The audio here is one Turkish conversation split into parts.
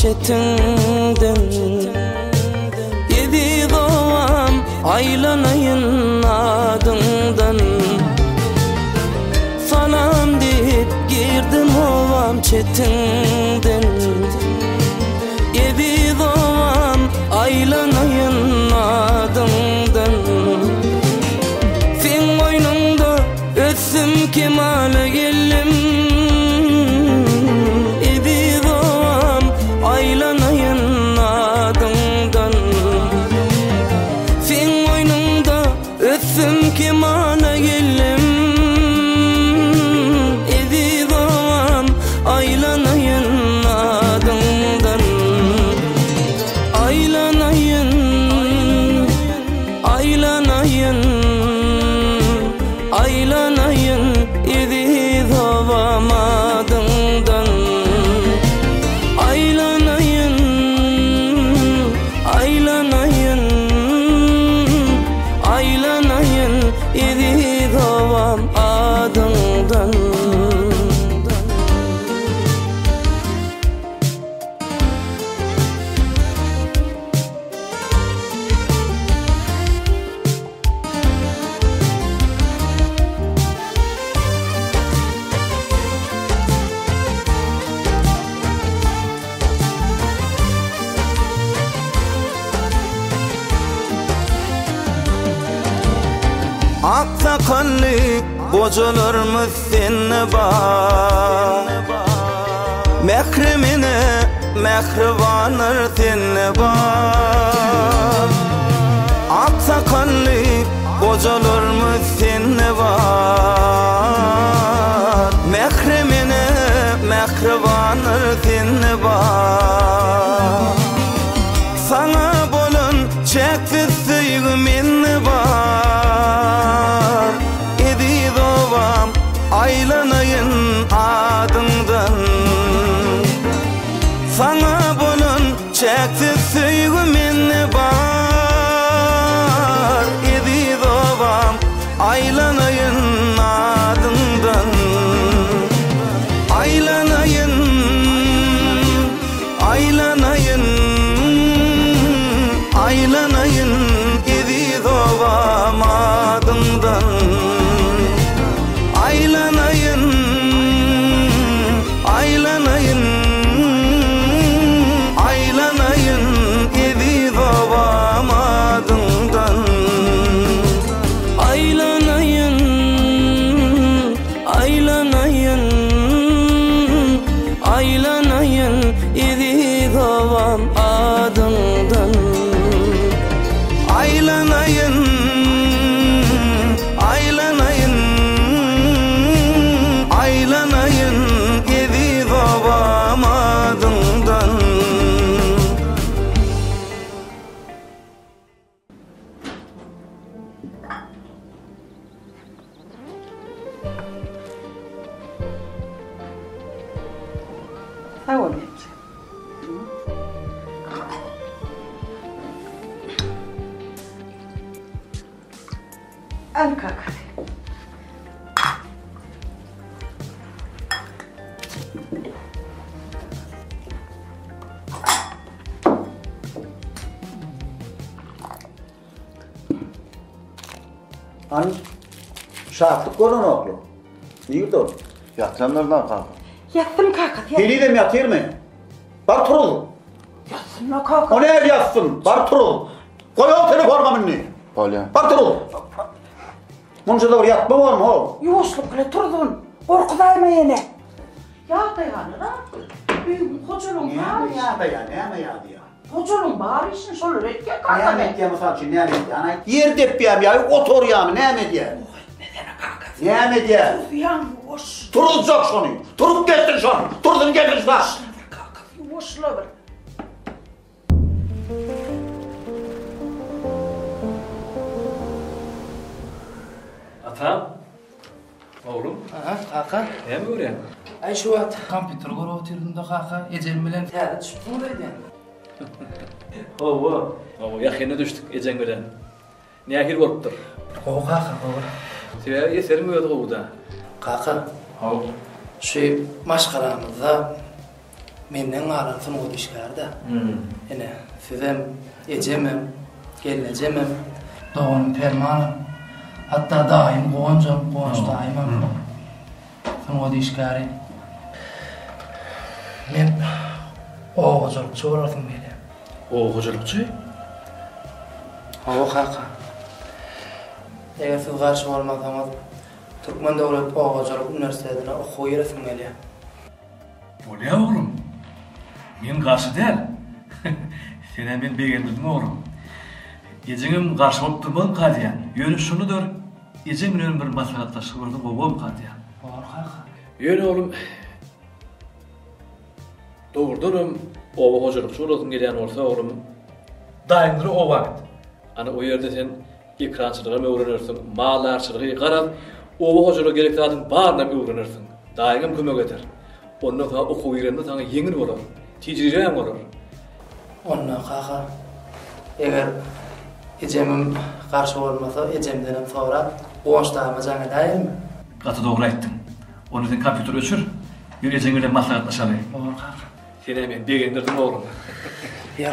çetinden. Yedi doğam aylanayın adından. Salam deyip girdim ovam çetinden. Yedi doğam aylanayın adından. Fin oynunda ötsüm kemale gellim. Yedi doğam aylanayın adından. Fin oynunda ötsüm kemale gellim. Yedi doğam aylanayın adından. Aylanayın, aylanayın, aylanayın yedi doğam adından. Aylanayın, aylanayın, aylanayın yedi doğam adından. Aksakallı bocalarımız seni var. Mehremine mehribanır seni var. Aksakallı bocalarımız seni var. Mehremine mehribanır seni var. Sana bolan çeksiz sevgimin var. Yedi doğam aylanayın adından. Sana bolan çeksiz sevgimin var. Yedi doğam aylanayın adından. Aylanayın, aylanayın, aylanayın yedi doğam adından. Aylanayın, aylanayın, aylanayın yedi doğam adından. Aylanayın, aylanayın, aylanayın yedi doğam adından. Aylanayın, aylanayın, aylanayın yedi doğam adından. Sağ ol. Al kalk hadi. Hani şartlık olan oğlu. Niye dur? Yatranlardan kalk. Yattım kalk. Deli de mi yatır mı? Bartol. Yatsın la kalk. O ne el yatsın? Bartol. Koy o telefonuma minni. Bartol. Bunca da var yatma var mı o? Yuvuşluk bile turdun. Korkudayma yine. Ya da yani la. Büyük koçulun var. Koçulun var işin şöyle redke kalk. Nihamet ya misal için nihamet ya. Yer depiyem ya. Otur ya mı nihamet ya. Nedene kalk. Nihamet ya. Yan yuvuş. Turulacak şunu. Turup gittin şunu. Turdun geldin şuna. Kalk. Yuvuşla bir. Atam. Oğlum. Kaka. Ne mi öyle? Ay şu at kompüter koru oturduğunda kaka ecem bilen teyze çıktı mı dedi. Ova. Ova yakına düştük ecen gören. Ne ahir oluptur. O kaka o. Size yeserim mi ödü burada? Kaka. Hov. Şu maşkaramızda Menden galan sunugy işgärde. Ene sizem ejemem, gelinejemem, doğanın fermanı. Hatta daim goňjam, goňş daimam. Sunugy işgäri. Men oğuzlukçu olardım bile. Oğuzlukçu? O kaka. Eger siz karşı olmasanız, Türkmen Devlet Oğuzluk Üniversitesi'ne okuy ýeresim gelýär. Bolýa oglum. Men garşy däl. Sene men begendirdim oglum. Ejeňim garşy bolup durmagyň kadýan. Ýöne şunudyr. Ejeň bilen bir maslahatlaşyp gurdyň gowam kadýan. Bar kaka. Ýöne oglum. Dogurdanam oba hojalykçy boladym gelýän bolsa oglum. Daýymdyr o wagt. Ana o ýerde sen ekrançylyga öwrenirsiň, malarçylygy garap, oba hojalyk gerekdiň barına öwrenirsiň. Daýym kömek eder. Ondan sonra okuw ýerinde taňa ýeňil bolar. Tijriýem bolar. Ondan kaka. Eger ejemim karşı olmasa, ejemden sonra goňşdaýyma jaňa daýyrmy? Gaty dogry aýtdyň. Onu sen kompýuter öçür. Ýöne ejeň bilen maslahatlaşaly. Bar kaka. Sene men begendirdim oglum. Ya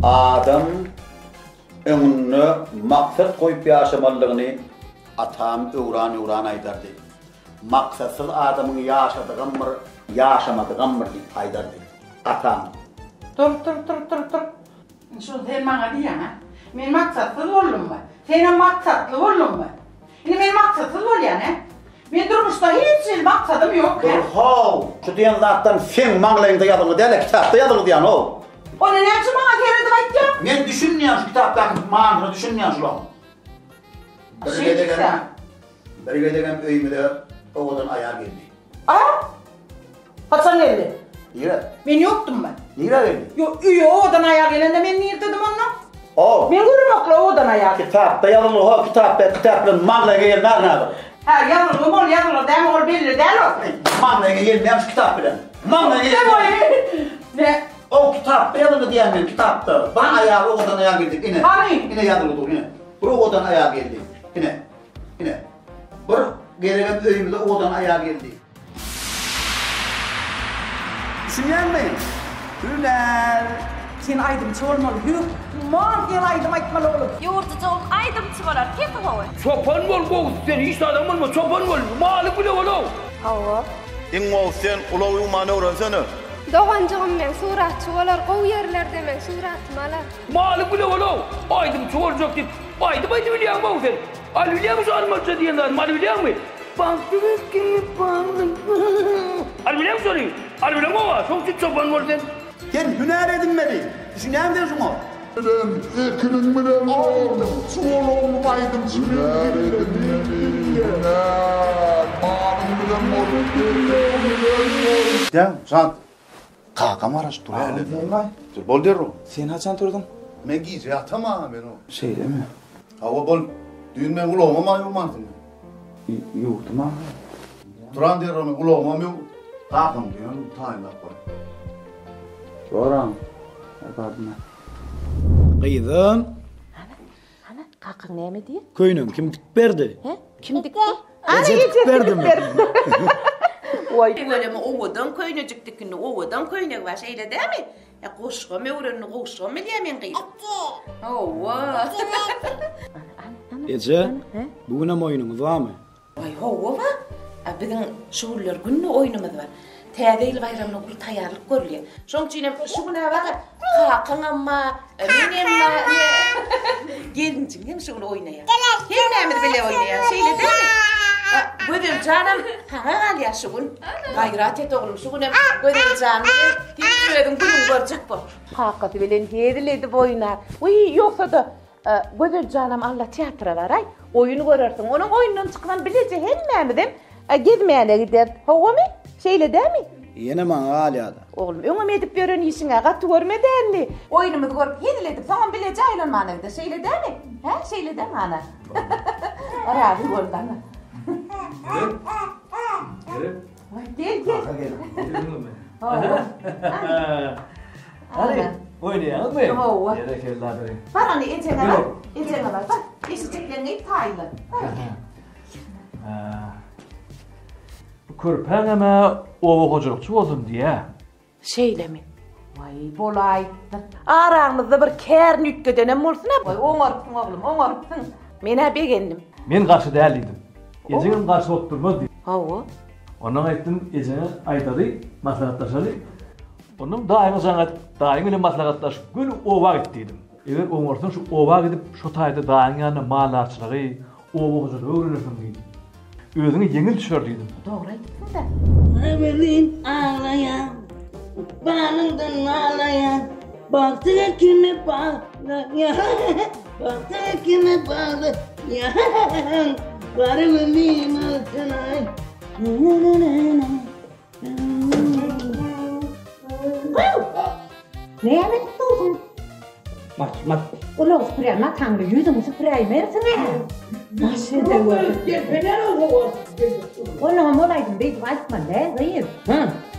Adam öňünde maksat goýup ýaşamalygyny atam öwran aýdardy. Maksatsız adamyň ýaşadygyny ýaşamadygyny aýdardy. Atam. Dur. Şu sen bana diýen ha. Men maksatsız boldummy? Senem maksatly boldummy? Indi men maksatsız bolýan ha. Men durmuşda hiç maksadym ýok ha. Haw, şu diýen zatdan sen maňlaýynda ýadyňy däle kitapda ýadyňy diýen o. Onu näçe bana keredip aýtdym? Men düşünmýän şu kitapdaky manyny düşünmýän şulam. Bir gelen öýümde oğlan ayağa geldi. Haçan geldi? Nire? Men yoktum ben. Nire geldi? Yo, odan ayağa gelende men niye dedim onu? O. Men görmekle odan ayağa. Kitapta yazılı o kitapla mağlaya gelmez ne? Ha yazılı bol yazılı dem ol belli del o. Mağlaya gelmemiş kitap bilen. Mağlaya gelmemiş. Ne? O kitapta yazılı diyen kitapta. Bana ayağı odan ayağa geldik yine. Hani? Yine yazılı dur yine. Bu odan ayağa geldi. Yine. Bir gelen öýümde odan ayağa geldi. Düşünýän mi? Hüner. Sen aydımçı olmalı. Man sen aydım aytmalı oğlum. Yoğurtucu ol, aydımçı var. Kepi hava. Çopan bol boğuz sen hiç adam olma çopan bol malı bile ol. Hava. İngo sen ulağı umanı öğrensene. Doğancığım men suratçı olar, qov yerlerde men suratmalar. Malı bile ol. Aydımçı olacak deyip aydım biliyor musun sen? Al biliyor musun almaca diyenler malı biliyor musun? Baktınız ki al biliyor musun? Al biliyor musun? Çok ciddi çopan bol sen. Sen hüner edinmeli. Düşünýän mi şunu? Ekinin bilen oğlum, çoğulum aydım çimin malım bilen oğlum. Ya, sant. Kakam araş dur hele. Dur bol derro. Sen haçan turdun? Men giyce yatama ben o. Şey değil mi? Hava bol, düğün men kulağıma mayumardım. Yoktum ha. Duran derro men kulağıma men kakam diyorsun, tayla koy. Doğran. Pardon. Kıydım. Ana, kakın näme diýer? Köynüm kim berdi? He? Kim dikdi? Ecet berdim. Böyle ovadan köynecikdikini ovadan köynek var şeyle değil mi? Ya koşğa mevrenini koşğa mı diye men kıydım. Ova. Ece, bugüne oyunumuz var mı? Vay hova. Bizim şuurlar günü oyunumuz var. Täze bayramına bir taýýarlyk görülýär. Şoň üçin şuna bakıp kakın amma, menem gelinçiňem şunu oýnaýar. Her näme bile oýnaýar. Şeýle değil mi? Gödüm canım, haňa galýar şu gün. Gayrat et oglum şu gün gödüm canım. Tiýedim günüň görjek bol. Hakyky bilen gediledi oýnar. Uy ýoksa da gödüm canım Allah teatra var ay. Oýuny görersiň. Onuň oýundan çykdan bilece hemmämidem. Gitmeýäne gider. Howamy? Şeyle değil mi? Yine man aliyada. Oğlum öňüm edip beren işiňe gatty görmedänli. Oýnumuzy görüp hediledip saňa bile jaýlanmanyňda. Şeyle değil mi? He, şeyle değil mi ana? Ara bir boldy ana. Gel. Hadi oynayalım mı? Hova. Gerekirler. Bana ne eteňe bak. Eteňe bak. Bak, eşitliklerini taýlı. körpen ama owa hojurukçu boldum diye. Şeyle mi? Vay bolay. Aramızda bir kär nükkedenem bolsun ha. Vay oňarpsın oglum, oňarpsın. Men ha begendim. Men garşy däldim. Ejeňim garşy oturmaz di. Hawa. Ondan aýtdym, ejeňe aýdady, maslahatlaşaly. Ondan daýyma jaňat, daýyma bilen maslahatlaşyp gün owa gitdim. Eger oňarsan şu owa gidip şu taýda daýyň ýanyna malarçylygy, owa hojurlygy öwrenirsin diýdim. Özüňi yeňil düşürdüm. Dogry aýtdyň da. Evelin ağlayan, bağlından ağlayan, baktı kime bağlayan, baktı kime bağlayan, varım elim altına. Ne tuttun? Maç. Ulan sprayma tanrı yüzümü spray versene. Nasıl da var? Ulan molaydım bir başman ne dayım?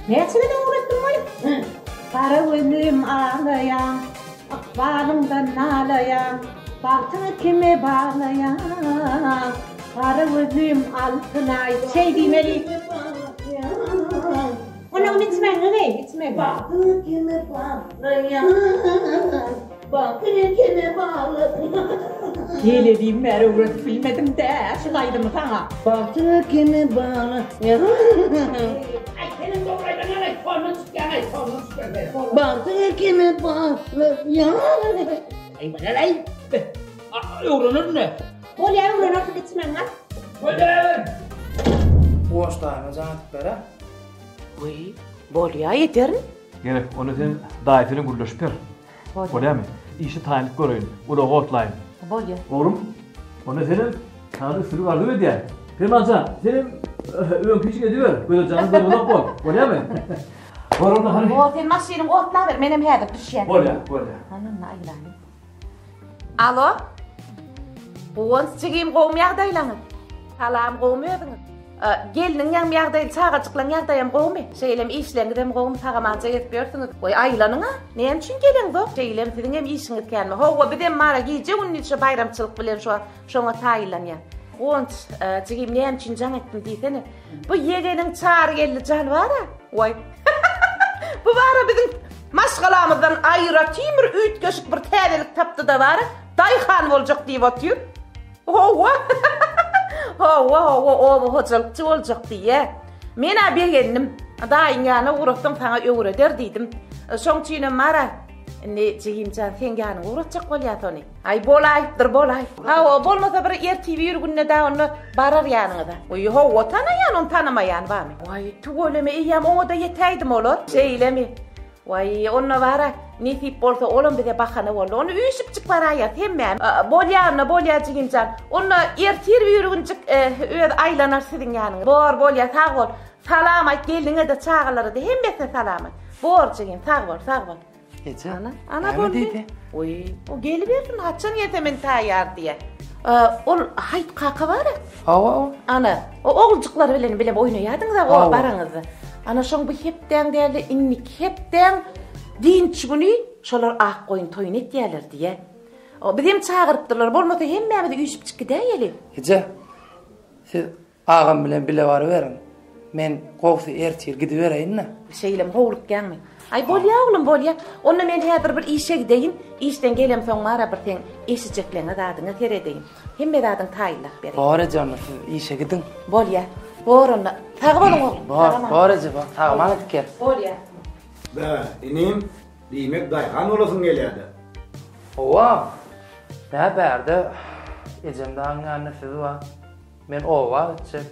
Ne çile de uğraştın mı? Para önüm ağlayan, akbalımdan ağlayan, baktını kime bağlayan, para önüm altına şey demeli. Ulan gitme ne? Gitme. Baktı kime bağlayan, baktı kime bağlayan. Gelediğim beri uğraşıp bilmedim de aşılaydım sana. Baktı kime bağlayan. Ay senin doğraydan öyle fornu çıkan. Baktı kime bağlayan. Ay bana lay. Öğrenir ne? Bolya öğrenir gitmen lan. Bolya. Boş daýyma jaňat bera. Vay, bolya yeterin. Gerek, onu sen daýetini gürleşip ber. Bolýarmy? İşi taýynyp göreýin. Ula gotlaýyn. Bolya. Oğlum, onu senin tanrı sürü vardı mı diye. Firmanca, senin ön küçük ediyor. Böyle canınızda bulak bol. Bolýarmy? Oğlum da hani. O sen maşynyň otla ber, menem häzir düşýär. Bolya. Ananla aýlany. Alo? Buwan çygym gowum ýagdaýlaňyz. Salam gowum ödüňiz. Geliniň ýa ýagdaýy çağaçyklaň ýagdaýam gowmy? Şeýlem işleňizem gowum tagamanja ýetbersiňiz. Oý aýlanyň ha? Näme üçin geleňiz? Şeýlem siziň hem işiňiz kelme. Howa bidem mara giýje unnýçe bayramçylyk bilen şoňa taýlanýar. Onç çygym näme üçin jaň etdim diýsene. Bu ýegeniň çağır geldi jan bara. Oý. Bu bara biziň maşgalamyzdan aýra timir üýt köşük bir täzelik tapdy da bara. Daýhan boljak diýip otýur. Howa. O hojulukçy boljak diýe. Men ha begendim. Daýyň ýanyna urakdan saňa öwreder diýdim. Şoň üçin mara. Ne çygymjan sen ýanyna urakjak bolýar. Ay bolaýdyr bolay. Ha bolmasa bir RTV ýürgünne da onu barar ýanyňda. Oý howa tanaýan, onu tanamaýan barmy? Oý tuweleme ýam oňa da ýetäýdim olar. Şeýlemi? Oý onu bara nisip bolsa olam bize bakana boldy. Onu üýşip çyk baraýar hemmem. Bolýar çygymjan. Onu ertir ýürgünçik öz aýlanar siziň ýanyňda. Bolýar sag bol. Salam aýt geldiňe de çağalary da hemmesine salam aýt. Bor çygym sag bol. Ece. Ana boldy. Oý, o gelip bersin haçan ýetemen taýýar diýe. Ol haýt kaka bar. Hawa. Ana, o oğulcuklar bilen oýnaýardyňyz da o baraňyzy. Ana şoň bu hepden däli innik hepden dinç güni şolar ak goýun toýun etýärler diýe. O bizem çağırıpdylar, bolmasa hemmemiz üýşüp çykyp däýeli. Ece. Siz ağam bilen bile bar berin. Men gowsy ertir gidip bereýin-ne. Şeýlem howluk gelme. Ay bolýar oglum bolýar. Onda men häzir bir işe gideýin. İşden gelem soň mara bir teň eşijekleňe dadyňy teredeýin. Hemme dadyň taýlap bereýin. Bara canım siz işe gidin. Bolýar. Borunda. Tagy bolun oglum. Bara Ece bak. Tagaman etker. Bolýar. Be, inim, diýmek daýhan olasyn gelýärdi. Owa. Ne berde? Ecemden ýanyna siz var. Men owa etjek.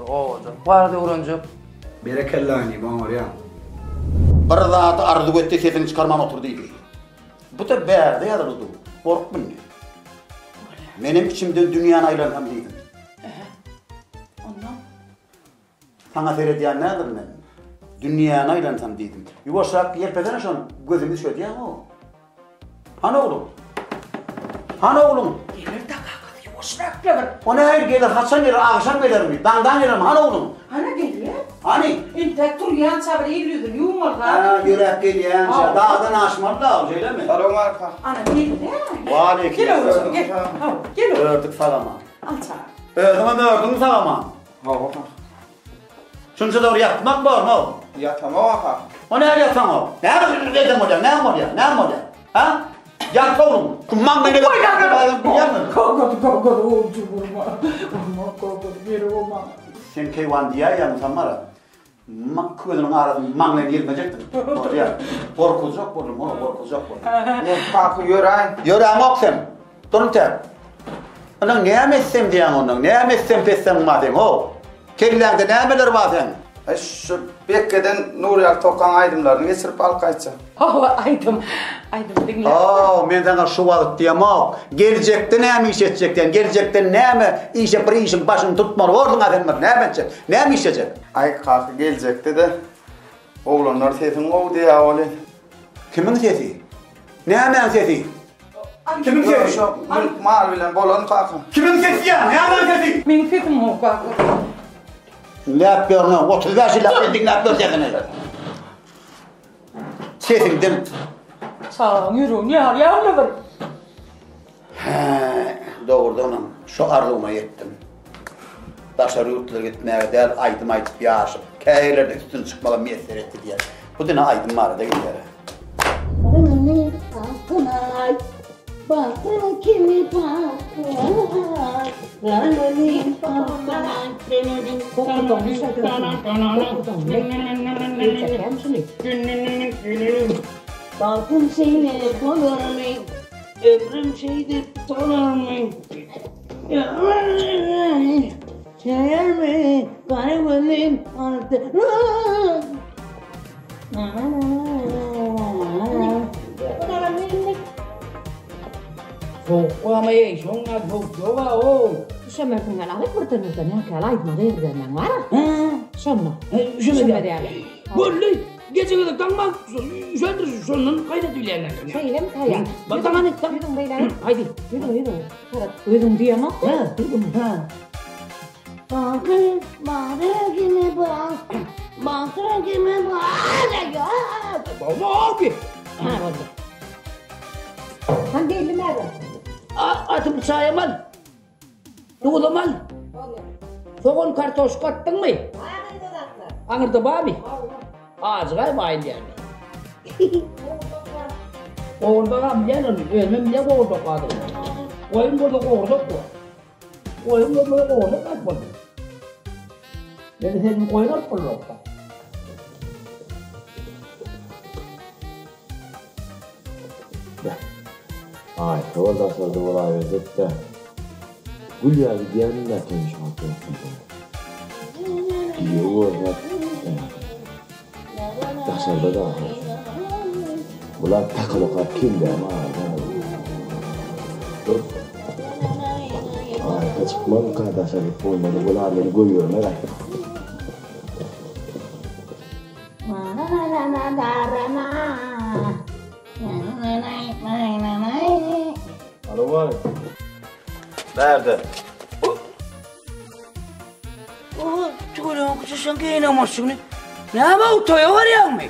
Owa. Barda uranjak. Berekelläni baňarýan. Bir zat arzu etdi sesini çıkarman otur diýdi. Bu da berde ýaryldy. Gorkmyn. Menim içimden dünýäni aýlansam diýdim. Ondan. Sana seyrediýän nädir men? Dünýäni aýlansam diýdim. Ýuwaşak ýerpeden şon gözümi düşürdi ýa o. Ana oğlum. Gelir de kakası ýuwaşrak gelir. Ona her gelir, haçan gelir, agşam gelirmi? Dandan gelir mi? Ana oğlum. Ana gelýär. Hani? Inte turýan sabry ýürüdür, ýumurlar. Ýürek gelýän, dağdan aşmaly da, şeýlemi? Salam aleykum. Ana gelýär. Wa aleykum selam. Gel. Ördük salama. Alça. Özüme ördüň salama. Şunca doğru yatmak var mı? Yatamam ağa. O ne yatan o? Ne dedim hocam? Ne oluyor? Ne oluyor? Ha? Yat oğlum. Kumman beni de sen keyvan diye ya mutamara. Kuyunun arasında manglen girmeyecektin. Oraya korkulacak oğlum, o korkulacak oğlum. Ne kalkı yören? Yören yok sen. Durun ter. Onun ne yemezsem diyen onun, ne yemezsem pessem madem o. Kellerde ne yemeler var sen? Şu bekkeden Nuriyal tokan aydımlarını geçirip al kaçsa. Aydım dinle. Men sana şu valık diyem o. Gelecekte ne mi iş edecekten, gelecekte ne mi işe bir işin başını tutmalı ordun efendim, ne mi edecek, ne mi iş edecek? Ay kalkı gelecekti de oğlanlar sesin o diye oğlan. Kimin sesi? Ne hemen sesi? Kimin sesi? Şu mal bilen bolan kalkı. Kimin sesi ya? Ne hemen sesi? Benim sesim o kalkı. Ne yapıyorsun? 35 yıl ettin, ne yapıyorsun sesini? Sesin değil mi? Sağ yürü, ne var ya ne var? Doğrudan şu arzuma yettim. Dışarı yurtlara gitmeye değil, aydım yaşıp. Köyler de üstüne çıkmalı müyesser etti diye. Bu dine aydım mağarada gider. Beni altınay, baktın kimi baklar. Lalolin patlar, denedim baktım seni bulur muyum? Ömrüm şeydir dolar mıyım? Şeyer mi? Karakolin altı. Soğuklamaya şunlar soğukluğa o. Şöyle kıngalı kurtanırdan ya kalay mağırdan var. Şöyle. Şöyle de. Böyle gece kadar kalmak şöyle şunun kaydet ülerler. Söyle mi kaya? Bak tamam Yürüdüm beyler. Haydi. Yürü. Yürüdüm diye mi? Yürüdüm. Bakın, bana kimi bak. Bakın kimi bak. Baba abi. Ha oldu. Ben değilim nerede? Atım sayaman. Tuğlaman. Soğun kartoş kattın mı? Anırdı babi. Ağzına bayın yani. Orada amcanın ölmem ne orada kaldı. Oyun burada orada bu. Oyun burada orada kalmadı. Yani senin oynar orada. Ay, orada sözü olay verdik de Gülya gidiyenle konuşmak yok. İyi olacak. Dışarıda da bunlar takılı kap kimdi ama dur. Ay, kaçıkmam kardeşler olmadı. Bunlarları koyuyorum merak etme. Alo var. Nerede? Çoğunun kuşuşun giyinamazsın. Ne ama o toya var ya mı?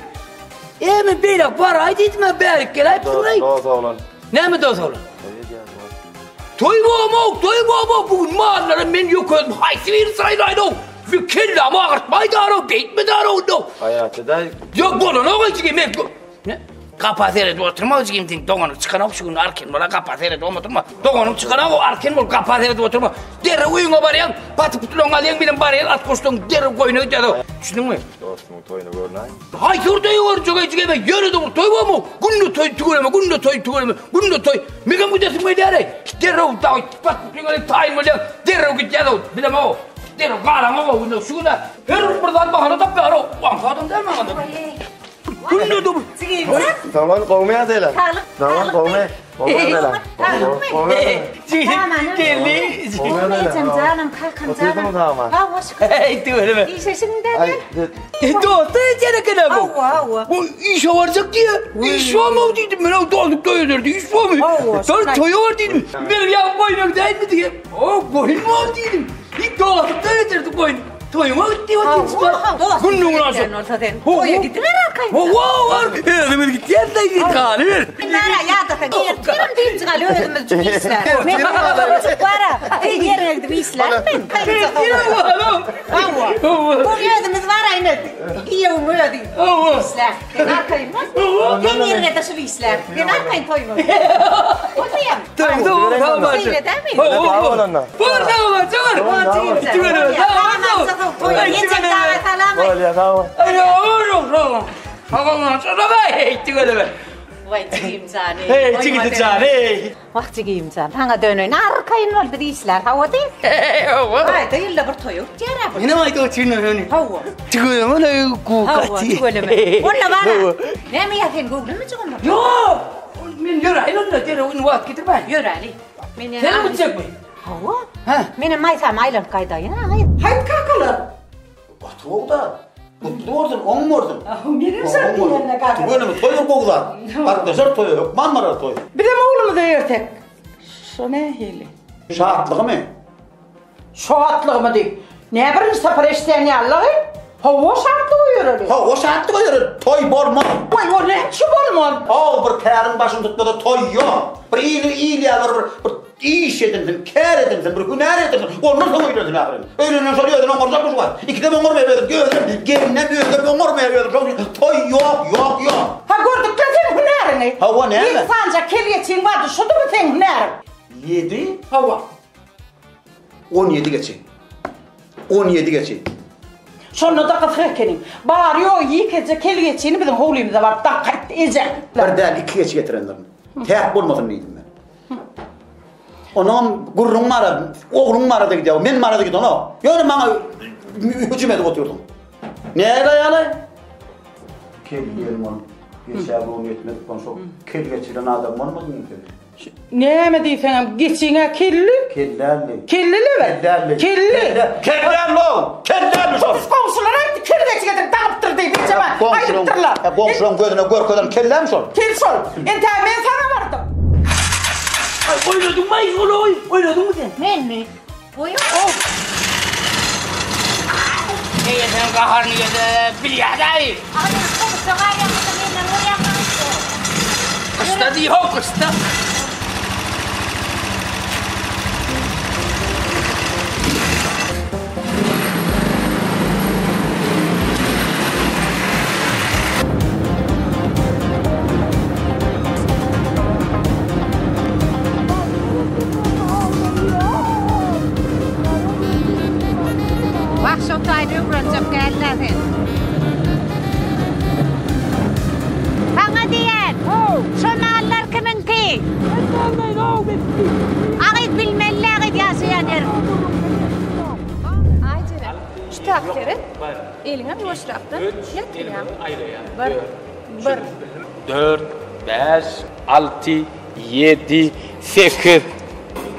Mi böyle parayı ditme berik gel hep burayı. Doğru olan. Ne mi doğru olan? Toy mu bugün mağarların ben yok öldüm. Haysi bir sayılaydı o. Fikirle ama ağırtmaydı arı, beytmedi arı o. Hayatı da... Yok bunu ne olacak ki? Ne? Kapateret oturma özgüm din doğanı çıkanak şu gün arken bana kapateret oturma doğanı çıkanak o arken bol kapateret oturma dere uyuma barayan patı putulon alayan benim barayan at koştun dere koyunu ötedi düşündün mü? Dostumun toyunu görünay. Hay orada var çok ebe yürüdü bu toy var mı? Günde toy tügüleme günde toy mega müdesin mi dere dere o da pat putulon tayin mı dere o gideceğiz o bilem o dere galan o günde şu günde her buradan bahane tapı ara vankadın der mi anladın? Günde de bu. Tamam kovmaya deyler. Tamam kovmaya. Kovmaya deyler. Kovmaya deyler. Geldi. Canım kalkın Oturdun mu tamam? Hey dur öyle. İşte şimdi Doğru yere kadar bu. Bu iş varacak diye. İş var mı dedim ben doğduk doyurdu. İş var mı? Sonra toyu var dedim. Benim ya boynum değil mi diye. O boyun var dedim. İlk doğduk doyurdu boyun. Toyuma gitti o timspa. Günün lazım. Toya gittiler arkayı. Özümüz gitti yerden gitti halir. Nara ya da tirim değil çıkalı özümüz bizler. Men para. Yerine gidip bizler men. Bu özümüz var aynı. İyi umuydu. Bizler. Ben arkayım. Ben yerine taşı bizler. Ben arkayım toyuma. Oturayım. Tamam. Seyreder mi? Burada var. Vay çıkayım canım. Bak çıkayım canım. Bana dönün arkayın oldu işler. Hava değil. Vay değil de bir toyuk. Cera. Yine mi koçun? Hava. Çıkıyor mu ne kukati? Hava çıkıyor mu? Valla bana. Ne mi yakın Google mu çıkıyor? Yok. Min yürü aynen de tere oyun vakit getirme. Yürü Ali. Sen mi çıkmıyor? Hava. Benim maysam aylan kaydayın. Hayır kalkalım. Batı oğda. Mutlu oldun, on mu oldun? Benim sen yerine kalkalım. Böyle mi? Toyun boğular. Arkadaşlar toyu yok. Marmara toyu. Bir de mi oğlumu da yırtık? Şu ne hili? Şahatlığı mı? Şahatlığı mı değil? Ne bileyim sapır işleyen yerleri? Hava şartlı uyuyor. Ha o şartlı uyuyor. Toy bolmaz. Vay o ne ki bolmaz? Bir kârın başını tutmadı toy yok. Bir iyiliğe bir iş edinsin, kâr edinsin, bir hüner edinsin. Ondan sonra uyuyorsun aferin. Öylenen soruyorsun, onuracak mı var? İkide ben ormaya gördüm, geline büyüdüm, ben ormaya gördüm. Toy yok. Ha gördük de senin hünerini. Hava ne mi? İnsanca kelyeçin vardı, şu da mı senin hünerin? 7. Hava. 17 geçeyim. 17 geçeyim. Şunu da kısırkenim. Bari o yıkıcı kelyeçini bizim oğlumuzda var, da kayıt edecek. Bir değil, 2 geç getirenlerim. Tek bulmasın neydim ben. Onun gurrun mağara, oğlun mağarada gidiyor, benim mağarada gidiyor onu. Yani bana hücum edip oturdum. Neye dayalı? Kellerim onu. Geçer bu onu etmedik bana çok. Kel geçiren adam olmadı mı? Ne mi diyorsun? Geçine kelli? Kellerli. Kellili mi? Kellerli. Kellerli o. Kellerli o. Biz komşulara hep kelli geçine dağıptır diye bir zaman. Ayıptırlar. Komşunun gözüne görkeden kellermiş o. Kel sol. Ben sana vardım. Oynadın mı? Oynadın mı sen? Men mi? Buyur. Neye sen kaharını yedi? Bilyada ayı. Abi komşu var ya menle oraya kalktı. Kısta değil o kısta. Bak şu taydı öğrenecek geldi. Bana diyen, şunu allar kiminki? Ağit bilmeli, ağit yaşayan yer. Aycere. Şu takdiri. Eline boşlaktın. Yatırıyorum. Bir. 4, 5, 6, 7, 8,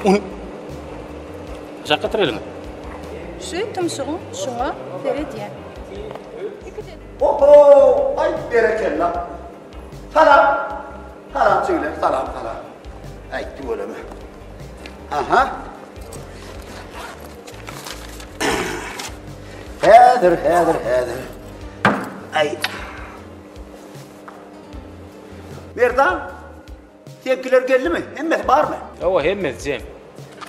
10. Kaça katır elini? Şu tımşığın şuna verediye. Oho! Ay berekella. Salam. Salam söyle. Salam. Ay böyle mi? Aha. Hadır. Ay. Merdan. Tepkiler geldi mi? Hemmet var mı? O hemmet Cem.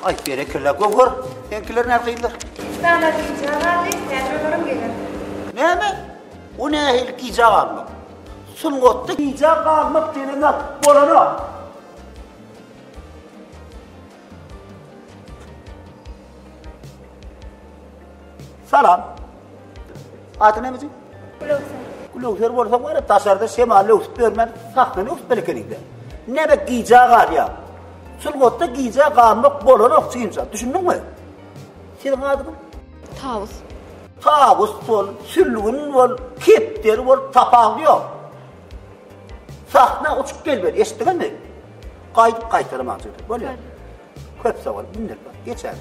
Ay berekella. Gogor. Tepkiler neredeydiler? Sana diyeceğim. Hadi gelir. Ne mi? O ne ehil gica kalmak? Sungotta gica kalmak denilen bolana. Salam. Adı ne misin? Kulokser bolsa var ya taşarda şemalle uspörmen sahtını uspelekelikle. Ne be gica kal ya? Sungotta gica kalmak bolana okçuyumsa. Düşündün mü? Senin adın? Tavus. Tavus bol, sülgün bol, kepter bol, tapağlıyor. Sahne uçuk gel böyle, eşittiğin mi? Kayıtlarım ançıydı, böyle. Köpse var, binler var, geçer.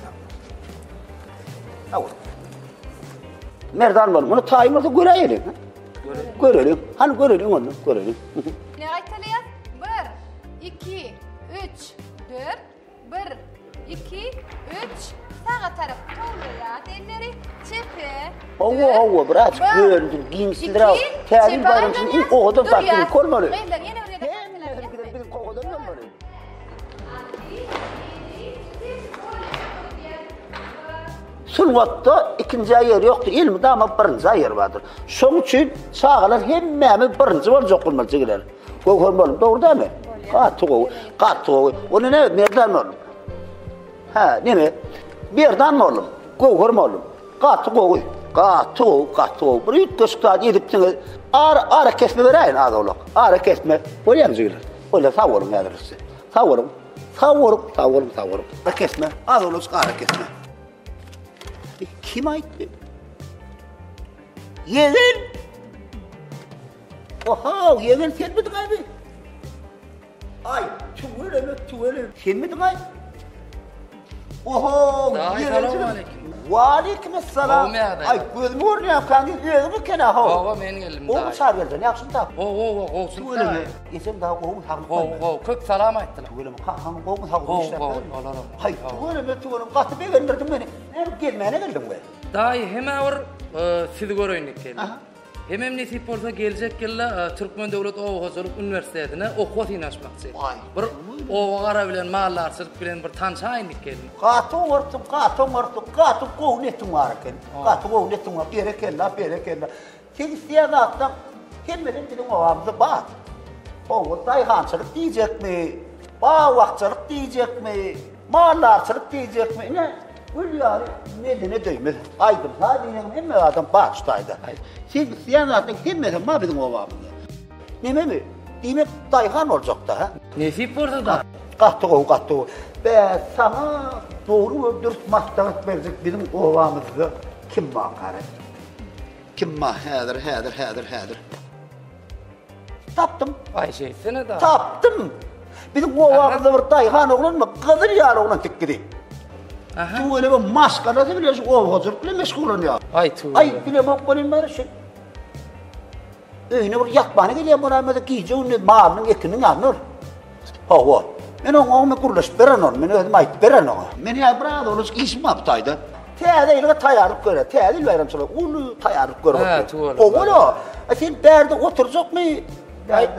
Tavus. Merdan var, bunu tayimlasa görelim. Görelim, hani görelim onu, görelim. Ne aytalayat? 1, 2, 3, 4, 1, 2, 3, sağa taraf tolu ya. Denleri çepe. Ova bırak gördüm giyimsindir al. Tevil bayramsın o odan taktın kolmalı. Beyler yine oraya da Bizim kokudan mı böyle? Sınıfta ikinci yer yoktu, ilmide ama birinci yer vardır. Şunun için sağlar hemmemiz birinci var, çok olmalı çekiler. Korkmalım, doğru değil mi? Katı o. Onu ne? Merdan mı oğlum? Ha, ne mi? Merdan mı oğlum? Korkmalım. Katı o. Katı o. Bir üç kısıkta yediptiniz. Ara kesme vereyim adı oğlum. Ara kesme. Öyle mi çekiler? Öyle savurun yadırısı. Savurun. Ara kesme. Adı oğlum ara kesme. Kim aitti? Yeğen! Oha, yeğen sen miydin abi? Ay, tüvele. Sen miydin abi? Oha, yeğen sen. Aleykümselam. Ay, gözümü görünüyor kanka, gözümü kena ho. Ova men geldim daha. Oğlum çağır geldin, yaksın da. Olsun Tüvele mi? Yesem daha oğlum sağlık. Kök salam ayttılar. Tüvele mi? Hanım oğlum sağlık işler. Olaram. Hay, tüvele mi? Katı beğendirdin beni. Ne gelmeyene geldim be. Dahi hemen or sizi görüyünlük geldi. Hem nesip olsa gelecek yılla Türkmen Devlet Oğuzculuk Üniversitesi'ne okuvat inaşmakçı. Bir oğara bilen mallarçılık bilen bir tanışayınlık geldi. Katı kovnetim var eken. Katı kovnetim var. Berekella. Sen istiyadattan gelmeden bizim ovamıza bak. O dayhançılık diyecek mi? Bağvakçılık diyecek mi? Mallarçılık diyecek mi? Ne? Hülyari ne döymez. Aydım, hadi hem adam bağıştaydı. Sen istiyadattan gelmeden ma bizim ovamıza. Neme mi? Demek dayhan olacak da ha? Nesip olsa da? Katı o. Be sana doğru dürüst maslahat verecek bizim ovamızda kim bakar? Kim ma? Hadır. Taptım. Ay şeysene da. Taptım. Bizim ovamızda bir dayhan oğlan mı? Kadır yar oğlan tikkidi. Tu öyle bir maskarası biliyorsun ovacılıkla meşgul oluyor. Ay bilemem benim var şey. Öyle bir yakmanı geliyor bana ama giyce onu mağarının ekinin anır. Hava. Men onu kuruluş veren onu, men ödüm ait veren onu. Men ya brado oluz işim yaptaydı. Teyze ile tayarıp göre, teyze ile bayramçılar, onu tayarıp göre. Oğlu, sen derde oturacak mı?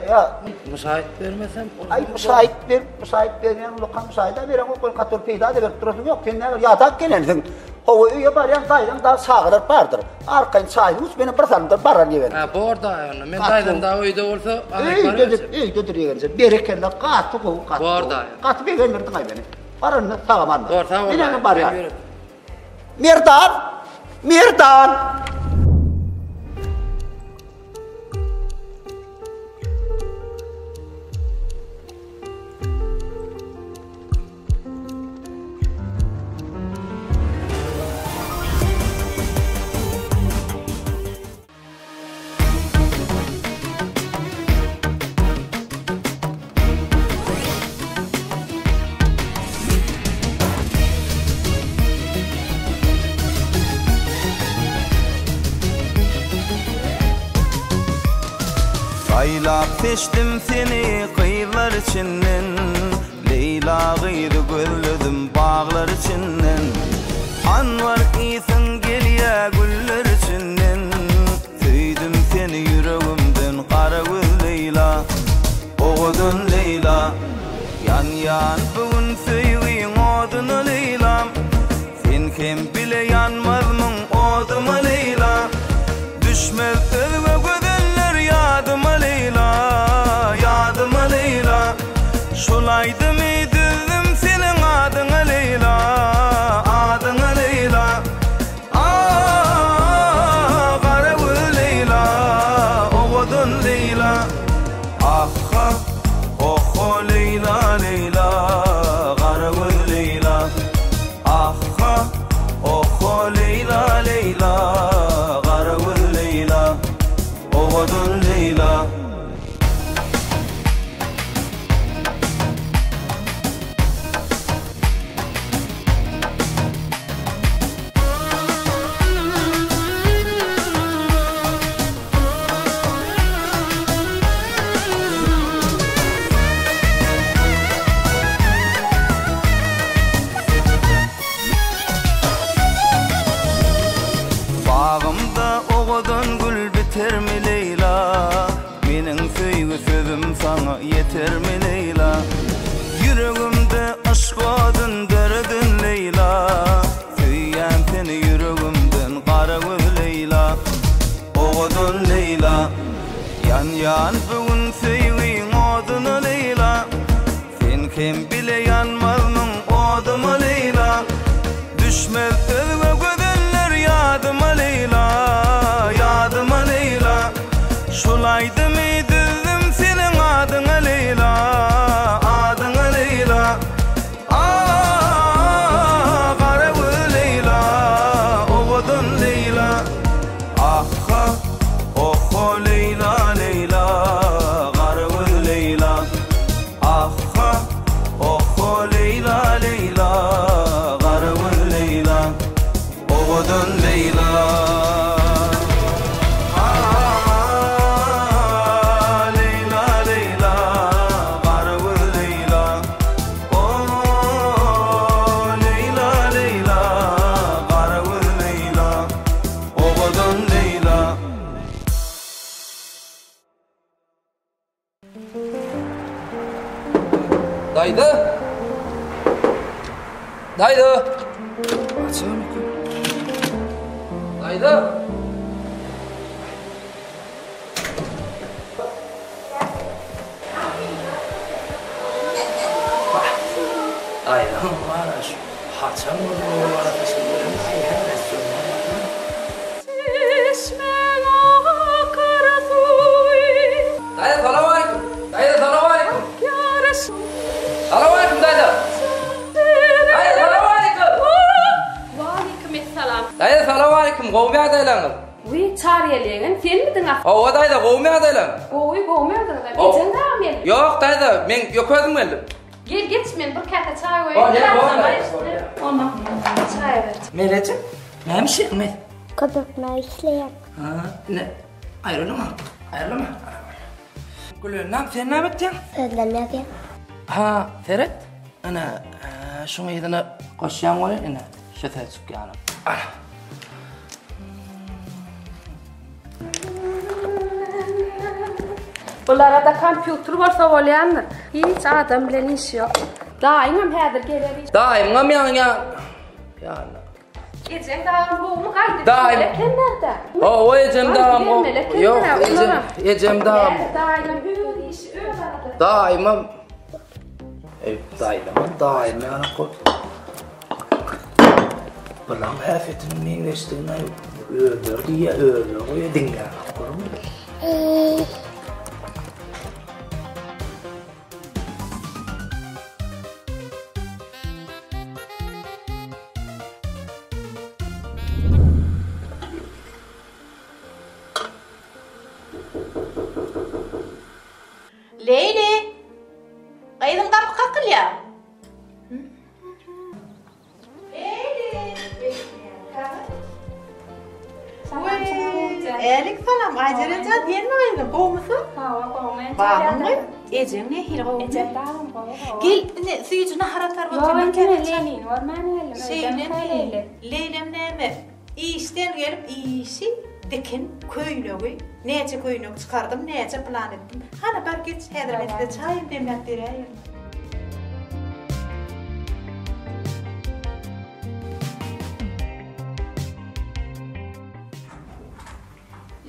Ya müsait vermesem. Ay müsait ver yani lokan müsaade veren o katır peyda da verip durasın yok. Sen ne yatak gelensin. Hava üye var ya daydan daha sağlar bardır. Arkayın sahibimiz benim bırsanımdır barran yeverim. Ha bu orada ayağını. Men daydan daha uyda olsa Öydedir yeğense. Berekella katı kovu katı. Bu orada ayağını. Katı beğendirdin ay beni. Barınla sağamanla. Doğru tamam. Benim var ya. Mirdan. Aylap seçtim seni kıyılar içinden, Leyla gıydı güllüdüm bağlar içinden. Anvar isin geliye güller içinden, Söydüm seni yüreğimden kara gül Leyla. Oğudun Leyla, yan bugün söyleyin odunu Leyla. Sen kim bile yanmazmın oduma Leyla. Düşmez özme güzeller yadıma Leyla. Şulaydı mı düzdüm senin adına Leyla. Kara gül Leyla, oğudun Leyla. Oho Leyla, kara gül Leyla. Oho Leyla, kara gül Leyla. Oğudun Leyla. yeter mi Leyla? Yüreğimde aşk odun derdin Leyla. Söyyen seni yüreğimden kara göz Leyla. Oğudun Leyla. Yan yan bugün sevgin odunu Leyla. Sen kim bile yanmazның odumu Leyla. Düşmez özüme gözenler yadıma Leyla. Yadıma Leyla. Şulaydı mı dizdim senin adına Leyla. Adına Leyla. Kara göz Leyla. Oğudun Leyla. Aha, oho Leyla Leyla. Kara göz Leyla. Aha, oho Leyla Leyla. Kara göz Leyla. Oğudun Leyla. Daydı. Daydı. Açıyor mu? Daydı. Daydı. Bana şu haçan mı var? Daydı selam aleyküm. Daydı selam aleyküm. Selam aleyküm daydı. Daydı selam aleyküm. Aleykümselam. Daydı selam aleyküm. Qowmiya daylanız. Uy çariyelerin sen miydin af? O daydı qowmiya daylan. Oy qowmiya daylan. Geçen daha men. Yok daydı men yoködüm geldim. Gel geç men bir kata çay koy. Olma. Çay ver. Melece. Ne şey mi? Kodukma işleyip. Ha ne? Ayrılma. Ayrılma. Gülünden sen ne bittin? Sözlemeye. Ha, Ferhat. Ana şunu yedine koşyan var ana. Şefe çıkyanım. Ana. Bunlara da kompüter bolsa bolýandyr. Hiç adam bilen iş yok. Daimam häzir geleri. Daimam ya. Geçen daha bu kaydı. Daim. Kenarda. O ecem dağım o. Yok ecem dağım. Daimam öyle iş öyle. Daimam. Daim yani koy. Balang hafetin meyvesine öldür diye öyle dinle. Leyli. Aydın kapı kakıl ya. Leyli. Elik salam. Aceren çat yen mi aydın? Kovmusun? Bağım mı? Ecem ne hil kovmu? Ecem dağım kovmu. Gel suyucuna haratar oturma. Yok ben Leylin var ben Leylem ne mi? İşten gelip işi dikin köylüğü. Nece köylüğü çıkardım, nece plan ettim. Hana bar geç Hedremet'te çayım demlettir ayır.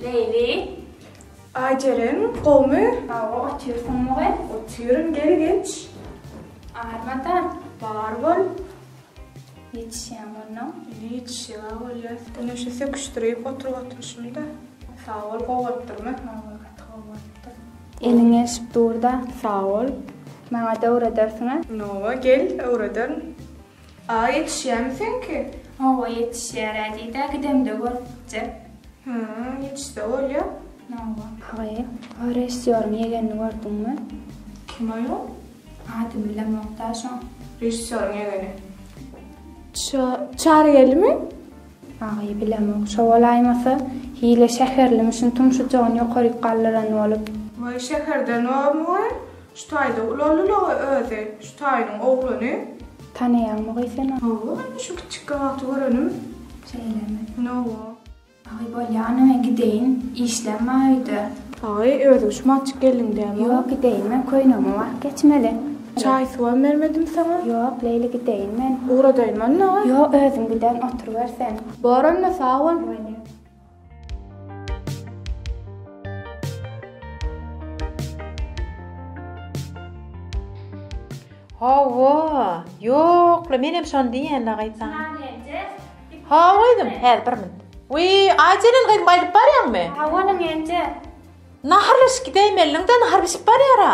Leyli. Aceren, kovmu. Otuyorsun mu ben? Otuyorum, gel geç. Armadan. Var bol. Yetişen bunu. Yetişen var ya. Ben şu sekuşturayıp oturmuşum da. Sağ ol, kovattırma. Eline şıp durda. Sağ ol. Bana da uğradırsın ha? Nova gel, uğradın. Yetişen misin ki? O yetişer hadi de gidem de görücek. Yetişti ol ya. Nova. Hayır. Rejissörün yegenini gördün mü? Kim o yok? Adım bile muhtaçım. Rejissörün yegeni. Çariyeli mi? Ağayı bilemem. Şovalayması hile şehirlimişin tüm şu can yukarı kallıran olup. Vay şehirde ne var? Şu tayda ulalulu öze. Şu taydın oğlunu. Tanıyan mı gıysana? Şu küçük kağıtı var önüm. Söyleme. Ne var? Ağay böyle yanıma gideyim. İşlemeydi. Ay, özü şu maçık gelin diyem. Yok gideyim ben koynama var geçmeli. Çay suvan vermedim sana. Yok Leyla gideyim ben. Uğradayım anne. Yok özüm giden oturuver sen. Bağır anne sağ ol. Hava. Yok, men hem şon diýenler gaýtsan. Ha, oýdum. Häl bir min. Wi, aýjanyň gaýdyp baýdyp barýarmy? Hawanyň ence. Naharlyş gideyim elliňden nahar bisip barýara.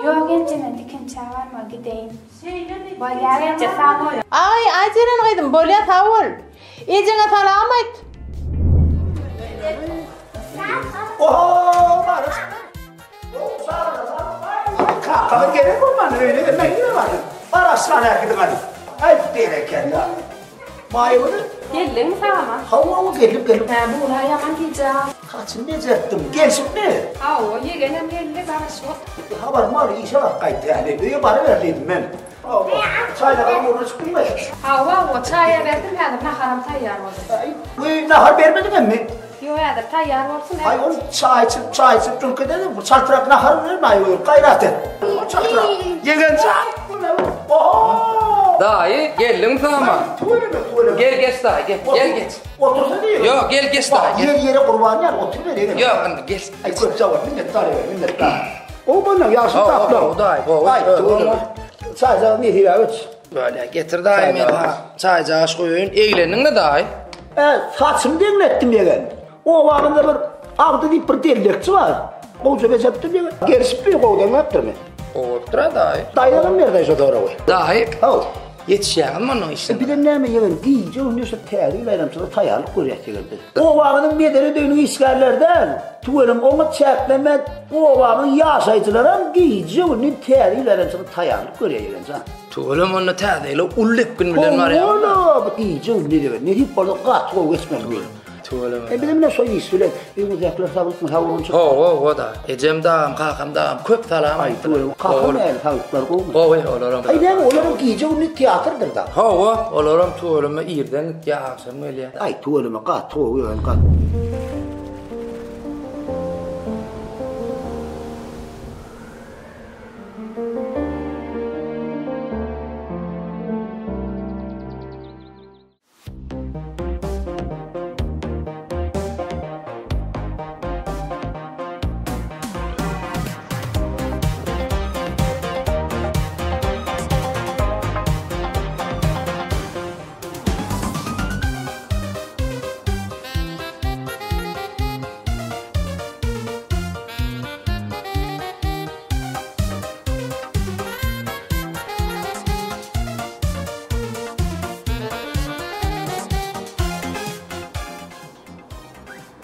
Yok ence men dikin çawarma gideyim. Bolýar ence sağ ol. Ay, aýjanyň gaýdym bolýar sağ ol. Ejeňe salam aýt. Oho, Barış. Kalkın gerek olmadı öyle de ben yine varım. Araslan erkedim hadi. Ay bereket ya. Mayını. Geldin mi sana? Hava gelip. Bu olay yaman diyeceğim. Kaçın diyecektim. Gelsin mi? Hava yegenem geldi Barış yok. Haber var inşallah kaydı yani. Öyle bana verdiydim ben. Çayla uğraş kıymayın. Hava o çaya verdim ya da naharam tayyar oldu. Bu nahar vermedin mi? Yok ya da tayyar olsun. Ay onu çay içip çünkü dedim. Çartırak nahar vermeyi gayret et. Çartırak. Yegen çay. Dayı geldim sana. Gel geç dayı gel geç. Otursa değil. Yok gel geç dayı. Yere kurban yer otur ver. Yok gel. Ay köp çavar minnet tane. O bana yaşlı tatlı. O dayı. Çayca ne diyor? Böyle getir dayı men ha. Çayca aş koyun. Eğlendin mi dayı? Saçımı dinlettim yegen. O vakında bir ağdı deyip bir dellekçi var. O cebecektim yegen. Gerisi bir kovdan yaptım. Otur dayı. Dayılarım neredeyse doğru koy. Dayı. Yetişeğin mi onun işte? Bir de neyme yegen iyice onun işte terliyle sonra tayarlık koruyak yegen. O vakının medeni dönü iskerlerden tuvalım onu çeklemek o vakının yaşayıcılarım iyice onun terliyle sonra tayarlık koruyak yegen. Tuvalım onu terliyle ulluk gün bilen var ya. Oğlum iyice onu ne demek. Ne deyip orada kaç o geçmez böyle. Tuvalım. Benim ne soyu istiyorlar. Bir uzaklar sabırsın havurun çıkıyor. O da. Ecem dağım, kakam dağım, köp salam. Ay tuvalım. Kakam el havuklar olmaz. Olurum. Ay ne olurum ki iyice onu tiyatrdır da. Olurum tuvalımı iyirden yağsam öyle. Ay tuvalımı kat, tuvalımı kat.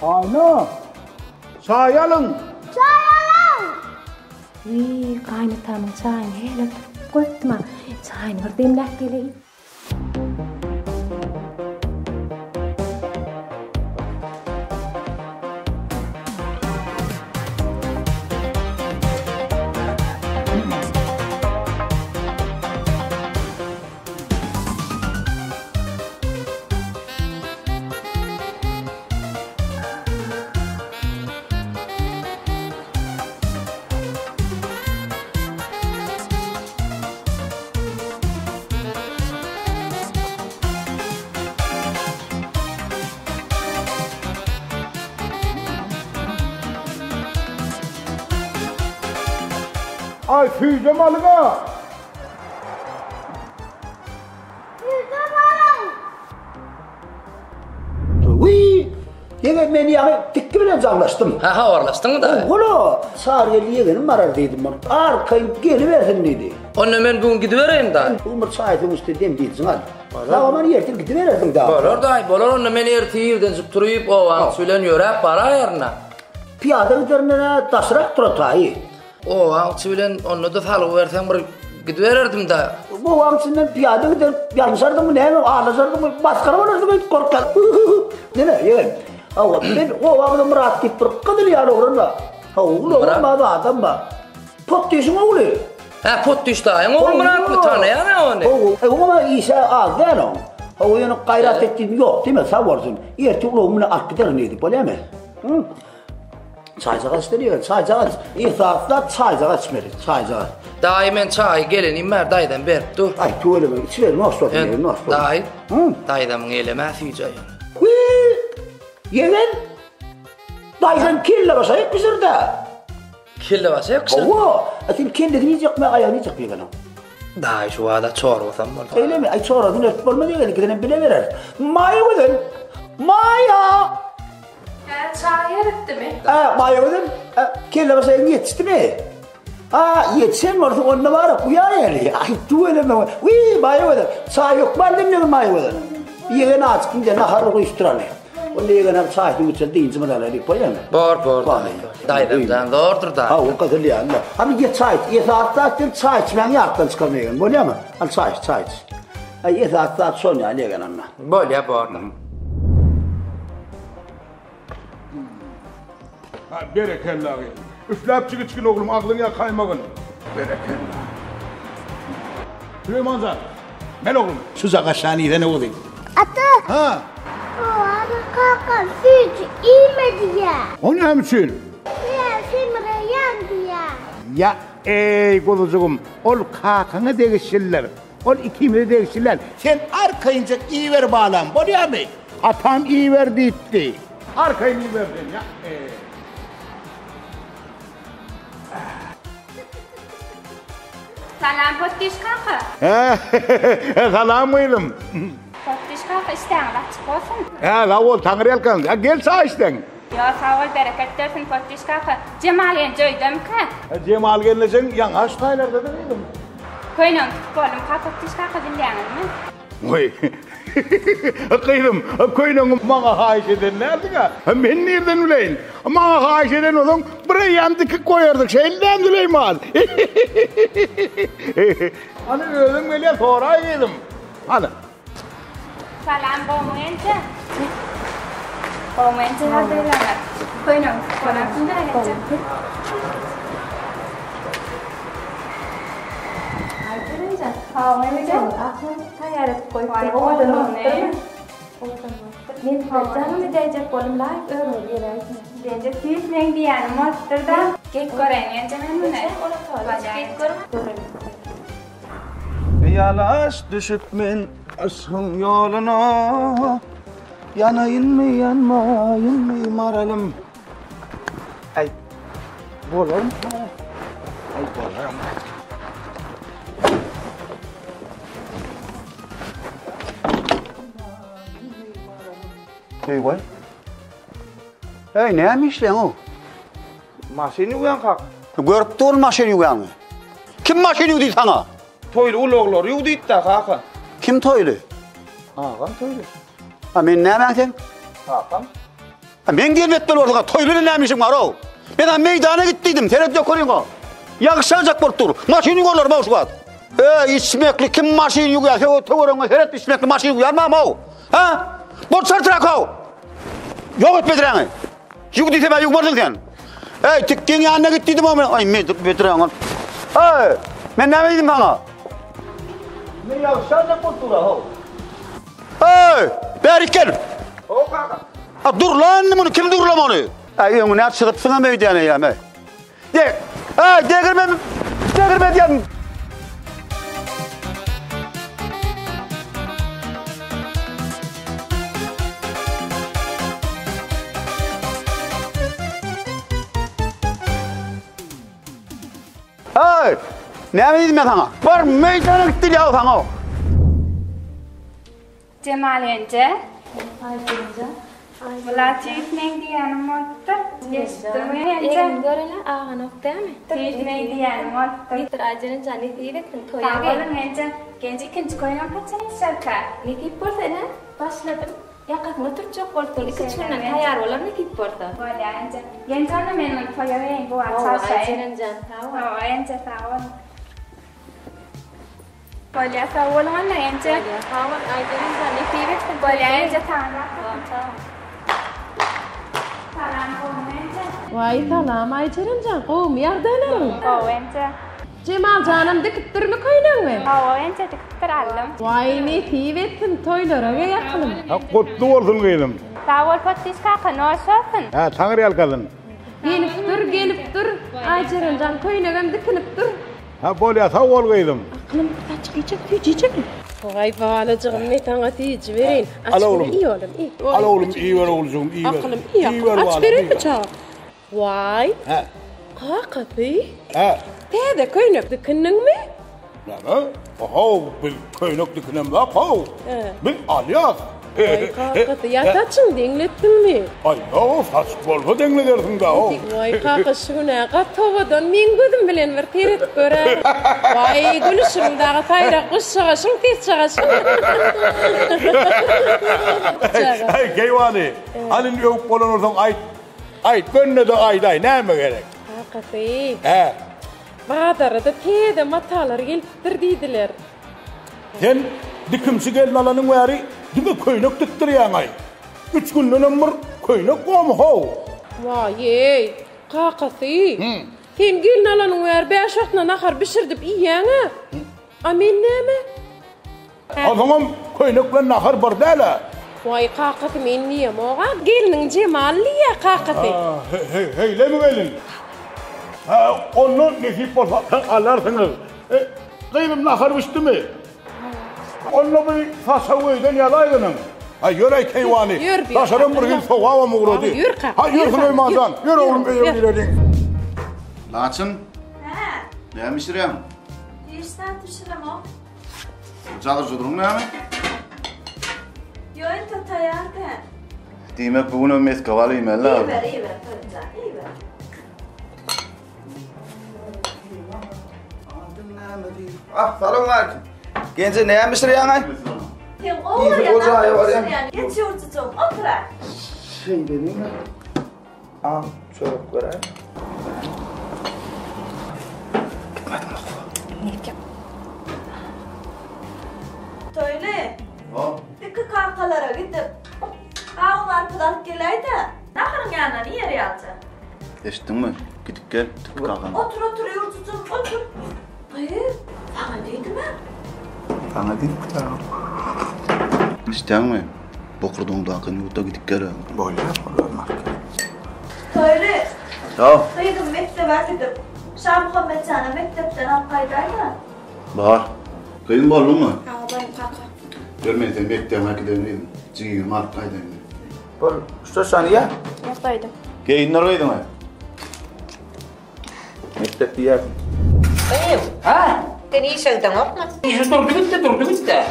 Ana! Çay alın. Kaynatamın çayını hele koyma. Çayını bir demlek geleyim. Ay füze malıga. Yegen beni yağı tikki bilen zanlaştım. Ha varlaştın mı da? Oğlum Sarıyeli yegenim marar dedim ben. Arkayım geliversin dedi. Onu ben bugün gidivereyim da. Umur çaydım işte dem değilsin hadi. Lavaman yertir gidiverirsin daha. Bolor onu beni ertiyirden zıptırıyıp o an söyleniyor hep para yerine. Piyada üzerine taşırak trotayı. O an söylen onu da salıversen bir gidiverirdim da. Bu amsinden piyada gider yanlışardım mı ne mi ağlaşardım mı baskara olurdu ben korkar. Ne yegen. Ama ben o vakıda Murat deyip bir kıdır yani orada. Oğlum adam var. Pot diyorsun oğlu. Ha pot düştü ayın oğlum Murat mı tanıyan onu? Ama İsa az değil o. O yani gayret ettiğim yok değil mi sağ olsun. Erti oğlumunu at gider neydi böyle mi? Çaycağa isteniyor. Çaycağa ihtiyaçlar çaycağa içmeli. Çaycağa. Dahi men çay gelenim var daydan berip dur. Ay tuğuleme içverim nasıl diyeyim nasıl. Dahi. Daydan mın elemez yiyeceğim. Yeğen. Daydan kelle başa pişir de. Kelle başa pişir. Oo. Atin kelle yiyecek mi ayağını yiyecek mi bana? Dahi şu ada çor olsam var. Öyle mi? Ay çoradın öp olma diye gidene bile verer. Maya gidin. Maya. Çay yarıttı mı? Maya gidin. Kelle başa yetişti mi? Yetişen varsa onunla var ya uyar yani. Ay tuğuleme. Maya gidin. Çay yok. Ben de maya gidin. Yeğen açkınca naharı koyuşturanı. Onu yeğen çayını uçan deyince mi dalar koyayım? Bor. Daydamdan doğrudur da. O kadar ya Allah. Hani ye çay, ye saatler çay içmen yaktan çıkamıyorum. Böyle mi? Al çay iç. Ye saat son ya yeğen anla. Böyle bor. Berekellah. Üflep çıkın oğlum aklına kaymağın. Berekellah. Süleyman Zat. Ben oğlum. Şu zakaşhaniyede ne olayım? Ata. Ha. O ana kalkan süt İyimedi ya. O ne için? Ya semre yandı ya. Ya ey kulucuğum. Ol kalkanı değişirler. Ol ikimini değişirler. Sen arkayınca iyi ver bağlam. Buraya mı? Atam iyi verdi itti. Arkayını iyi verdin ya. Salam Pottiş kaka. Salam mıydım? Pottiş kaka işten açık olsun. La ol Tanrı yelkan. Gel sağ işten. Ya sağ ol bereket dersin Pottiş kaka. Cemal enjoydum ka. Cemal gelineceksin yanlış taylarda da değilim. Koyun bolum ka Pottiş kaka dinleyen mi? Oy. Kıydım. Koyunun bana haiş eden nerede ya? Ben nereden bileyim? Bana haiş eden olun. Buraya yandık koyardık. Şeyden bileyim al. Hani öldüm böyle sonra yedim. Hadi. Salam bomuence. Bomuence haberler. Koyun konakında ece. Tayaret koyup oğlan oğlan. Men canımı diyecek bolum layık öyle yerek. Diyecek siz ne diyelim ortada. Kek göreyim canım ne? Yalaş düşüp men aşkın yoluna. Yanayın mı yanmayın mı maralım. Ay bolum. Ay bolum. Hey koy. Hey neymiş lan o? Maşini uyan kalk. Görüp dur maşini uyan mı? Kim maşini uydu sana? Toylu uloğlar uydu da kalk. Kim toylu? Hakan toylu. Ben ne ben sen? Hakan. Ben gelmekten orada toylu neymişim var o? Ben meydana gittiydim. Televizyon koyun o. Yakışacak bort dur. Maşini uyarlar mı o? İçmekli kim maşini uyar? O tavırına seyret içmekli maşini uyar mı o? Ha? Bort sartırak o. Yok et Bedran'ı. Yuk diyse ben yukmardın sen. Hey tikkin yanına gittiydim ama. Ay Bedran'ı. Hey ben ne dedim bana? Ne yakışacak bort dur o. Hey Berik gel. O kaka. Dur lan bunu kim dur lan onu? Ay onu ne çıkıp sana meydana ya me. De. Hey değirme diyen. Hey! Ne dedim ben sana? Var meydana gitti ya sana. Cemal ence. Latif ne diyelim orta? Geçtirme ence. Görene ağan ok değil mi? Latif ne diyelim orta? Bitir acının canı diye toya Tamam gel. ence. Genci ikinci koyun kaçın şarkı. Ne tip porsa ne? Başladım. Yakasına Türkçe korktu. Küçüğünden hayal olan ne tip porsa? Böyle ence. Genci ona memnun toya ve bu açar şey. Acının can. Tamam ence tamam. Böyle sağ olun ence. Tamam acının canı diye böyle ence tamam. Salam ence. Vay salam Ayça'nın can qoğum yardanım. Ence. Cemal canım dikittir mi koynan mı? Ence dikittir aldım. Vay ne tivettin toylara ve yakılım. Kutlu olsun kıydım. Sağ ol Pottiş kaka ne olsun? Tanrı yelkadın. Gelip dur. Ayçerencan köynegem dikinip dur. Ha bolya sağ ol kıydım. Aklım taç yiyecek mi? Vay balacığım ne tane tiyici verin. Al oğlum. İyi oğlum iyi. Al oğlum iyi ver oğlum iyi ver. Aklım iyi. Aç verin mi çağ? Vay. He. Kakatı. He. Tede köynek dikinin mi? Lan oho bil köynek dikinem la po. Bil alyas. Vay kakatı yataçın dinlettin mi? Ay o saç bolsa dinledersin da o. Vay kakışına qatovadan men gözüm bilen bir teret göre. Vay gülüşümdäki taýrak quş çagaşyň tez çagaşyň. Hey keyvani. Alin öp bolan olsan ayt gönne de ayday näme gerek? Kakatı. He. Badarda tede matalar gelipdir diýdiler. Sen dikimsi gelin alanın wari dime köynek dikdirýän ay. 3 günden ömür köynek gom ho. Vay, kakatı. Sen gelin alanın wari 5 wagtna nahar bişirdip iýäňe. A men näme? O zaman köynek bilen nahar bar däle. Vay kakatı men niýem oga? Geliniň jemally ýa kakatı. Heyle mi gelin? Ha, onu nesip olsa alarsınız. Kıyım nahar bişti mi? Onu bir tasavvuyden yalaydının. Ha yürey keyvani. Taşarım bir gün soğuğa mı uğradı? Yür kalk. Ha yür kılmadan. Yür oğlum eve giredin. Laçın. He. Ne mişirem? Yersen düşürem o. Çalır judurun ne mi? Yoyun tatayardı. Demek bugün ömmet kavalıyım elle abi. İyi ver, Fırıncan, iyi ver. Ah, selam aleyküm. Gence ne yemiştir yani? Sen oğul ya, geç yurtucuğum, otur. Şey deneyim mi? Al, çorap vereyim. Gitmedim okula. Söyle. Ha? Dikkat kankalara gidip. Ağın arkadan geleydi. Naharın yanına niye yere yalçı? Eşittin mi? Gidip gel, tıkı kalkan. Otur yurtucuğum, otur. Hayır, sana değdi mi? Bana değil mi canım? İşten mi? Bokurduğun dağın yurtta gidip gel. Böyle yapalım artık. Söyle. Ya. Kıydım mektebe gidip. Şah Muhammed Can'a mektepten alpaydaydı. Bahar. Kıyın bollu mu? Ha, ben kaka. Görmedin mektebe gidelim. Cigiyim arkaydım. Bol, şu saniye? Yoktaydım. Geyinler oydun mu? Mektep yer. Bayım. Ha? Sen iyi şeyden okma. İşte durdu gitti.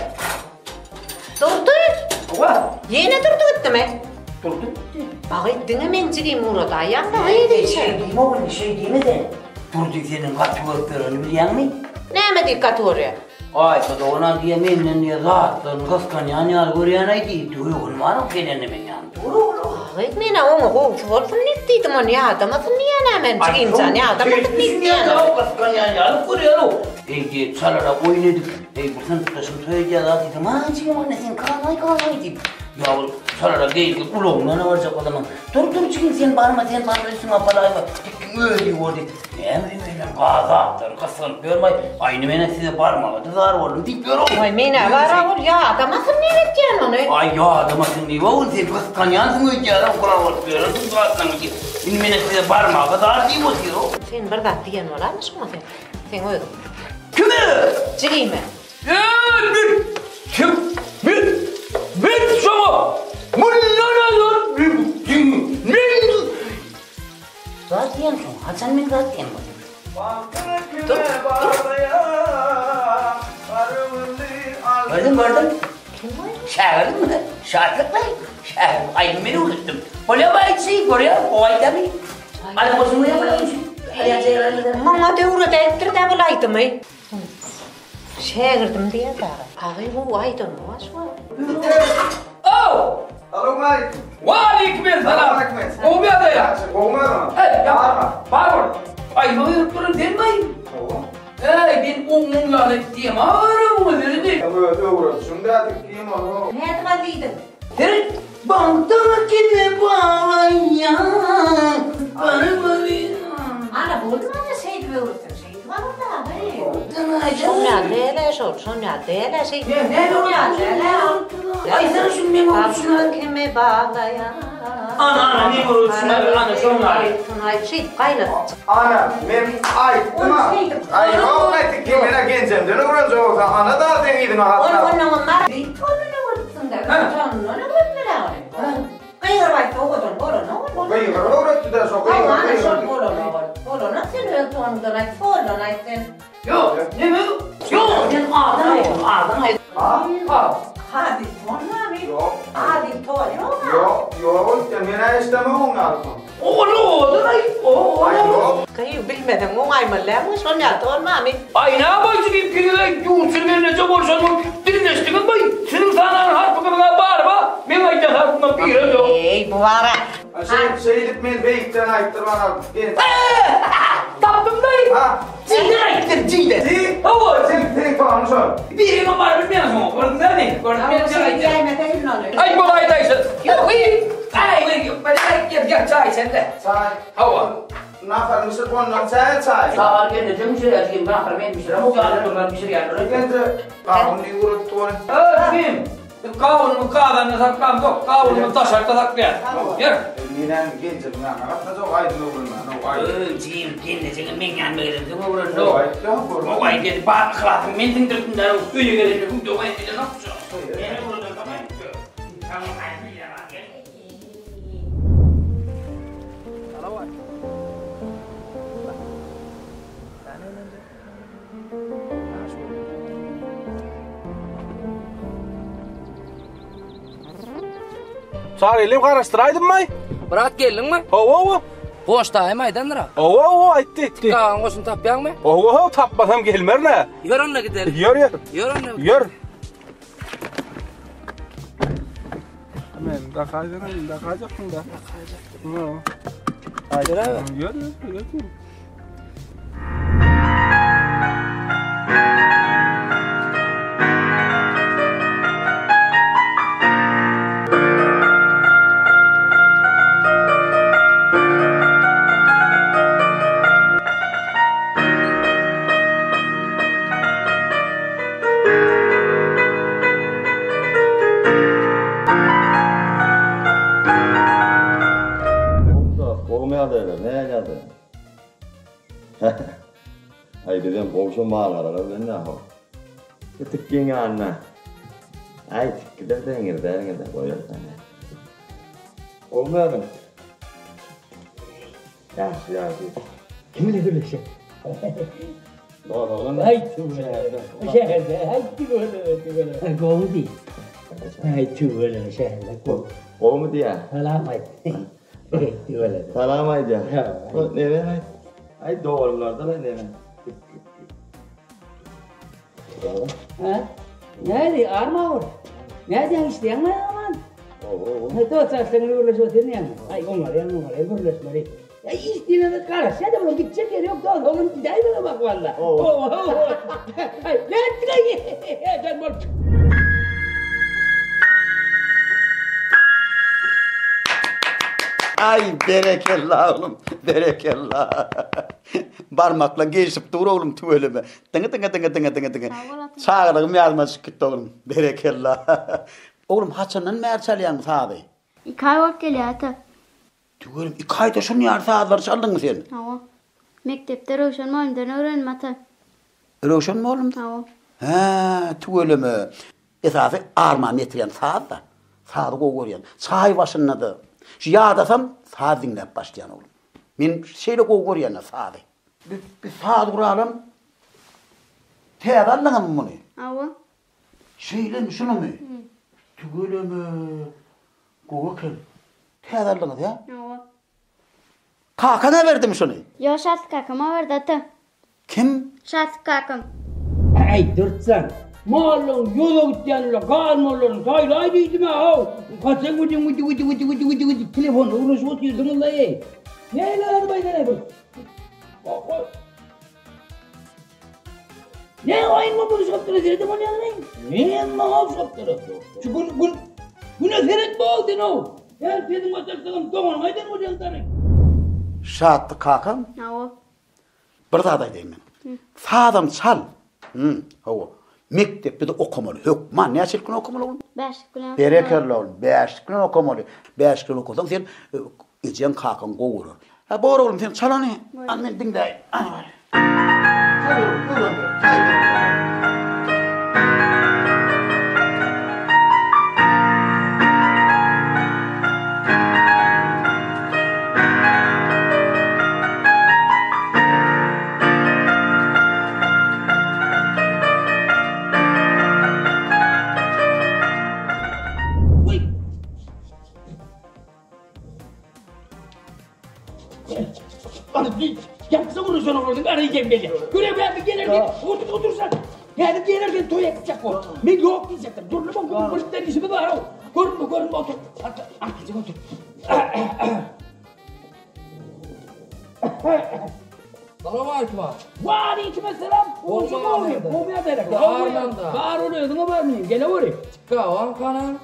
Durdu. Yine durdu gitti mi? Durdu. Bak ettiğine men cireyim Murat ayağında haydi şey. Diyeyim oğlum şey diyeyim de. Durdu senin katılıklarını biliyor musun? Neyme dikkat oraya? Ay da ona diye memnun diye zaten kıskanyan yar görüyanaydı. Duyuğun var mı senin hemen yan? Bak etmeyene onu kovuşuyorsun ne dedim onu ya adamasın niye hemen çıkayım sen ya adamasın ne diyen? Kıskanyan yar görüyor. Ey çalara oynadık. Ey bu sen tutasın söyleyeceğiz dedim. Ha çıkayım anne sen kanay dedim. Yavrum çalara geydi ulan ne varacak o zaman. Dur çıkayım sen bağırma üstüne apalayma. Öyle oldu. Emrim gazaktır kıskanıp görmeyi. Aynı mene size parmağı zar oğlum dik gör oğlum. Ay mene var oğul ya adamasın ne edeceksin onu? Ay ya adamasın diye oğul sen kıskanyansın öyle kural oluyor. Şimdi mene size parmağı zar değil mi diyor? Sen bir kat diyen var mı şuna sen? Sen öyle. Kimi? Çıkayım ben. Ben sana bunlara Zaten şu Hasan ben zaten Dur. Gördün? Şair mi? Şairlik mi? Şair. Ay beni unuttum. Öyle bayçı görüyor. O ayda bir. Ay bozunu yapalım. Mama devre ettir de bulaydı mı? Şairdim diye de. Ağabey bu aydın mı var şu? Oh! Selam aleyküm. Aleyküm selam. O bir aday ya. Olmaz mı? Hey ya. Bağır. Ay ne yapıyorsun değil mi? Hey ben onun lanet diyeyim. Ağrım mı dedi? Ya böyle uğraş. Şimdi artık diyeyim onu. Ne etmeliydin? Evet. Bantana kime bağlayan. Ana buldun mu şey gibi vursun şey var orada hayır. Sonra dele sonra dele şey. Ne Sonra dele. Ay sen şimdi mi olmuşsun? Bantana kime bağlayan. Ana ne olur ana şunlar. Tunay şey kaynat. Ana men aytdım ha. Ay o ayttık ki mena gencemden uğraşıyorsa ana da dengiydin ha. Onlar bir tonunu vursun da. Tonunu vursun. Kayır bayta oğudun bolonu. Kayır öğretti de sok. Ana şol bolonu. Bolonu sen tonundan ayt bolonu aytın. Yok ne mi? Yok ben ağzına Hadi tonla mi? Hadi ton yok. Yok mena istemem onlar. Oğlum Ay Kayı bilmeden o aymalarmış on ya tonma mi? Ay ne yaparsın ki kirle yuğunsuzluğun nece borçlanın dinleştiğin bay. Senin sana harfına bağırma. Ben aydan harfına bir yere yok. Ey bu vara. Şeylik men beyikten ayttır bana. Taptım dayı. Cille ayttır cille. Cille? Hava. Sen falan sor. Birine var bilmeyen sonra. Gördün değil mi? Gördün Ama sen gelmeden ne olur? Ay bu aydaysın. Yok iyi. Ay gel çay sende. Çay. Hava. Nafar mısır ondan çay. Sağır geleceğim bir şey yazayım ben harfime bir şey. Ama geldim bir şey geldi. Gence kahvını uğrattı onu. Kim? Kavunu kahveni saklam yok. Kavunu taşarta saklayan. Yer. Minen gence bunlar. Hatta çok aydın olur lan. Cim kendisini men gelmeyelim. Değil mi O burası? ayttı. O ay dedi bak kılasın. Men tindirdim de suyu gelecek. Bu da ay dedi ne yapacağız? Beni burada tamam. Tamam ay bir yana gel. Çağır elim karıştıraydın mı? Bırak geldin mi? Ova. Poçtayım aydandıra. Ova aytti. Kağın olsun tapyan mı? Ova tapmasam gelmer ne? Yör onunla gidelim. Yör. Yör onunla gidelim. Yör. Men da kayacaksın da. Yör abi. Yör. Ay dedim komşum bağlar ben ne yapayım? Tıkkın anne. Ay tıkkıda dengir de koyarsan. Olmadı. Ya. Kiminle görüşecek? Doğru. Ay tüvele. Şehirde ay tüvele. Kovdu değil. Ay tüvele şehirde kovdu. Kovdu diye. Salamaydı. Tüvele. Salamaydı ya. Ne demek? Ay doğrulardan ne demek? Ha? Nerede? Arma var. Nereden işte yanma aman. Ne to sen uğraş oturun ya. Ay onlar uğraş bari. Ya işte ne kadar sen de bunu gidecek yer yok da oğlum gideyim bak valla. Ay ne ettin? Sen bak. Ay berekellah oğlum, berekellah. Barmakla geçip dur oğlum tüveleme. Tıngı. Çağırığım yazması gitti oğlum, berekellah. Oğlum haçanın merçalayan sahibi. 2 ay olup geliyor ata. Tüvelem 2 ayda şunu yar saat var çaldın mı sen? Hava. Mektepte Rövşen Moğolum'dan öğrendim ata. Rövşen Moğolum? Hava. Ha, tüveleme. Esası arma metriyen saat da. Saat koğuruyan. Çay başının adı. Şu yağdasam saat dinlep başlayan oğlum. Men şeyle koğuruyan saati. Bir saat kuralım. Teğdallına mı bunu? Hava. Şeyle mi şunu mu? Tüveleme. Koğukel. Teğdallına ya. Hava. Kakana verdim şunu. Yo Şatık kakama verdi ata. Kim? Şatık kakam. Ay dursan. Malum yola gittiğinle kalmalım. Sayla dedim ha. Kaçın vıcı. Telefonla uğraşıp oturdum vallahi. Neyle arabayla ne bu? Ne oyun mu bunu şaptırı dedim onu yanmayın. Ne yanma şaptırı? Şu gün eferet bağladın o. Ya dedim atarsam doğan haydan o yantarı. Şattı kakam. Hava. Bir daha da deyim ben. Sağdan çal. Hava. Mektepte de okumalı. Hükman ne açılkın okumalı oğlum? 5 gün. Berekerli oğlum. 5 gün okumalı. 5 gün okusan sen ecen kakan kovurur. Ha doğru oğlum sen çalanı. Annen dinle. Hadi var. Hadi oğlum buyurun. Yapsa konuşuyorsun oradan arayacağım beni. Görev gelirken otursan. Yani gelirken toya gidecek o. Ben yok diyecektim. Dur lan bu polisler işimi var o. Görün otur. Artık otur. Selam aleyküm abi. Wa aleykümselam. Olsun oğlum. Bu bir derek. Armanda. Var oluyor mu var mı? Gel oraya. Çıkavan kanan.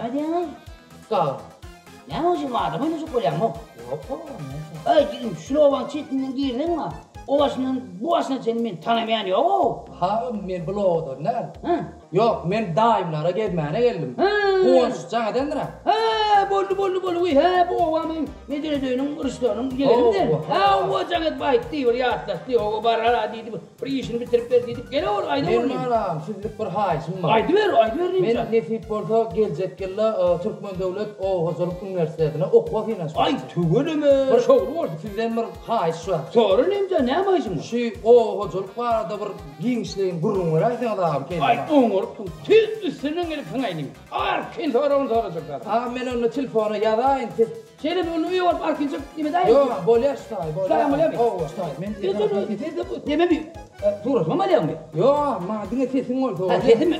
Ne diyorsun? Çıkavan. Ne olacak adamı nasıl koyalım o? Ay gidin şunu olan çetinden girdin mi? Ovasından buasından seni ben tanımayan yok. Ha men bilowdur ne? Yok men daimlara gelmene geldim. Bu onsuz sana dendire. Ha bollu. Ha bu ovamın Medine'nin Hristiyan'ın gelelim ha o cagat bayt diyor ya atlattı o barara dedi. Bir işini bitirip dedi. Gel or ayda or. Men anam sizlik bir haysim var. Ayda ver neyse. Men Nefip Porto gelecek yılla Türkmen Devlet Hazırlık Üniversitesi'ne okuwa finans. Ay tügülümü. Bir şoğlu vardı sizden bir hayis var. Sonra neyse ne amacım? Şu hazırlık var da bir gençliğin gururun var ayten adam kendi. Ay oğur tüt üstünden gelip fınaydım. Arkin sonra onu soracaklar. Ha men onu telefona yazayın. Şerif onu üye olup arkince demedayım. Yok bolya stay. Stay bolya. Stay. Men deme bir. Turas mı malıyam bir? Yok ma dinle sesin oldu. Ha sesin mi?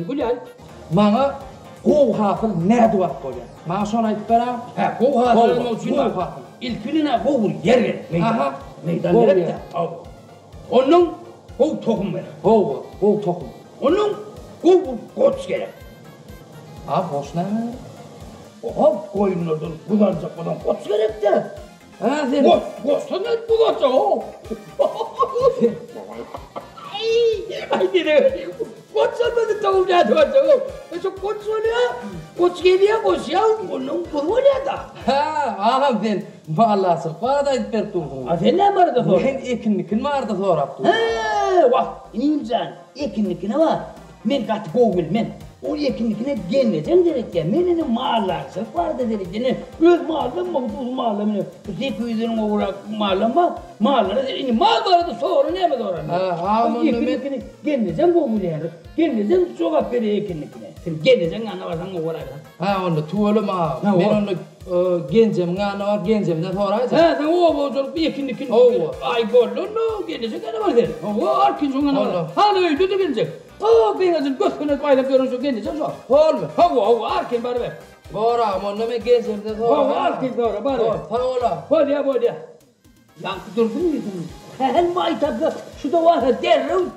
Bolya. Bana kov hafıl nerede var bolya? Bana sonra ayıp bera. Ha kov hafıl. İlkine kov yer ver. Meydan verip de. Onun kov tohum ver. Kov tohum. Onun kov koç gerek. Ha boş ne mi? Oha koyunlardan kullanacak olan koç gerek de. Ha sen. Koçtan ne kullanacak o? Ay dede. Koç olmadı tohum ne doğacak o? Çok koç oluyor. Koç geliyor koç ya. Onun kuru oluyor da. Ha sen. Vallahi bana da ipler durdun. Ha sen ne var da sonra? Ben ekinlikin var da sonra yaptım. Bak insan ekinlikine var. Men katı kovul men. O ekinlikine gelmeyeceğim dedik ya. Menin mağarlarsa var da dedik ya. Öz mağarlam mı bu mağarlam ne? Zeküylerin uğrak mağarlam mı? Mağarlara dedik. Mağar var da sonra ne mi doğru? Ha o ekinlikine gelmeyeceğim kovul yani. Gelmeyeceğim sokak beri ekinlikine. Sen gelmeyeceksin anlamasan uğrak. Ha onu tuvalım ha. Ben onu gencem ngana var gencemden sonra. Ha sen o bozulup bir ekinlikine. Ay bollu no gelecek ne var der. O arkin sonuna var. Hani öyle de gelecek. Ben azın göküne bayılıp görünsün gelecek zor. Olma. Ha arkin bari ver. Bora onu me gencemden sonra. Arkin sonra bari ver. Tavola. Bolya. Yankı durdun mu yedin? Hen maytabla şu da var derrim.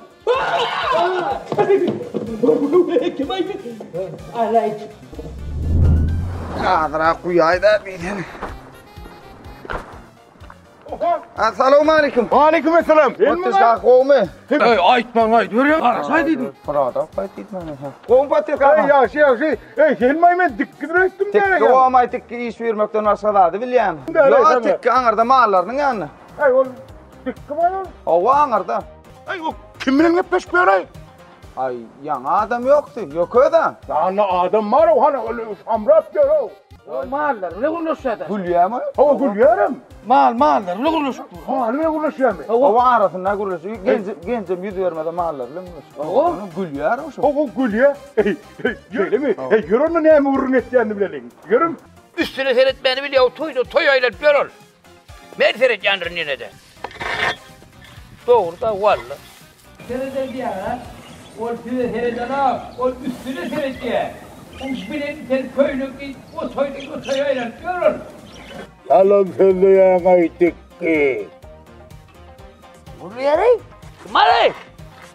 Kim aydı? Alayk. Kadra kuyayda bidin. Assalamu alaikum. Aleykümselam. Patişka kovme. Aytman ayt. Görüyor musun? Arasaydın. Prada patitman. Kovum patişka. Helmay men dikkat ettim derek. Tek kovamay tek iş vermekten başkaladı bilýän. Yo tek aňarda mallarnyň ýanyna. Ay ol dikkat var. Owa aňarda. Ay o kim bilen gepleşip beray? Ay ýaňa adam ýokdy. Ýokda. Ýaňa adam var o hana amrap gör o. Mallar ne konuşadı? Gülýärmi? O gülýärem. Mallar ne konuşdu? Ha ne konuşýarmy? Owa arasynda gülüşýär. Gencem ýüz bermede mallar bilen gülüşýär. O gülýär oşo. O gülýär. Şeýle mi? Görün näme urun etýänini bilelim. Görün. Üstüne seyretmeni biliyor. Toy aylat görür. Ben seyret yandır nerede? Doğru da valla. Seyredildi ya. O seyredana, o üstüne seyret diye. Bilen sen köylük o toy aylat görür. Yalan söylüyor gaydik ki. Bunu yere? Mare!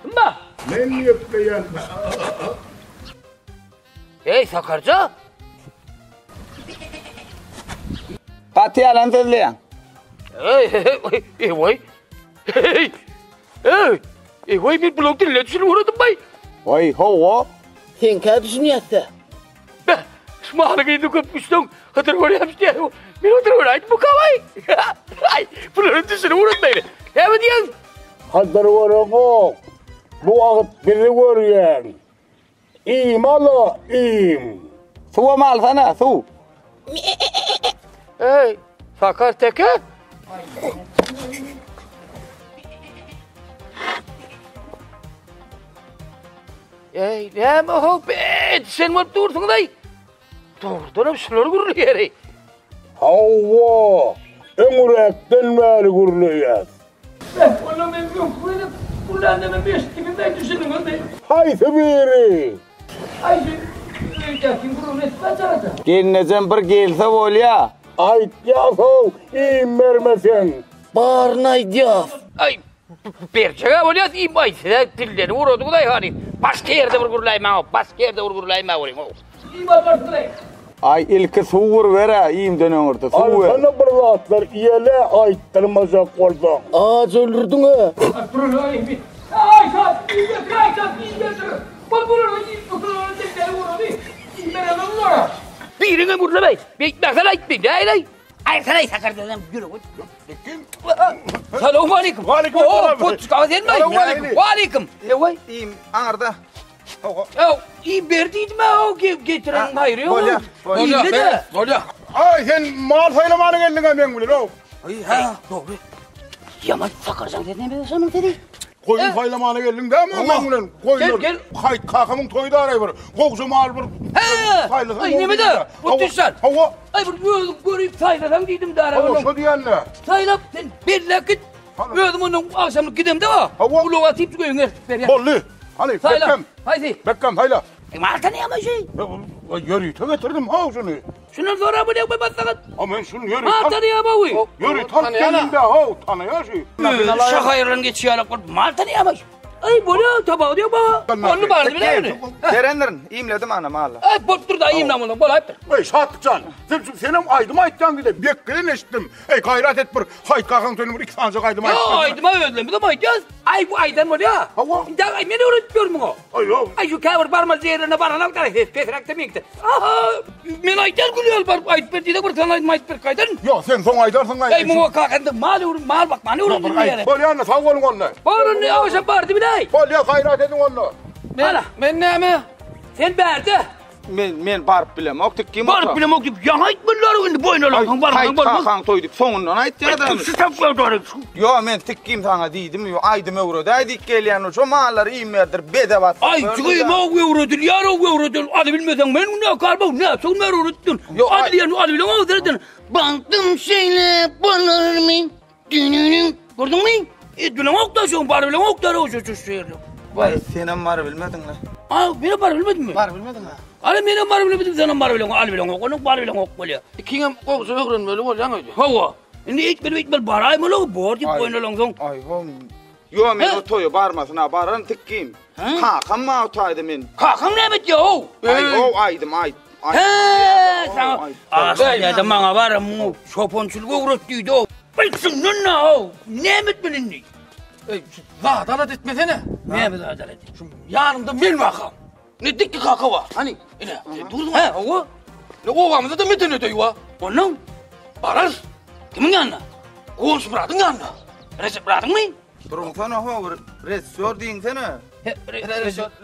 Mba! Men yapmayan. Hey Sakarca! Pati alan tedleyan. Hey. Vay bir blok dinle düşünü uğradım bay. Vay hava. Sen kâ düşünüyorsa. Be, şmağına giydi köpmüştün. Hatır görüyormuş diye. Ben hatır görüyordu bu kavay. Ay, blok düşünü uğradım beni. Ne mi diyorsun? Hatır görüyordu. Bu vakit bizi görüyen. İyiyim Allah, iyiyim. Suva mal sana, su. Hey, sakar teke. Ey, ne mi o be? Sen mi dursun day? Doğrudan şunları guruluyor. Hava, ömürekten beri guruluyor. Ben ona memnun koydum. Buradan da ben 5 gibi ben düşündüm öyle. Haydi biri. Haydi. Öyle gurulun etmez arada. Gelnecem bir gelse bol ya. Ay yasov, iyiyim vermesen. Bağırnay diyaf. Ay, berçağa oluyor, iyi bay. Size dilleri vurdu da yani. Başka yerde vurgulayma o. Başka yerde vurgulayma olayım o. İyi bay başlayın. Ay ilki su vur vere, iyiyim dönen orta. Su ver. Sana bir rahatlar, iyele ayıttırmacak oldu. Ağaç öldürdün ha. Ay, iyi getir. Bak bunu dilleri vurdu. İyi ben anlamıyorum. Birine vurdu bey. Baksana ayıtmayın. Ay sana sakar dedim. Yürü. Selamun aleyküm. Aleyküm selam. Put kahve mi? Aleyküm. Vay. İyiyim ağırda. İyi verdiydim ha o getiren hayır yok. Bolya. Ay sen mal saylamanı geldin ha ben bilir o. Ha doğru. Yaman sakarcan dedi ne biliyorsun dedi. Koyun saylamanı geldin değil mi ben bilir. Koyun. Gel. Hayt kakamın toyu da arayı var. Kokusu mal bir. Ay ne mi de? Mutlusun. Hava. Ay bu görüp sayladan dedim de arayı. Hava şu diyen ne? Saylap sen bir lakit. Öldüm onun akşamlık gidem de o. Bu loğa tip koyun ver. Bolli. Hani bekkem. Haydi. Bekkem hayla. Malta ne ama şey? Yürü getirdim ha şunu. Şunu sonra bu ne yapayım basakat? Ama şunu yürü. Malta ne ama bu? Yürü tanıyana ha tanıya şey. Şakayırın geçiyor Malta ne ama? Ay bunu tabağı diyor bu. Onu bağırdı bile mi? Serenlerin iyimledim anam Allah. Ay bottur da iyiyim namına bol ayıptır. Ey Şatlıcan, senin aydıma aytcan dedi. Bekleyin eşittim. Ey gayret et bir hayt kalkan dönüm bir iki sancak aydıma aytcan. Ya aydıma ödülüm de mi aytacağız? Ay bu aydan var ya. Hava. Ya ay beni öğretmiyor mu o? Ay yok. Ay şu kavur barmaz yerine barana kadar petrak demekti. Aha men aydan gülüyor bar ayıp bir de kurtan aydım ayıp bir kaydan. Yok sen son aydarsın Ay mu kalkanda mal bak bana öğretmiyor yani. Böyle anne sağ olun onunla. Barın ne avşa bardı bir de. Böyle gayret edin onunla. Ben ne mi? Sen berdi. Men barıp bilem oktuk kim Barıp bilem oktuk. Ya hayt bunlar indi boynalan barıp. Hayt kalkan toyduk sonundan ayt ya da. Sıçap gördük. Yo men tikkim sana dedim yo aydım euro daydık gelen o mallar iyimlerdir bedevat. Ay çıkayım o eurodur yar o eurodur. Adı bilmeden ben ne kalba ne son mer unuttun. Adı yani adı bilem o dedin. Baktım şeyle bunlar mı? Dününün gördün mü? Bilem okta şu barıp bilem okta o şu şehirde. Vay senin var bilmedin la. Aa beni barıp bilmedin mi? Var bilmedin ha. Ala benim barıp bilmedim senin barıp bilem al bilem onun barıp bilem ok böyle. Kingem kokusu öğren böyle var yani. Hava. Şimdi hiç bir baray mı lo bor di boynalan son. Ay hom. Yo men o toyu barmasın ha baran tikkim. Kakam ma otaydı men. Kakam ne mit yo? Ay o aydım ay. He sana. Aslında da bana var mu şoponçuluk uğraştıydı o. Bilsin ne o? Ne mit bilinni? Adalet etmesene. Ne mi adalet? Yanımda ben vakam. Ne dikki kaka var. Hani yine durdun He o. Ne ovamızda da metin ödeyi var. Onun Barar. kimin yanına? Koğuş bıraktın yanına. Recep bıraktın mı? Durun sana ho resor deyin sana.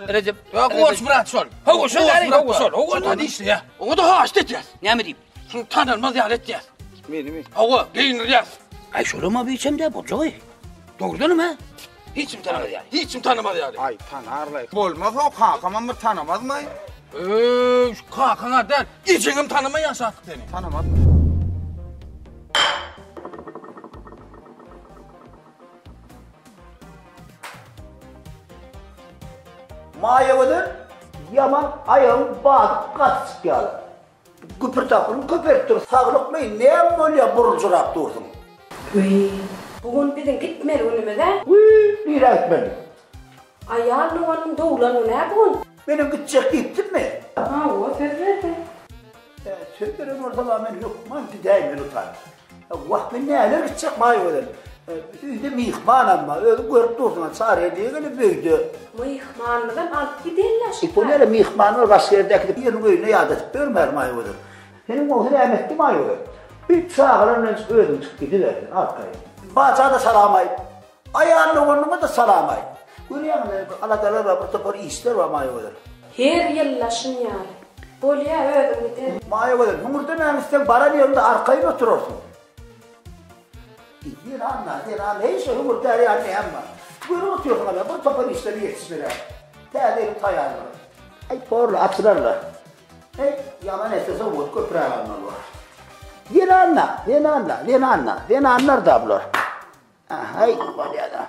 Recep. Ya koğuş bırak sol. Hava sol yani hava sol. O da işte ya. O da ha işte diyeceğiz. Ne mi diyeyim? Şimdi tanınmaz yani edeceğiz. Benim. Hava giyineceğiz. Ay şöyle mi bir içim de bocağı? Doğrudan mı? Hiç mi tanımadı yani? Hiç mi tanımadı yani? Ay tanarlar. Olmaz o kakam mı tanımaz mı? Şu kakana der. İçinim tanımayan şartı seni. Tanımaz. Mayevadır, yaman ayağın bağlı katsık yalı. Küpür takırın köperttir, sağlıkmayın, ne böyle burcurap durdun? Bugün bizim gitmeli önümüze. Nire etmeli? Ayağının onun doğulanı ne bugün? Benim gidecek gittim mi? Ha o söz verdi. Söz veren orada ben yok, manti değmen utan. Vah ben neler gidecek mayevadır. Üyde mihman ama, öyle görüp durduğuna çare diye gene büyüdü. Mihmanlıdan alıp giderler. Bu nere mihmanı Rasyerdeki yerin öyle yadet görmer mayıdır. Senin o rahmetli mayıdır. Bir çağırın ödüm çık gidiler arkaya. Bacağı da salamay. Ayağının onunla da salamay. Görüyor musun? Alakalar var, burada bir işler var mayıdır. Her yıllaşın yani. Bolya ödüm gider. Mayıdır. Numurda mühendisten bara yerinde arkaya oturursun. Bir anla, neyse numurda yani ama. Buyurun oturuyorsun ama, bu topun işleri yetiştiler. Tədəlim tayarlar. Ay porla açırarlar. Ay yaman esası umut köprü alanlar. Yeni anlar da bunlar. Ay balyada.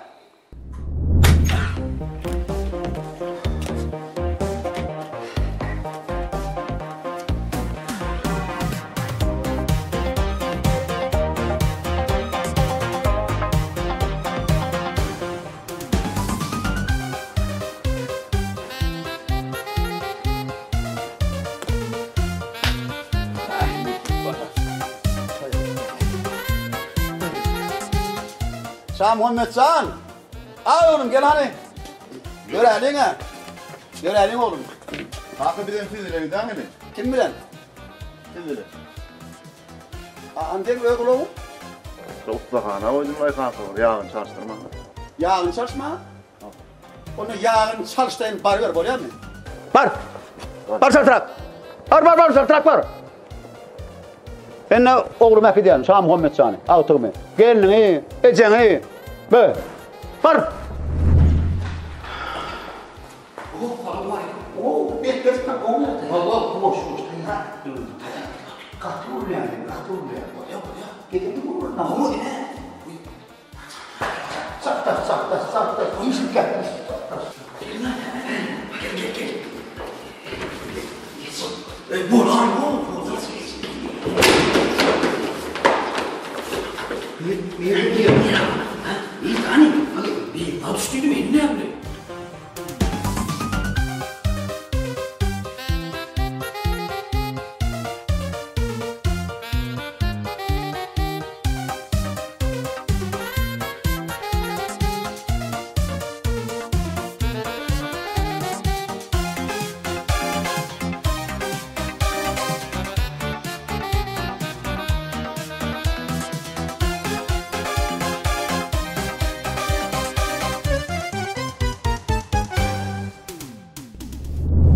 Şah Muhammedcan. Al oğlum gel hani. Görelim ha. Görelim oğlum. Hakkı bir de sizlere gider mi? Kim bilen? Kim bilir? Andem öyle oğlum. Ustahana oydum vay kanka. Yağın çalıştırma. Yağın çalışma. Onu yağın çalıştığın bar ver buraya mı? Bar çalıştırak. Bar çalıştırak var. Ben de oğlum hep diyelim. Şah Muhammedcan'ı. Ağıtımı. Gelini, eceni. Böyle. Var. Beklerken o nerede? Valla boş. Katul yani. Gidelim buradan. Ama ne? Sakta. İyisin gel. Gel. Buradan bu. Bir diyor ya. İyi tane. Bir alıştıydı mı? Ne yaptı?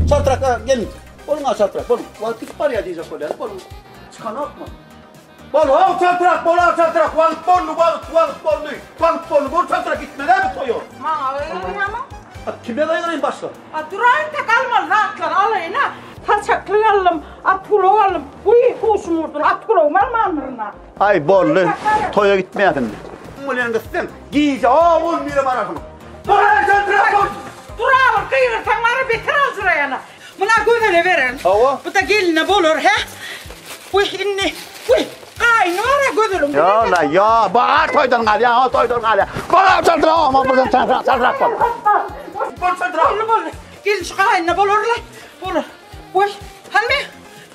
Çartırak gelin. Oğlum çartırak. Oğlum. Vakit var ya diyecek öyle. Oğlum. Çıkan atma. Oğlum çartırak. Valık bollu. Bu çartırak gitmeden mi koyuyor? Bana öyle ama. Kime dayanayım başla? Durayın da kalmaz rahatlar alayın ha. Saçaklı alım, atkulo alım. Uy kuşum vurdun, atkulo malmanlarına. Ay bollu. Toya gitmeyedim. Ulan kızım. Giyice. Oğlum bir bana şunu. Durayın çartırak. Duralım kıyırırsan bana beter al şuraya. Buna gödele verin. Bu da geline bulur he. Uy inni. Uy. Aynı var ya gödülüm. Ya. Bana toydan gal ya. Bana çartırak ama buradan çartırak bol. Bol. Gelin şu kaynına bulurlar. Bulur. Uy. Hanım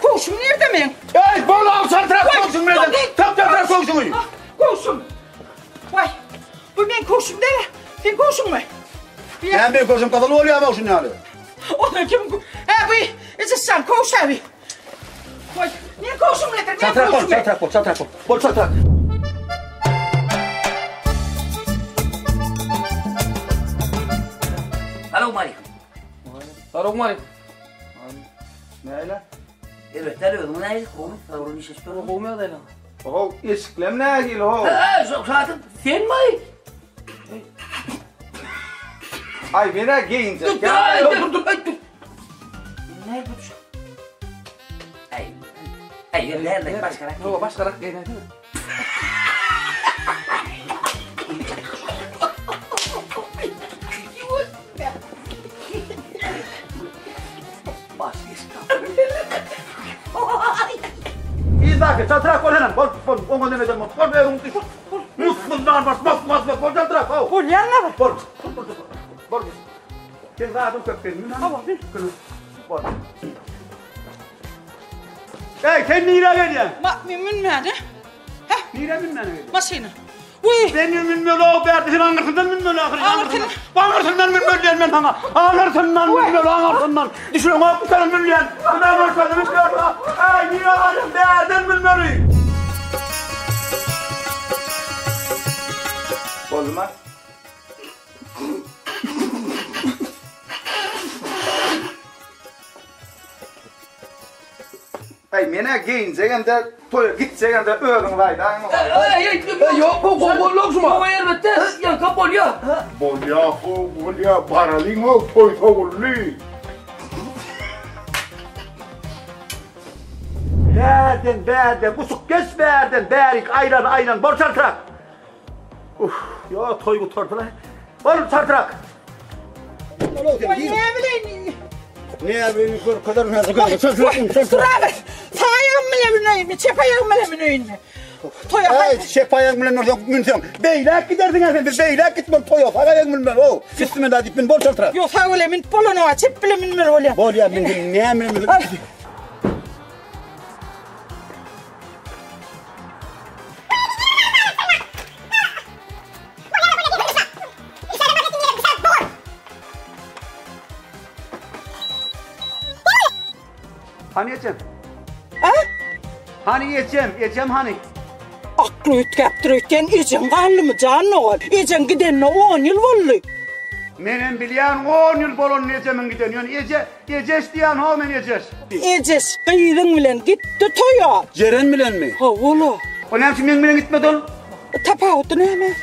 kuşum nerede men? Ey bol çartırak kuşum nerede? Çartırak kuşum. Kuşum. Uy. Bu ben kuşum değil. Sen kuşum mu? Ben bir kuşum kafalı oluyor ama şunu yani. Ona kim? Bu sen koş abi. Uy. Ne kuşum nedir? Çartırak bol. Aleyküm. Ne öyle? Evet, ödüm ne ayı? Savurun iş istiyor. Kovmuyor da lan. Oho, eskiklem ne agil oho? Zaten sen mi? Ay bana giyince. Dur. Ne bu? Ay, yerler başkarak. Yo, başkarak giyinedi mi? İzaki çartırak bol hemen. Bol. Onu demeden bol. Bol ver onu düş. Musmullar bas. Bol çartırak. Bol yanına bak. Bol. Gel zaten köpkenin. Tamam. Bol. Hey sen nire gel ya. Mümin mi hadi? Nire bilmem ne. Masina. Benim bilmiyorum, ben anırtından bilmiyorum. Anırtından bilmiyorum ben sana. Anırtından bilmiyorum, anırtından. Düşünün, o senin bilmiyorum. Ben anırtından bilmiyorum. Ay, niye alem değerden bilmiyorum. Oldu mu? Ay, mene giyince toya gideceğim de öğün vaydı. Yok, bu lokşuma. Bu elbette yanka bolya. Bolya, baralin o toy toğullu. Verden, busuk geç verden, berik, ayran, bol çartırak. Ya toy kutardılar. Bol çartırak. Ne bileyim, bu kadar nasıl kaldı? Çartırak. Sayağım bile bineyim, çepayağım bile bineyim. Toya haydi. Çepayağım bile oradan münzem. Beylak giderdin efendim, beylak gitmem toya. Fakayağım bilmem o. Sistime de adip bin bol çartırak. Yok, ha öyle min polonu var, çep bile minmir öyle. Bol ya, min ne min. Hani yiyeceğim? Hani yiyeceğim hani? Aklı ütkeptiriyken yiyeceğim kallı mı canlı ol? Yiyeceğim gidenine 10 yıl oldu. Menem bilyan 10 yıl bolon yiyeceğim giden. Yani yiyeceğiz diyen o men yiyeceğiz. Yiyeceğiz kıydın bilen gitti toya. Ceren bilen mi? Ha ola. O ne yapayım men bilen gitmedi oğlum? Tapağıtı ne mi?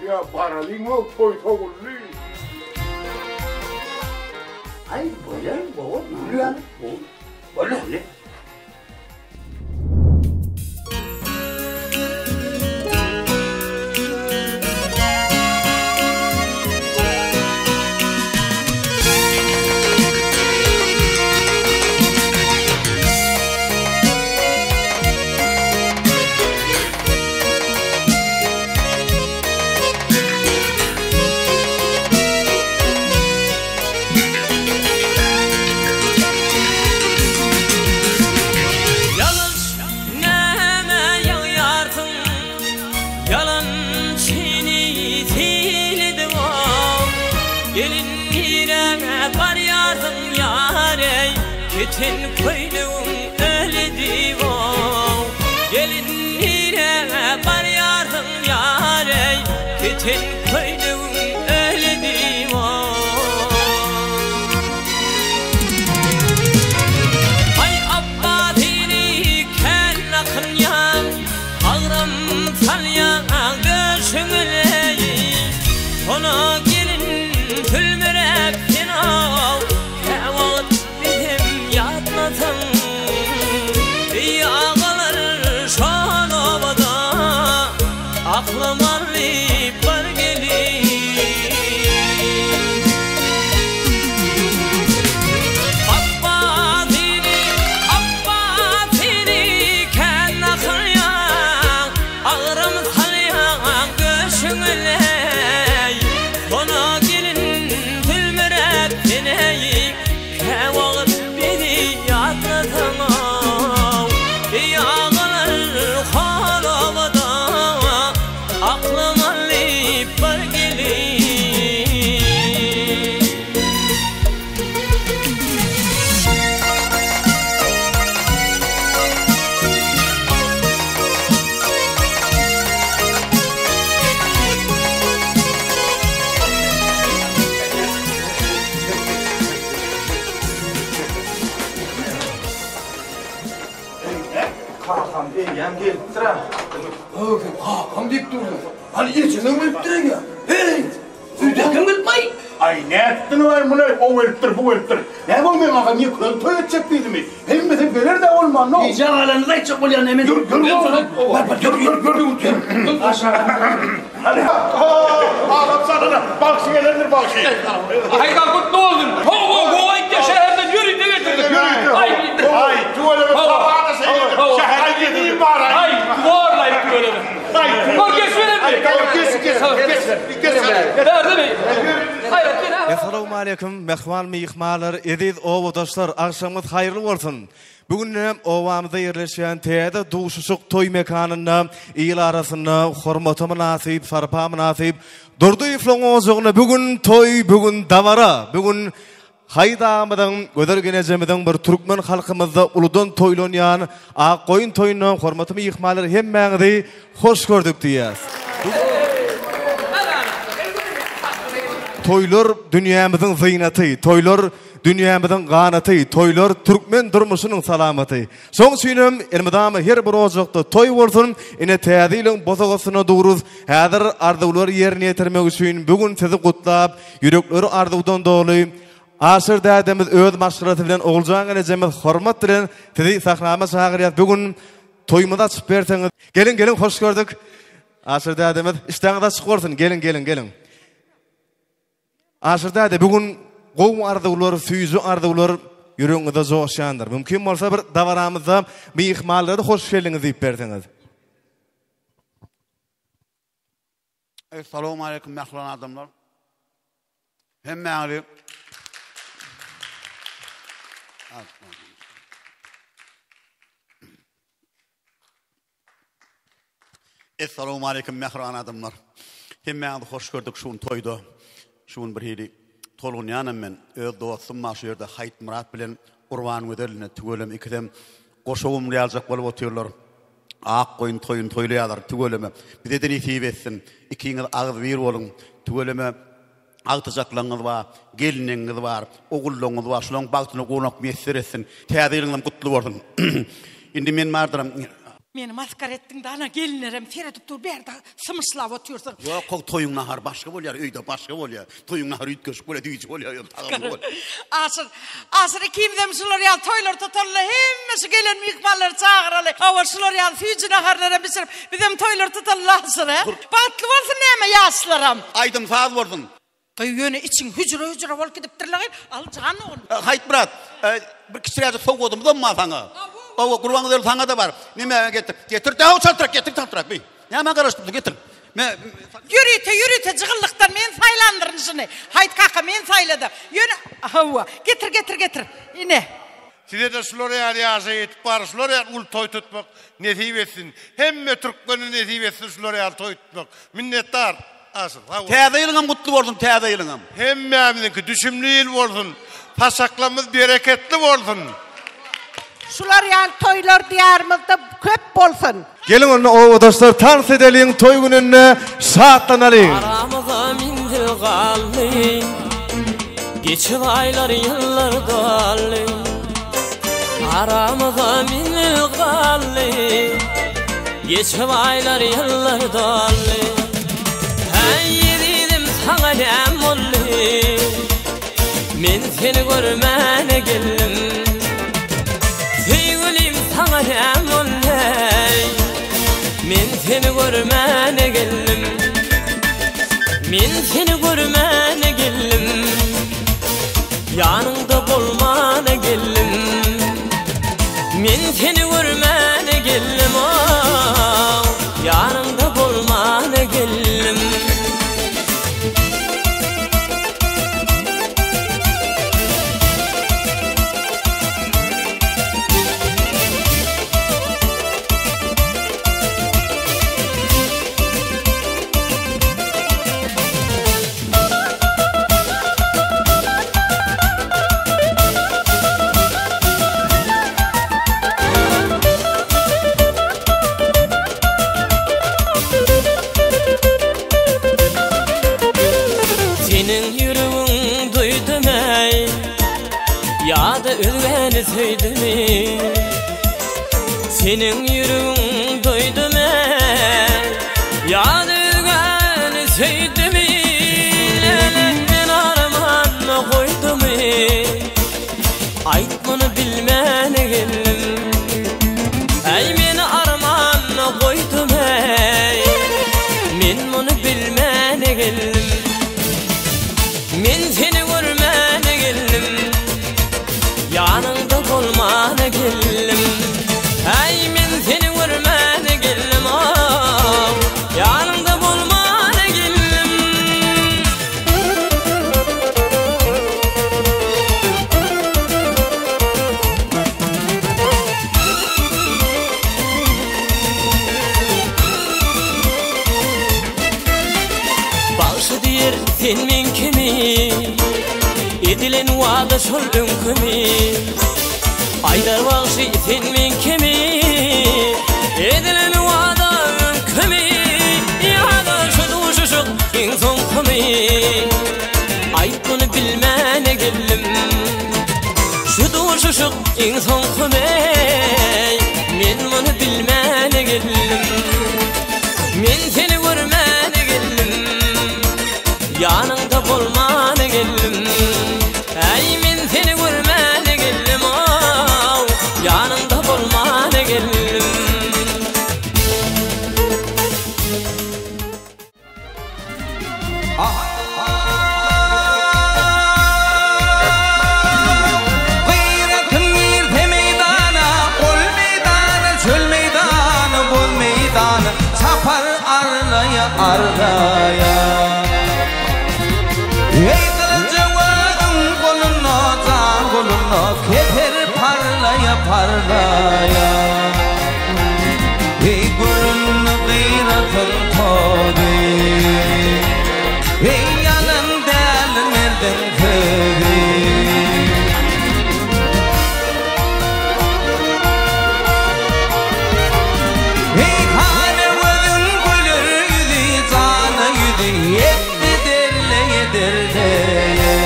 Ya baralin o toy toğullu. Ay bolya, bolya. Bolya. Geçen koyduğum öyle divan Gelinlere bar yardım yâre Geçen koyduğum öyle divan Hay abba dini ken akın yan Ağram talyan göğsünüleyi Ona gelin tülmürep dinav Kevat bizim yatmasın Yağlar şan ovada Aklım arlayıp var gelin Abba dini ken akın yan Ağrım talyan göğsünüleyi Yam gel, sıra. Kam deyip durdu. Hani içinden ölüp duran ya. Hey! Üydəkin bilmay. Ay ne ettin var bunu? O ölüptür, bu ölüptür. Ne bu men ağa niye kön toy edecek deydi mi? Hemmeti beler de olma no. İyice ağalarınızda içecek oluyor hemen. Gör. Aşağı. Hadi. Ağlam sana da. Bakşı gelendir bakşı. Ay kalkıp ne oldun? Ho ayıpta şehirden yürüyün de getirdim. Ay tuvalete tabağına seyredip şehre gideyim bari. Ay duvarlayıp tuvalete. Var geç verin mi? Kes. Nerede mi? Assalamu alaikum mehman mihmanlar, ediz ovodaşlar, akşamınız hayırlı olsun. Bugün ovamızda yerleşen teyde duşuşuk toy mekanında il arasında hormata münasip, sarpa münasip durdu ifloğuzluğuna bugün toy, bugün davara, bugün haydamıdan, gödergenecemiden bir Türkmen halkımızda uludan toylanyan Akkoyun toyunun hormatı mihmanlar hemmeğde hoş gördük diyez. Toylar dünyamızın ziyneti, toylar dünyamızın ganatı, toylar Türkmen durmuşunun salamatı. Son süynüm, elmidamı her bir ocakta toy olsun, ine teyadilin bozağısına doğruz, hadir arzular yerine yetirmek için bugün sizi kutlap, yürekleri arzudan dolu, aşır dədemiz öz maşgıratı bilen, olacağın geleceğimiz hormat bilen, sizi sahnama çağırıyat, bugün toyumuza çıkıp verseniz. Gelin, hoş gördük. Aşır dədemiz, iştahınıza çıkırsın, gelin. Aşırda da bugün qoğum arzular, süyüzü arzular yüreğinizde zoğuşandır. Mümkün olsa bir davaramızda mihmallarda hoş geldiniz deyip berseniz. Assalamu alaikum mehlan adamlar. Hemmeğli. Assalamu alaikum mehlan adamlar. Hemmeğli hoş gördük şun toyda. Şun bir hili tolun yanım men öz dostum maşyerde Hayt Murat bilen Urban Öderline tügölem ikidem goşowum riyalcak bolup oturlar. Akkoyun toyun toylayalar tügöleme. Bizeden isi betsin. İkiňiz ağız bir bolun. Tügöleme agtyjaklaňyz bar, geliniňiz bar, ogulluňyz bar. Şolaň bagtyny gonak messeresin. Täzeliňiz kutly bolsun. Indi men mardyram. Meni maskar ettin de ana gelinlerim seyredip dur bir yerde sımıslav otuyorsun. Yok toyun nahar başka bolýar, öýde başka bolýar. Toyun nahar üýtgeş bolýar, düýç bolýar. Asır kimdem şular ya toylar tutarlar hemmesi gelen mihmanlar çağıralı. Hava şular ya füyücü naharlara bisirip bizim toylar tutarlar asır. Batlı olsun neyme yaşlarım. Aydım sağız bolsun. Yöne için hücre bol gidipdirler. Al canı onu. Hayt Murat, bir kiçirəcek soğuk odum da mı sana? O kurbanı del sana da var. Nime getir. Getir de o çaltırak getir çaltırak bey. Ya ben karıştırdım getir. Yürüte cıgıllıktan men saylandırın şunu. Hayt kaka men sayladı. Yöne hava getir. İne. Size de Florian yazı etip var. Florian ul toy tutmak nesip etsin. Hemme Türkmenin nesip etsin Florian toy tutmak. Minnettar. Asıl. Täze ýylyňam kutly bolsun, täze ýylyňam. Hemmämiňki düşümli ýyl bolsun. Pasaklamyz bereketli bolsun. Şular yani toylar diyarımızda köp bolsun. Gelin onu ovodaşlar tans edelim, toy gününü şahatlanalım. Aramıza mindil qalli, geçip aylar yıllar dalli. Aramıza mindil qalli, geçip aylar yıllar dalli. Hey dedim sana dem olli, men seni görmene geldim. Sevgilim sana dem olli, men seni görmene geldim. Men seni görmene geldim. Yanında bolmana geldim. Men seni görmene geldim. Yanında bolmana geldim. Özgeni söydüm. Senin yüreğin Men seni görmene geldim, yanında olmana geldim. Ay men seni görmene geldim, yanında olmana geldim. Bağışı diyer sen men kimi, edilen vaada şol önkümü. Aydar bağışı sen men kimi, edilen vaada önkümü. Yada şu duşuşuk inson kimi. Ayt bunu bilmene geldim, şu duşuşuk inson kimi. Men bunu bilmene geldim, men seni görmene geldim, yanında olmana geldim. Ay men seni görmene geldim, yanında olmana geldim. Gıyratın yerde meydana, ol meydana, çöl meydana, bol meydana, sapar arlaya arlaya. Ey kılıcıvağın koluna, can koluna, keter parlaya parlaya. Ey gülünü gıyratın tadı, ey yalan del nereden kıdı. Ey hane vödün gülür yüzü, canı yüzü, yetti derleye derdeye.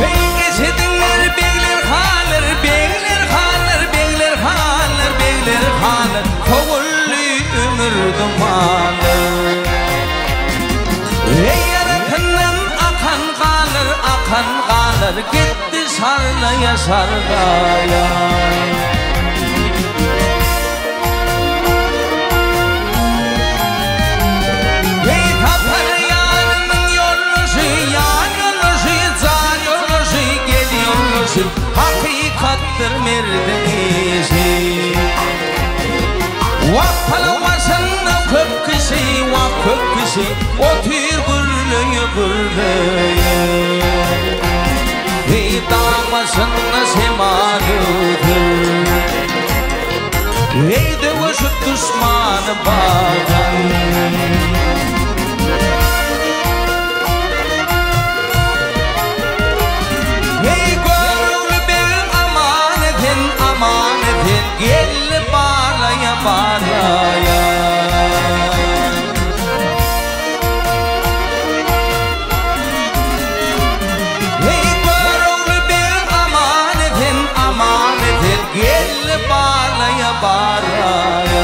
Ey geçidinler beyler haller, beyler haller, beyler haller, beyler haller, kovullu ömür dumanı. Ey yaratından akan kalır, akan kalır, gitti sarlaya sarlaya. Ey tapar yarının yollusu, yan yollusu, can yollusu, gel yollusu, hakikattır merdesi. Vak palavasında kök kişi, vak kök kişi, otur gürlüyü gürlüyü. Ey damasında semalıdır, ey dövüşüp düşmanı bağdan. Ey gönlü bir amanetin, amanetin, gel bağlaya bağlaya. Ey gönlü bir amanetin, amanetin, gel bağlaya bağlaya.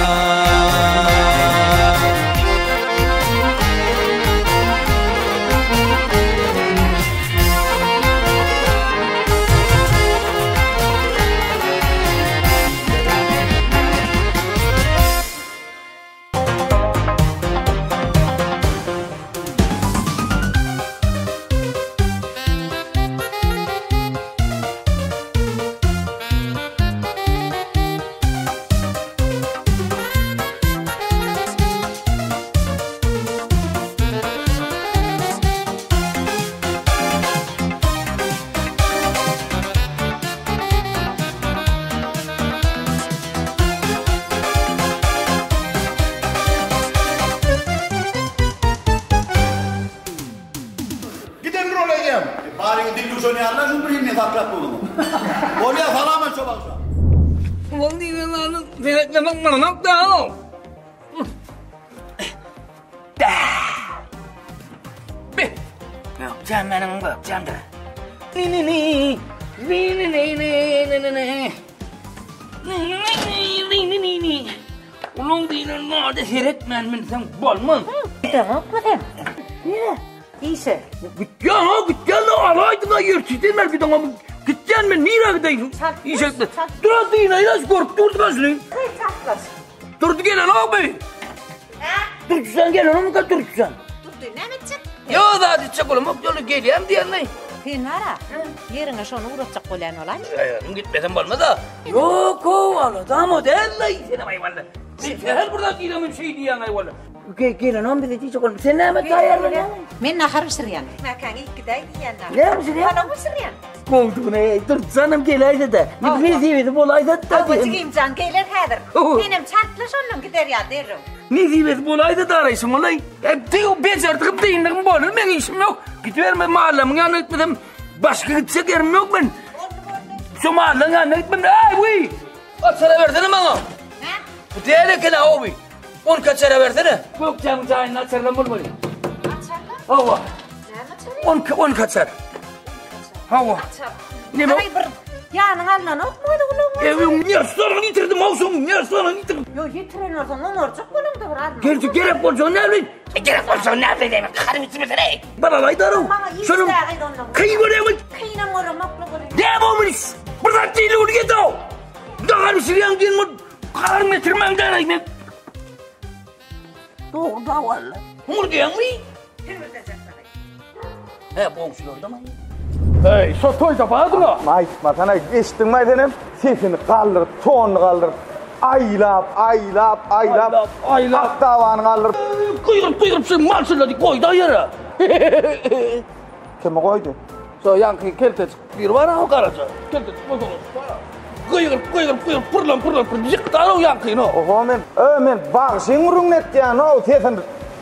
Bari dillusion yarlar şunu taklat bunu. Oraya falan mı çobansa? Vâng đi lên là nó mà nó đâu. Bê. Chăm anh bập chăm đó. Ni. Ulan diye ne de seyretmen min sen bol mu? Tamam mı sen? Ne? İyisi. Gitken ha gitken de alaydın ha yerçitin ben bir tamam. Gitken mi nire gideyim? İyisi. Dur diyene ilaç kork durdu başını. Çatlas. Durdu gelen abi. Dur sen gelen onu ka dur sen. Dur ne mi çık? Yo da ditçek oğlum yolu geleyim diyen ne? Sen nara? Yerine şunu uğratacak olan olan. Ya gitmeden olmaz da. Yok o valla tamam değil seni hayvanla. Her burada diyelim şey diyen hayvanla. Gelin on bize diyecek oğlum. Sen ne mi tayarlı ne? Men nahar ısıryan. Mekan ilk gidey diyenler. Ne mi ısıryan? Bana ısıryan. Koltuğuna dur canım gelaydı da. Ne diyeydi bu olaydı da. Ama çıkayım can gelir hedir. Benim çatlaş onunla gider ya derim. Ne diyeydi bu olaydı da arayışım olay. Diyor becerdim deyindim bu olur. Benim işim yok. Gidiverme mahallemin yanına gitmedim. Başka gidecek yerim yok ben. Şu mahallenin yanına gitmem. Ay uy. Kaçara versene bana. Ne? Bu değerli ki ne abi? 10 kaçara versene. Yok canım canım açardan bulmalı. Açardan? Hava. Ne açardan? 10 kaçar. Hava. Ne bu? Yani haline yok muydu oğlum? Evim niye sorun yitirdim avsumu? Niye sorun yitirdim? Yo yitiren oradan onu oracak oğlum da var. Gerek olsa ne bileyim? Gerek olsa ne bileyim? Karım içmesene. Bana laydarım. Şunun kıyı görüyormuş. Kıyına mora makla görüyormuş. Ne olmuş? Burada değil onu git o. Daha bir sürüyen değil mi? Karım getirmem deneyim. Doğru da valla. Mur diyen mi? He boğuşun orada mı? Hey, so toyda bağırdın o. Maytma sana geçtin maydanım. Sesini kaldırıp, tonunu kaldırıp. Aylap. Aktavanı kaldırıp. Kıyırıp sen marsıladı koydu yere. Kimi koydu? So yankı kelteç bir var ha o karaca. Kelteç koydu. Kıyırıp pırlan yıktar o yankıyını. Oho men bağışın vurun net yani o sesini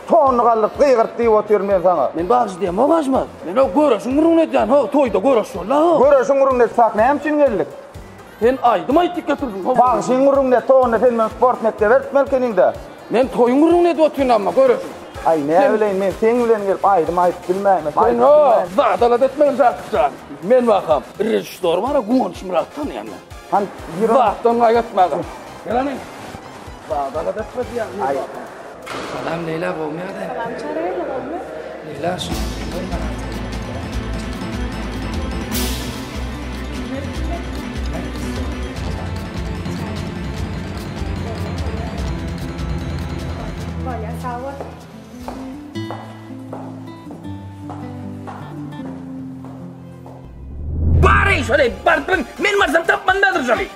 tonunu kaldırıp kıyırt diye oturuyorum ben sana. Men bağış diyem o kaçmaz. Men o görürsün vurun net yani o toyda görürsün la. Görürsün vurun net sak neyim için geldik? Sen aydım ayttık getirdim. Bağışın vurun net tonunu sen men sport nette vertmelkenin de. Men toyun vurun net oturuyorum ama görürsün. Ay ne bileyim men sen bilen gelip aydım bilmem. Sen o vadalat etmen zaten. Men bakam. Rejistör var konuşum rahattan yani. Han yürü. Vaxtdan qayıtmadım. Gelene. Vadalat etmedi yani. Ay. Salam Leyla olmuyor da. Salam çarayla olmuyor. Leyla şu. Böyle sağ ol. Bari şöyle barın men marsam tapmandadır şöyle.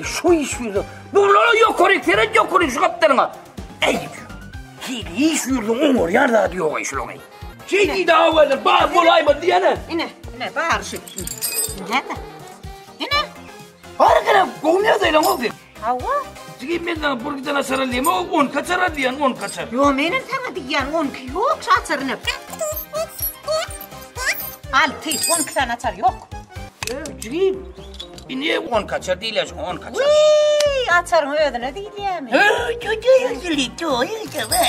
Şu iş yürüdü. Bunları yok korrektere yok korrekt şu kaptanıma. Ey hili iş yürüdü umur yarda diyor o iş loğay. Şeyi daha var bağır kolay mı diyene. İne bağır şu. İne. Harikana kovmaya dayılan oldu. Hava. Çıkayım benden burgidana sarılayım o 10 kaçar diyen 10 kaçar. Yo benim sana diyen 10 ki yok saçarını. Al teyit 10 tane açar yok. Çıkayım. Niye 10 kaçar değil ya 10 kaçar. Uy açarın ödüne değil ya mi?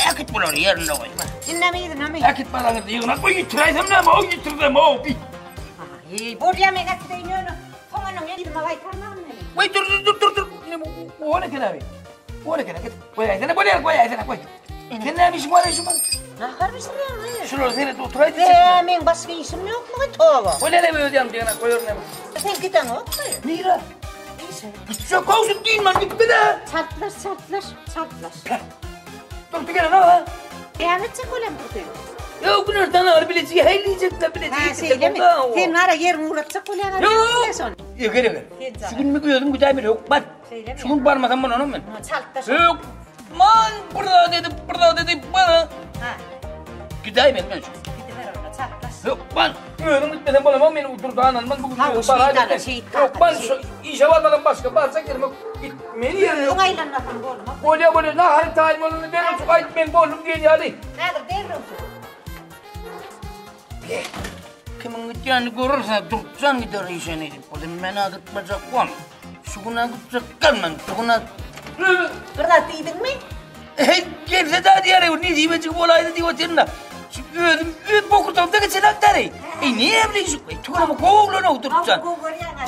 Akit bunları yerine koy. İnnemeydi ne mi? Akit bana diyorsun. O yitireysem ne mi? O yitirdim o. Buraya mı getirdin onu? Sonunun elime kaytarmam mı? Vay dur. O ne kadar abi? O ne kadar? Koy ayetine koy. Sen ne yapıyorsun var ya şu bak? Nakar bir şey mi? Şurada seni oturaydı. Ben başka işim yok mu? Tova. O ne mi ödeyem diyene koyuyorum ne mi? Sen giden yok mu? Nira? Çok kovsun değil mi? Gitme de. Çatlaş. Dur bir kere ne var? Kıyametçe kolem burada. Yok bu nereden ağır bileceği heyleyecekler bileceği. Ha söyle mi? Sen ara yerini uğratacak kolem. Yok gel. Şu gün mü gördüm güzel bir yok. Bak. Şu gün parmadan bana onun ben. Çatlaş. Yok. Man burada dedi bana. Gideyim ben şu. Gidiver orada çatlaş. Yok ben gördüm gitmeden bulamam beni oturdu anlamam bugün. Ha o şeytan. Yok ben şu işe varmadan başka varsa gelme gitmeli yerim yok. Ungaylan lafını bolma. Böyle ne hari talim olunu derim şu kayıt ben bolum diye yani. Nedir derim. Kimin gideceğini görürsen dursan gider işe neydi. Oğlum bana gitmeyecek var. Şuna gidecek gelmen. Şuna... Burada değildin mi? Gelse daha diğer ne diyecek olaydı diye oturma. Öd bokurtam da geçen aktari. Niye evlisin? Tuğla kovulun oturtsan.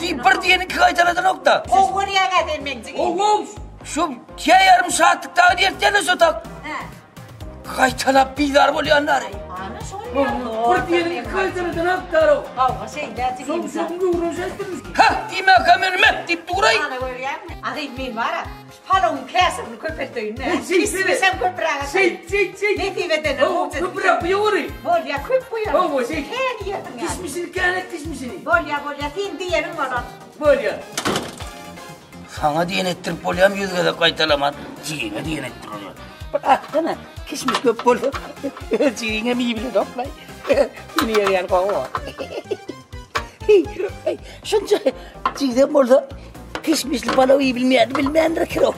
Bir diyenin kayıtaladan nokta. Kovurya gelmekti. Oğuz. Şu yarım saatlik daha diğer sotak. Kaytalap bidar bolyanlar. Bir diyelim kaytaladan aktar o. Kavga şeyler çıkayım sen. Çok uğraşacaksınız. Ha dime kamerime dip duray. Ahim min var ya. Palon kesip köpetöyün ne? Sen köpürağa. Şey. Ne diyeden o? Köpürak bir yoğuri. Bolya köp bu ya. O şey. He diyedin ya. Kişmişini kânet kişmişini. Bolya sen diyenin var. Bolya. Sana diyen ettirip bolyam yüzüge de kaytalaman. Cigine diyen ettiriyor. Bıraksana. Kişmiş köp bolu. Cigine mi bile toplay. Beni yarayan kova. Şunca cigine bolda kişmişli palavi bilmeyendir kiro.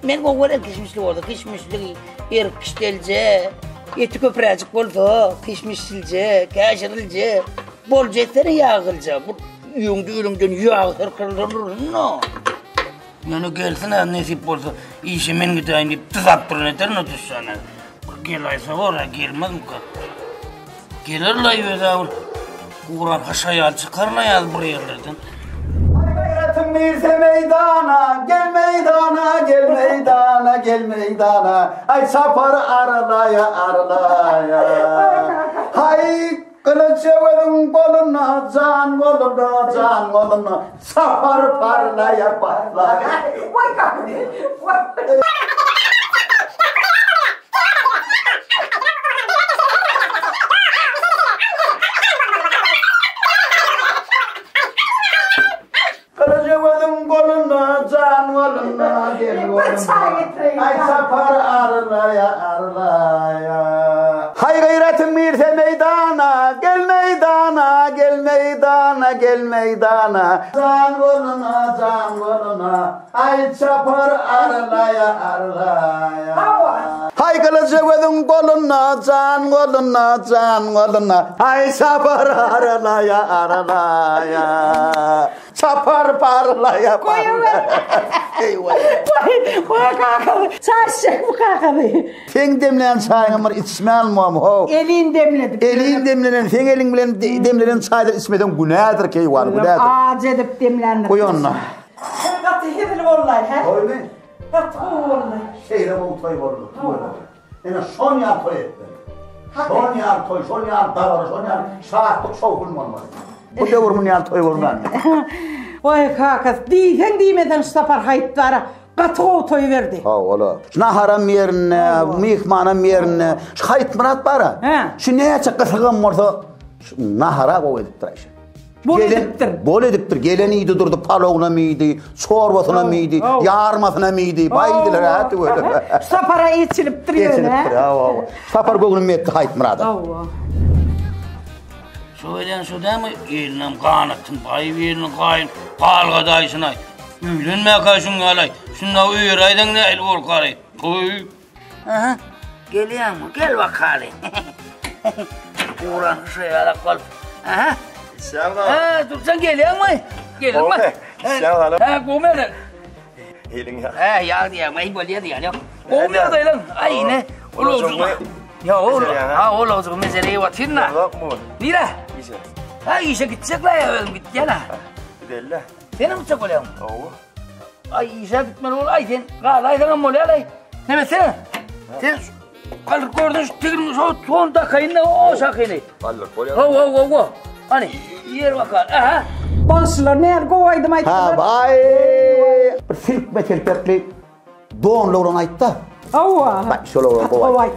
Men gogoren kişmişli oldu. Kişmişli erkiştelce. Eti köprəcik boldu. Kişmişsilce, kaşırılce. Bolca etleri yağılca. Bu ürüngden yağ hırkırılır. No. Yani gelsin nasip olsa işi men gideyim deyip tızap durun eterin düşsene. Gel aysa var ya gelmez mi ki? Gelirler yüzavur. Uğran haşayal çıkarla yaz buraya yerlerden. Gayretim birse meydana, gel meydana, gel meydana, gel meydana. Ay sapar aralaya. Hay kılıçeverin koluna, can koluna, sapar parlaya. Vay kahve. Kılıçeverin koluna, can koluna, gel koluna. Ay sapar aralaya. Hay gayretim birse meydana, gel meydana, gel meydana, gel meydana. Can koluna, ay çapar aralaya. Hay kılıçeverin koluna, can koluna, ay çapar aralaya. Çapar parlaya. Vay kahve. Çarşık bu kahve. Sen demleyen çayın var içmel mi o? Elin demledim. Elin demlenen, sen elin bilen demlenen çaydır içmeden günahdır ki var, günahdır. Ağaç edip demlendim. Koy onunla. Sen katı hedil vallahi he? Koy mu? Katı vallahi. Şeyde bu toy var. Yani son yar toy ettim. Son yar toy, son yar davar, son yar saatlik şovkun var. Bu da vurmun yar toy vurmun anne. Vay kakas, diysen diymeden stafar hayıtlara katı o toy verdi. Ha ola. Naharam yerine, mihmanam yerine, şu hayıt murat bara. Şu neye çıkkısıgın varsa, nahara o ediptir Ayşe. Bol ediptir. Gelen iyiydi durdu, palovuna mıydı, çorbasına mıydı, yarmasına mıydı, baydılar hadi böyle. Sapara içilip duruyor ne? İçilip duruyor. Sapar göğünüm etti hayıt murada. Söylen şu değil mi? Eline kanatın, bayı verinin kayın, kalga daysın ay. Üylenme kaşın alay. Şunda uyur aydan ne el korkarı. Toy. Aha. Geliyor mu? Gel bakalım. Uğran şey alak kal. Aha. Sen ha, dur sen geliyor mu? Geliyor mu? Sen alak. Ha, kumene. Elin ya. Ha, ya diye, may bolya diye. Kumene de lan. Ay ne? Ulozum. Ya oğlum. Ha ulozum meseleyi vatin na. Nira. İşe. Ha işe gidecekler ya oğlum git yana. Gidelim. Senin mi çok oluyor? Ay işe gitmeli ol. Ay sen kalay sana mı oluyor ay? Ne mesela? Sen kalır gördün şu tigrin son dakikayında o şakini. Kalır koyalım. O. Hani yer bakar. Aha. Balsılar ne yer kovaydım ayttılar. Ha bay. Bir silk metelpekli doğun loğran aytta. Ava. Bak şöyle loğran kovay.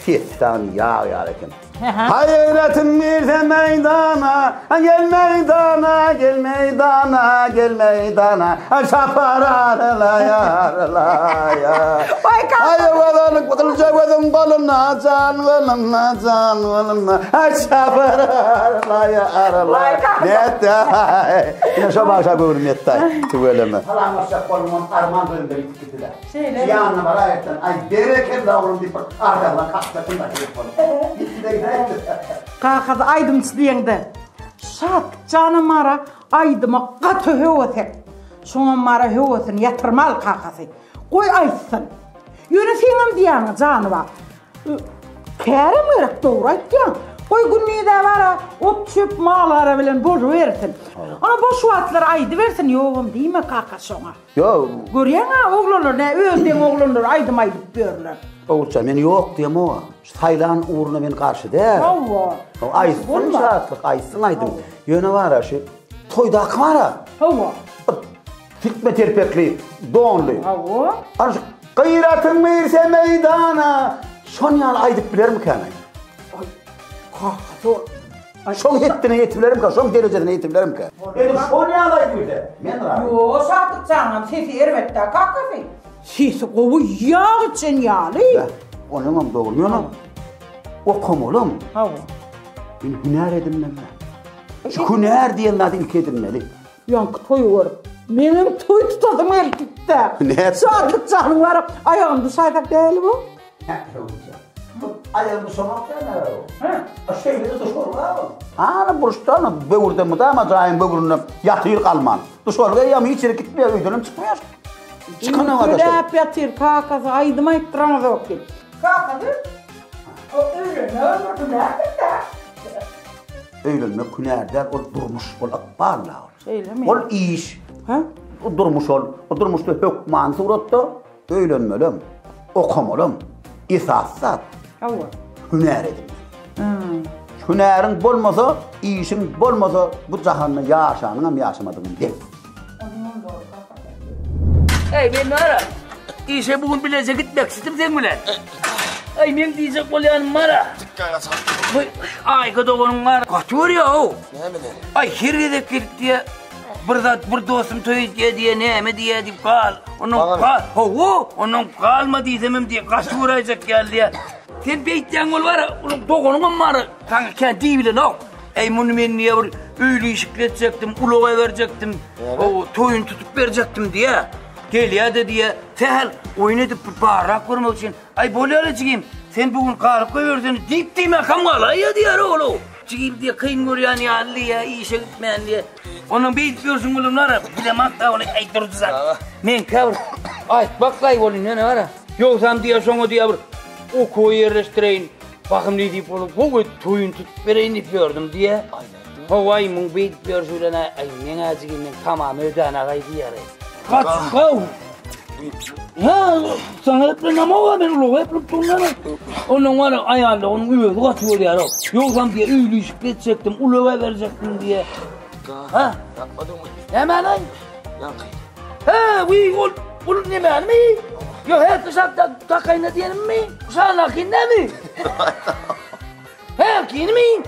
Fiyattan yağ ekin. Hayretim birse meydana, gel meydana, gel meydana, gel meydana. Şapar aralaya. Hayvanın kutulacağım koluna, can koluna. Şapar aralaya. Nette. Yine şu başa görürüm nette. Tüveleme. Salamışa kolumum arman dönündür itkitiler. Ziyanlı var ayetten. Ay bereket davrum deyip arkadan kalktakın da telefonu. Kakada aydım diyende. Şat canım ara aydıma katı hövetek. Şuna mara hövetin yatırmal kakası. Koy aytsın. Yönü senin diyanı canı var. Kerim ırık doğru aytyan. Koy günlüğü de var ot çöp mağlara bilen boşu versin. Ona boş vaatları aydı versin yoğum değil mi kaka şona? Yok. Görüyen ha oğlanlar ne öldüğün oğlanlar aydım görürler. Oğulcan ben yok diyem o. Saylan uğruna ben karşı der. Allah. Aysın şahatlık aysın aydım. Yöne var ha şu toyda akı var ha. Allah. Fikme terpekli, doğanlı. Allah. Ana şu gayratın verse meydana. Şon yal aydıp biler mi kanay? Şon yettine yetibilerim ka, şon derecedine yetibilerim ka. Şon yal aydıp biler. Men ra. Yo şartık canım sesi ervette kakası. Sesi kovu yağ için yağlı. Onun am doğru mu? O komolum. Hava. Ben hüner edinmem. Şu hüner diyenler ilk edinmeli. Yankı toyu var. Benim toy tutadım erkekte. Ne? Şartık canım var. Ayağımda saydak değil bu. Ayağımda somak değil mi? Şeyleri de sorma. Ana buruştan böğürden mi da ama cahim böğüründen yatıyor kalman. Dışarıda yamı içeri gitmiyor, ödülüm çıkmıyor. Çıkana var da şey. Hep yatır kakası aydıma ittiramaz o ki. Kakası? O öyle ne öldürdü nerede? Öyleme künerden o durmuş ol akbarla. Öyle mi? Ol iş. Ha? O durmuş ol. O durmuş da hükman suratta. Öylönmelem. Okumalım. İsassat. Allah. Hüner edin. Hünerin bolmasa, işin bolmasa bu cahanna yaşanın yaşamadığın değil. Ey ben ara. İşe bugün bilece gitmek istedim sen mi lan? Ay men diyecek olayan mara. Ay kadoğunun var. Kaçıyor ya o. Ay hiride kilit diye. Bir dostum toy diye ne diye deyip kal. Onun kalma diyemem diye kaçıracak geldi ya. Sen beytten ol var. Onun doğunun var. Kanka kendi bilen o. Ey bunu ben niye bir öyle işikletecektim, uluğa verecektim. O toyun tutup verecektim diye. Gel ya da diye. Tehel oyun edip bir bağırak vermek için. Ay böyle alacağım. Sen bugün kalıp koyuyorsun. Deyip deyime kamala ya diye oğlum. Çıkayım diye kıyın görüyen ya Ali ya işe gitmeyen diye. Onun beyitliyorsun oğlumlara. Bilemek da onu aytırdı zaten. Men kavur. Ay baklayı oğlum ne var ha. Yoksam diye sonra diye bir oku yerleştireyim. Bakım ne deyip oğlum. Bu toyun tutup vereyim deyip gördüm diye. Havayı mın beyitliyor şöyle. Ay men acıgın men tamam ödene kaydı yarayım. Kaç kav. Ha sana hep nama var ben uluğa hep tutunlarım. Onun var ayağında onun üvezi kaçıyor ya. Yoksam diye öyle işikletecektim, uluğa verecektim diye. Ha? Hemen ay. Ha ul ne ben mi? Yok her dışarıda takayına diyelim mi? Sana kinne mi? He kinne mi?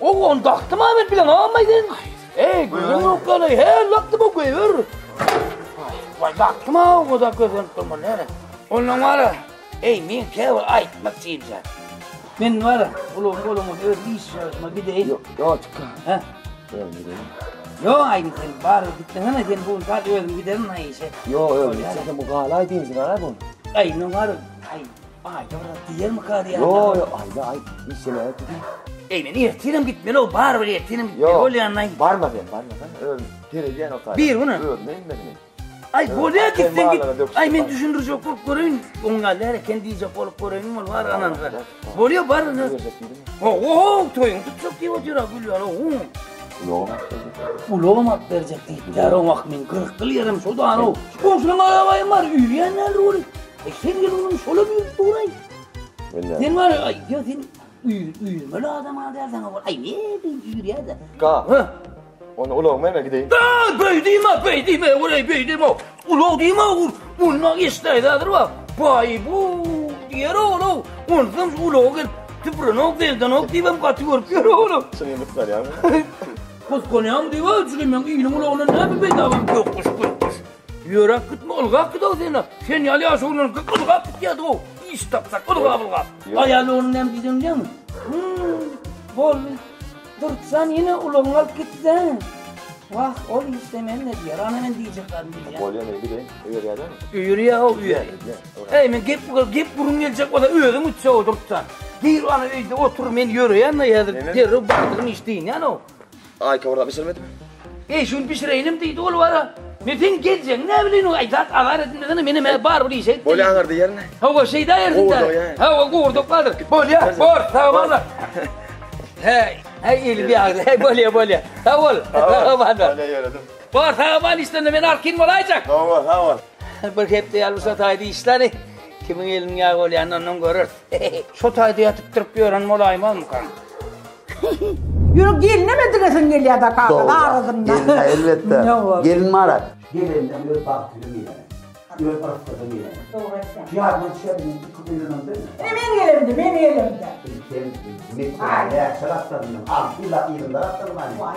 O onu taktım abi bilen almaydın. Gözüm yok kanı he laktım o koyuyor. Vay baktım ha o da gözüm tutma nere? Onun var ya. Ey men kevar aytmak için sen. Men var ya. Oğlum öyle iş yapma gideyim. Yok çıkın. Ha? Yo aynı sen bari gittin hemen sen bu saat öldüm giderim ha işe. Yo öyle sen bu galay değilsin ha bu. Ay ne var? Ay doğru diğer mi kaldı ya? Yo ay işe ne yaptın? Ey men ertirim gitmeli o bari ertirim gitmeli o yanına. Barma ben öyle tereceğin o kadar. Bir bunu. Öldürmeyin beni. Ay buraya gittin git. Ay men düşündürücü olup görün. Onlarla kendi diyecek olup görün var ananlar. Buraya var ne? Toyun tutacak diye oturuyor gülüyor. Uloğum at verecekti. Yarım akmin kırık kılıyorum şuradan o. Komşunun arabayı var yürüyenler olur. Sen gel onun şöyle bir durayı. Sen var ay ya sen yürümeli adam dersen var. Ay ne bir yürüye de. Ka. Onu uloğum hemen gideyim. Beydime orayı beydime. Uloğum değil mi? Bunlar isteydadır var. Bay bu diğer oğlum. Ondan uloğum tıpırını okuyalım okuyalım katıyor oğlum. Sen yemek ver ya. Kız konuyam diye var çünkü ben iyiyim ulan ne bir bedavım yokmuş. Yürek gitme olgak git o senin. Sen yalı yaş oğlunun olgak git ya da o. İş tapsak olgak. Ayalı onun ne diyeceğim değil mi? Bol. Dursan yine ulan alıp gitsen. Vah ol istemen ne diyor annemin diyecekler mi ya? Bol ya ne bileyim üyer ya da mı? Üyer ya o üyer. Ey men gep burun gelecek o da üyerim uçsa o dursan. Bir an öyle otur men yürüyen ne ya? Derru baktığın işteyin yani o. Ay kavurda pişirmedi mi? Şunu pişireyim deydi oğlu var ha. Metin geleceksin ne bileyim o aydat alar etmeden benim bar bir şey. Böyle anırdı yerine. Hava şey de yerinde. Hava kurduk vardır. Böyle ya bor tamam mı? Hey ili bir ağzı. Hey böyle. Tamam. Öyle yaradım. Var tamam işte ben arkin olayacak. Tamam. Bir hep de yalnız taydı işleri. Kimin elinin yağı olayan onun görür. Şu taydı yatıp durup gören molayım mı kan? Yürü geline mi dilesin geliyor da kalkın ağrıdın da. Gelin elbette. Gelin mi arar? Gelinden böyle baktırım yine. Böyle parasını yine. Doğru etsen. Cihatman çiğadının kutuğundan değil mi? Benim elimde. Sen mektebe veya şaraplarından al. İlla ilimde atlarım hani. Vay.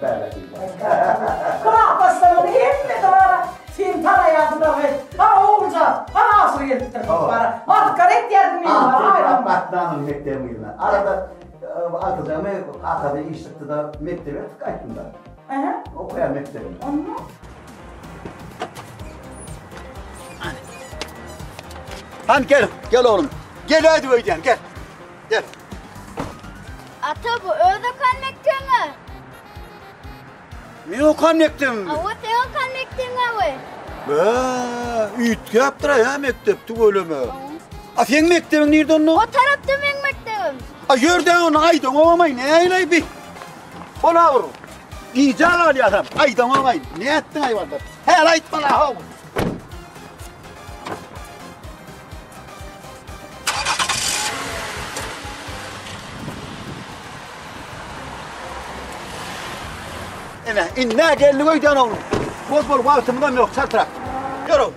Berle. Kırak baslarını hep mi doğru? Sen para yazdılar ve para olunca para asıl getirdim para. Artık karek yerdim benim var. Batman'ın mektebine gidilen. Arada arkadaşlarım arkada iş çıktı da mektebe tıkayttım da. Okuyan mektebine. Hani gel oğlum. Gel hadi Veycan gel. Ata bu Özkan mektemi. Ne okan mektebim? Avu te Özkan mektemi avu. Ütke yaptıra ya mektepti böyle mi? Sen mektebin nerede onu? O tarafta benim mektebim. Yerden onu aydan olmayın ne eyley bir. Ola vurun. İyican al ya adam. Aydan olmayın. Ne ettin hayvanlar? Hele ayt bana ha. İnne geldi koydan oğlum. Bol vaktımdan yok çartırak. Yürü.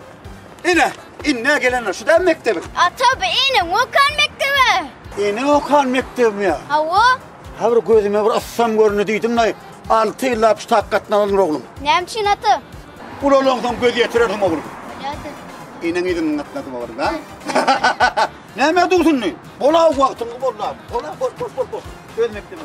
İnne gelenler şu da mektebi. Ata be inin Okan mektebi. İne Okan mektebi ya. Avu? Ha bir gözüme bir assam görünü dedim da 6 yıl hapis hakikaten alınır oğlum. Nemçin ata? Ulalongdan göz yetirirdim oğlum. Hadi. İnen idin atladım oğlum ha. Ne dursun ne? Bola vaktımı bola. Bol. Göz mektebi.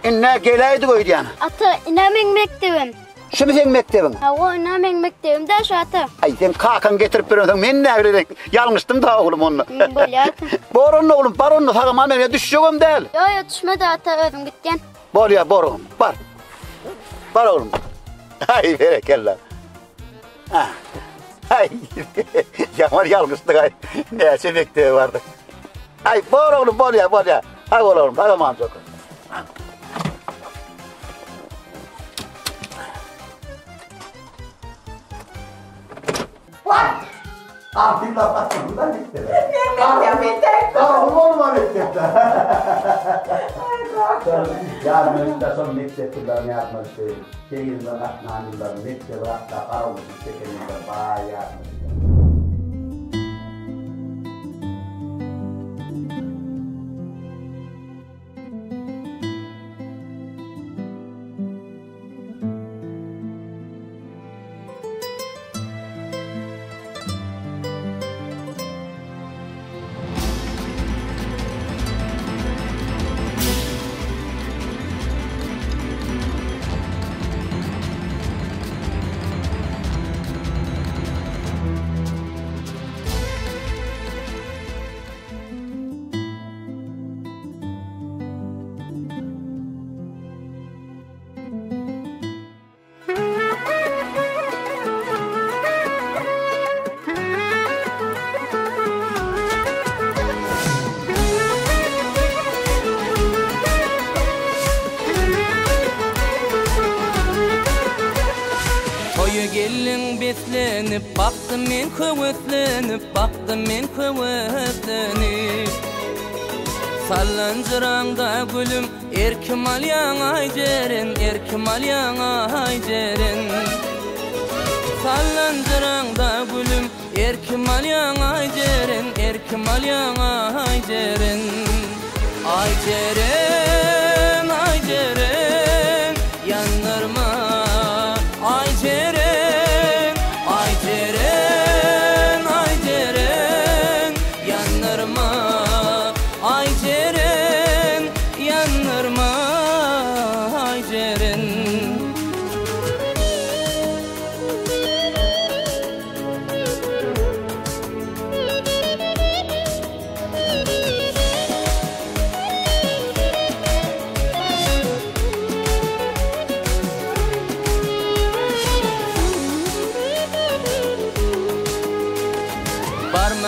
İnne geleydi koydu yani. Ata inamen mektebim. Şu mu senin mektebin? Avu inamen mektebim de şu ata. Ay sen kakan getirip duruyorsun. Ben ne öyle yanlıştım da oğlum onunla. Böyle ata. Boronlu oğlum, baronlu sakın almaya düşeceğim değil. Yo düşmedi ata ödüm gitken. Bol ya boron, bar. Bar oğlum. Ay berekallah. Ay yamar yalnızlık ay. Neyse mektebi vardı. Ay bor oğlum bol ya. Ay bol oğlum, hadi aman çok. Bak! Artık laf atmam, ben mektebe. Kahvım olma mektepte. Yarın önünde son mektepler ne yapmak istedim. Şehirden atmanırlar, mektebe hatta karavuzun çekenirler, bayağı yapmak istedim. Betlenip baktım men köwetlenip baktım men köwetlenip Sallancıranda gülüm erkim alyan ayjeren Sallancıranda gülüm erkim alyan ayjeren Ayjeren yanlarma Ayjeren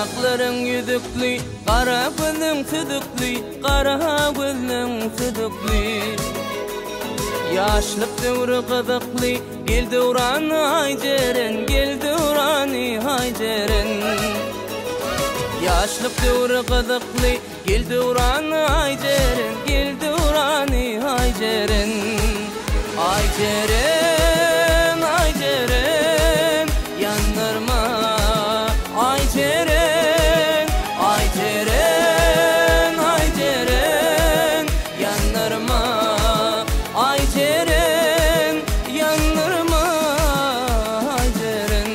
Yanakların yüzüklü, kara gözün tüdüklü, kara gözün tüdüklü. Yaşlık devri kızıklı, gel devranı haycerin, gel devranı haycerin. Yaşlık devri kızıklı, gel devranı haycerin, gel devranı haycerin. Haycerin, haycerin, yandırma. Haycerin, haycerin, haycerin, yandırma. Haycerin, yandırma, haycerin.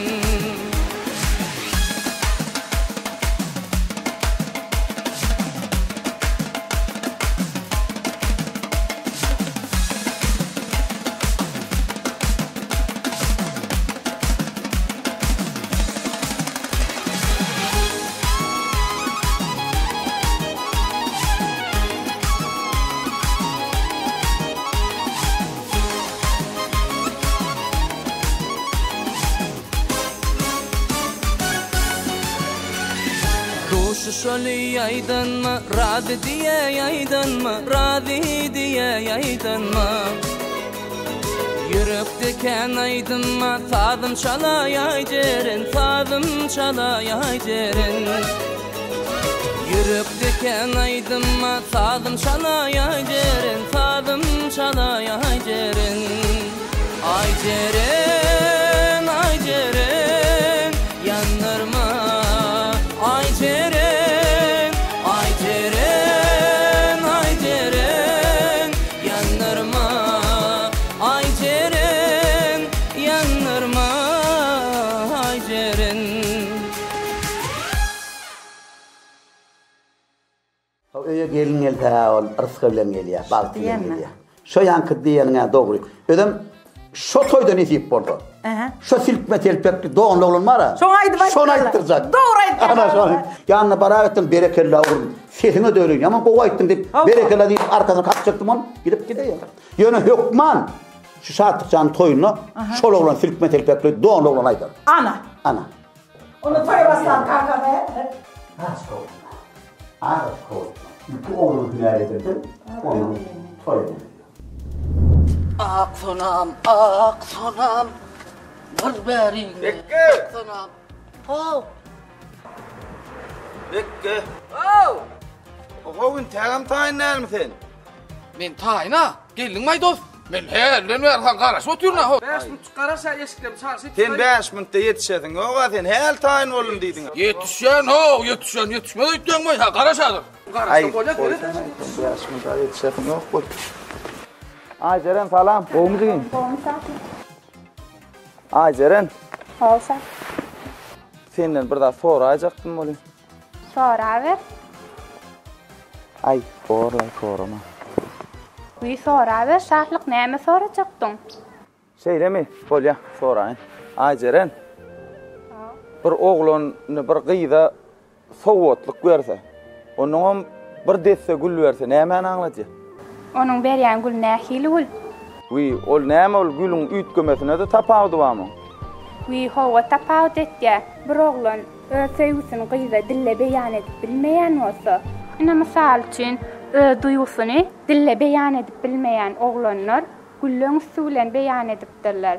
Şöyle yaydın mı, razı diye yaydın mı, razı diye yaydın mı? Yürek diken aydın mı, sazım çala yaycerin, sazım çala yaycerin. Yürek diken aydın mı, sazım çala yaycerin, sazım çala yaycerin. Aycerin, aycerin, yandırma, aycerin. Öye gelin geldi ol, rızkı bilen geliyor, balık bilen geliyor. Şu yankı diyenine doğru. Ödüm, şu toyda nesip oldu. Şu silkme telpekli doğumlu olun var ha. Şunu ayıttıracak. Doğru ayıttıracak. Ana şunu. Yanına para ettim, berekeli oğlum. Sesine de öyleyim. Ama kova ettim deyip, berekeli deyip arkasına kaçacaktım onu. Gidip gidiyor. Yönü hükman. Şu saatlıkçanın toyunu, şol oğlan silkme telpekli doğumlu olun aydır. Ana. Ana. Onu toya bastan kanka be. Aşk olsun. Aşk olsun. Bu oğlunu hüner edirdim. Onun toyunu. Ak sonam, var berin. Bekke! Sonam. Oh. Bekke! Oh. O gün təğəm tayinlər misin? Men tayina, geldin maydoz. Men herden versen karış oturna ho. 5 minut qarasa eşikdim çarşı. Sen 5 minutda yetişedin. Oğa sen hel tayin olun deydin. Yetişen ho, yetişmedi ütden koy ha karışadır. Karışta koyacak dedi. 5 minutda yetişedin yok koy. Ay Ceren salam. Boğumu deyin. Boğumu sağ. Ay Ceren. Olsa. Senden bir daha soracaktım olayım. Sonra ver. Ay sorama. Bir sonra ver. Şahlık neyme soracaktın? Şey değil mi? Bolya sorayın. Ay Ceren. Bir oğlunu bir kıyıda soğutluk verse. Onun bir desse gül verse neymen anlatacak? Onun beryan gül nehili gül. Ol neyme ol gülün ütkömesine de tapavdı var mı? Hova tapavdı etke. Bir oğlun sevgisini kıyıda dille beyan edip bilmeyen olsa. Yine misal için duygusunu dille beyan edip bilmeyen oğlanlar güllün usulen beyan edipdirler.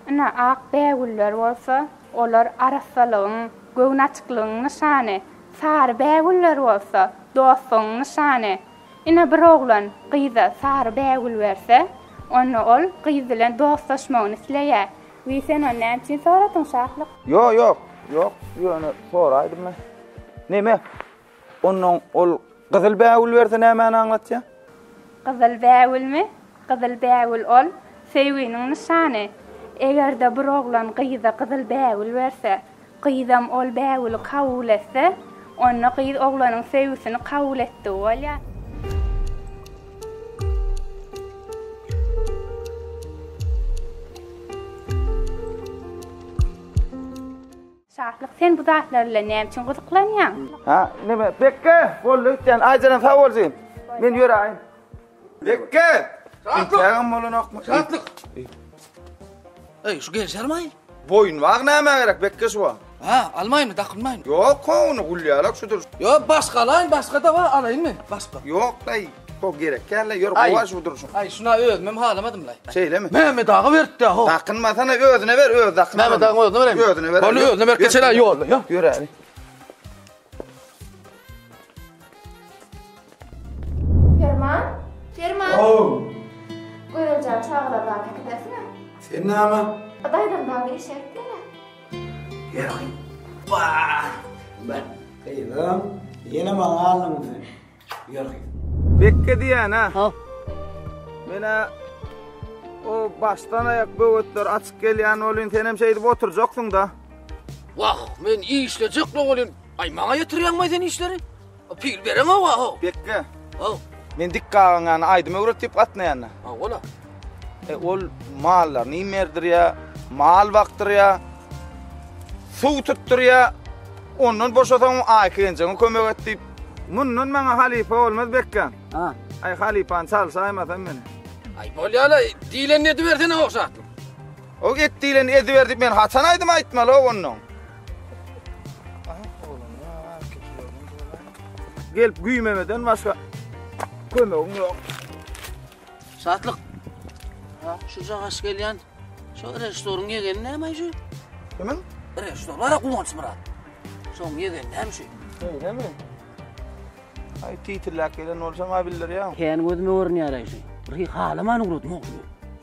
Yine ak beğüller olsa olar arasalığın, göğün açıklığın nişanı. Sarı beğüller olsa dostun nişanı. Yine bir oğlan kıyıda sarı beğül verse onu ol kıyıdıyla dostlaşmağını isleye. Ve sen ondan için soratın şahlık. Yok. Soraydım ben. Neyme? Onun ol kızıl beğül verse ne hemen anlatacak? Kızıl beğül mi? Kızıl beğül ol sevginin nişanı. Eğer de bir oğlan kıyıda kızıl beğül verse, kıyıdam ol beğülü kabul etse, onu kıyıd oğlanın sevgisini kabul etti ol ya. Şahlık sen bu zatlarla ne için kızıklanyan? Ha, neme? Bekke, bolluktan Ayceren sağ olsun. Men yürüyeyim. Bekke! İntiham olun okma. Şartlık. Ey şu gel şarmayın. Boyun var neme gerek Bekke şu var. Ha, almayın mı? Takılmayın. Yok, onu gulyalak şudur. Yok, başka alayım, başka da var. Alayım mı? Başka. Yok, dayı. O gerek. Gel, yor, kovaş şudursun. Ay, şuna özmem halamadım lay. Şeyle mi? Mehmet ağa verdi ha. Takınma sana özüne ver, öz takınma. Mehmet ağa özüne vereyim. Özüne ver. Onu özüne ver, geçeler yolda ya. Yürü hadi. Ferman. Oo. Koyacağım çağıra bak gidersene. Sen ne ama? Adaydan daha bir şey ettiler. Gel. Vah. Ben kıydım. Yine bana aldım. Yürü. Bekle diyen ha. Mena o baştan ayak böğütler açık gelen olun tenem şeydi oturacaksın da. Vah, men iyi işleyecek lan olun. Ay, bana yatırıyan mı sen işleri? Pil veren ha vah. Bekle. Men dik kağınan aydım öğretip atnayanna. Ha, ola. Ol mallar nimerdir ya, mal vaktır ya, su tuttur ya, onun boşatan aykınca, kömek etip, bunun bana halife olmaz bekkan. Ay halifan sal saymasan beni. Ay, bolyala, dilen ediverdi ne okşattın? O et dilen ediverdi, ben hatanaydım aytmalı o onun. Gelip güymemeden başka kömeğim yok. Saatlik. Şu zağaş gelen, şu restoran yegen ne mi şu? Kimin? Restoranlara kuvanç Murat. Son yegen ne mi şu? Öyle mi? Ay titillak gelen olsam abiler ya. Kendi gözüme ornaya arayışı. Rıhi halaman uğrut mu?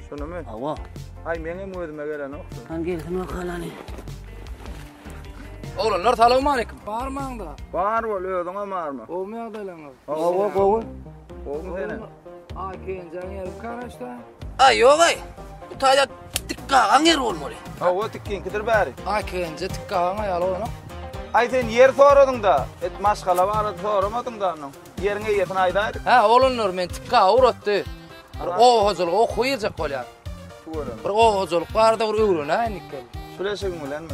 Şunu mu? Ava. Ay benim gözüme gelen olsun. Kan gelsin o halani. Oğlanlar talav malikim. Bağırmağında. Bağır ol ödün ama bağırma. Olmayak da lan. Ova. Oğlum senin. Ay kencan yerim karaşta. Ay yok ay. Bu tayda tıkkağın yer olmalı. O tikkin kidir bari. Ay kenca tıkkağın ayalı onu. Ay sen yer soradın da. Et maşkala vardı soramadın da onun. Yerine yetin aydaydık. Ha oğlanlar men tıkkağı uğrattı. O hozuluk o koyacak kolya. Bir o hozuluk var da bir öğren ha nikkel. Süleşik mi lan mı?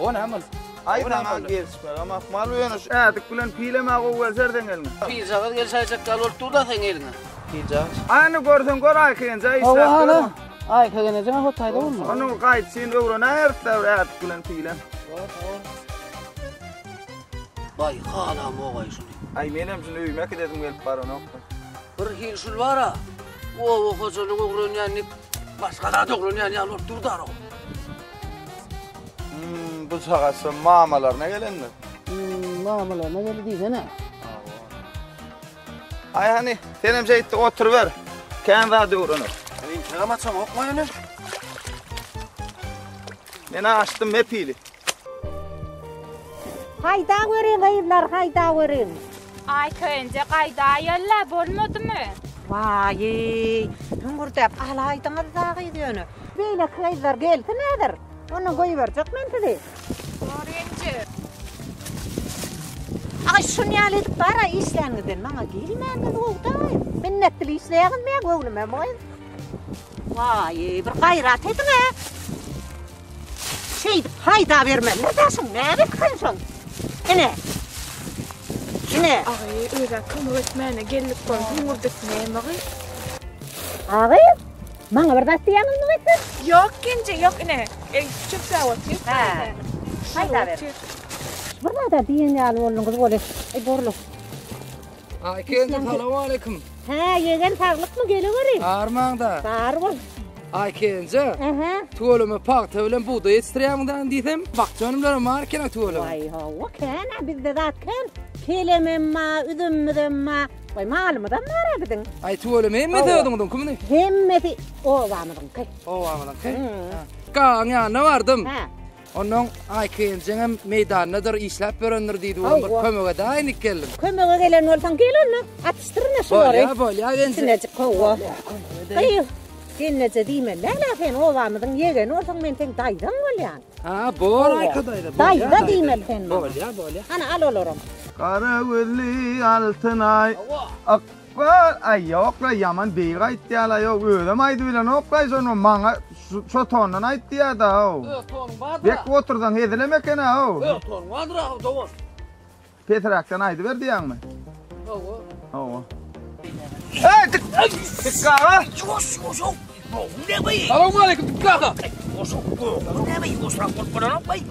O ne amal? Ay bana gelişme ama mal uyanış. Artık bilen pileme ağu verserden gelme. Pil zagat gelsayacak kal oldu da sen eline. Pil zagat? Aynı gördün gör ay kenca işler. Ova hala. Ay kagenece mi hotayda olma? Onun kayıt sin öğren ayırttı artık bilen pilen. Vay hala mı oğay şunu? Ay benim şimdi üymek dedim gelip var o nokta. Bir hilsul var ha. O hozuluk uğrun yani başka da doğrun yani alır durdar o. Bu çağası mamalarına gelenler. Mamalarına geldi değil ne? Ay hani senem şeyde otur ver. Kendi adı uğranır. Benim çağamatsam okma yani. Ben açtım mepili. Hayda verin hayırlar hayda verin. Ay köyünce kayda yolla bolmadı mı? Vay, hüngürdep alaydınız dağı ediyorsun. Böyle köyler geldi nedir? Onu koyuverecek mi dedi? Öğrenci. Ay şunu yalıdık bara işlenmeden bana gelmedin oğday. Minnetli işleyen mi oğlum boy? Vay, bir gayret edin ha. Şey, hayda verme. Ne dersin? Ne bekliyorsun? Ne? Ay, öyle kım öğretmene gelip koy. Hüngürdesine yemeği. Ağay, bana bir dasti yanın mı etsin? Yok genç, yok ne? Çok sağ ol. Hayda ver. Burada da diyen yalı olun kız böyle. Ay borlu. Ay kenca talav aleyküm. Ha, yegen sağlık mı geliyor? Armağında. Sağır ol. Ay kenca. Tuğulumu pak tavlen buğda yetiştireyimden dedim. Bak canımlara markena tuğulumu. Vay hava kena bizde zaten. Kelememma, üdümmüdümma. Vay malımıdan mı arabidin? Ay tuğulumu hemmeti ödündün kumunu? Hemmeti. Ovamadın kay. Ovamadın kay? Kağın yanına vardım. Onun ay kencana meydanıdır işlep verenler deydi. Kömöge de aynı geldim. Kömöge gelen olsan gel onu. Atıştırın nasıl var? Bolya genç. Sinecik kova. Hayır. Gennece diymen. Lala sen ovamadın yegen olsan men sen daydan ol yani. Ha bor ay kadaydı. Dayda diymen sen. Bolya. Ana al olurum. Kara gülli altın ay. Akbar ay yokla yaman beyga ittiyala yok ödem aydı bilen oklay sonu manga şu tonun ayttiya da o. Bek oturdan hedilemek ena o. Ton vardır ha doğru. Petraktan aydı ver diyan mı? Oo. Hey tık kahve. Ne bay? Selamun aleyküm. Kaka. Ne bay? Osman korkmadan bay.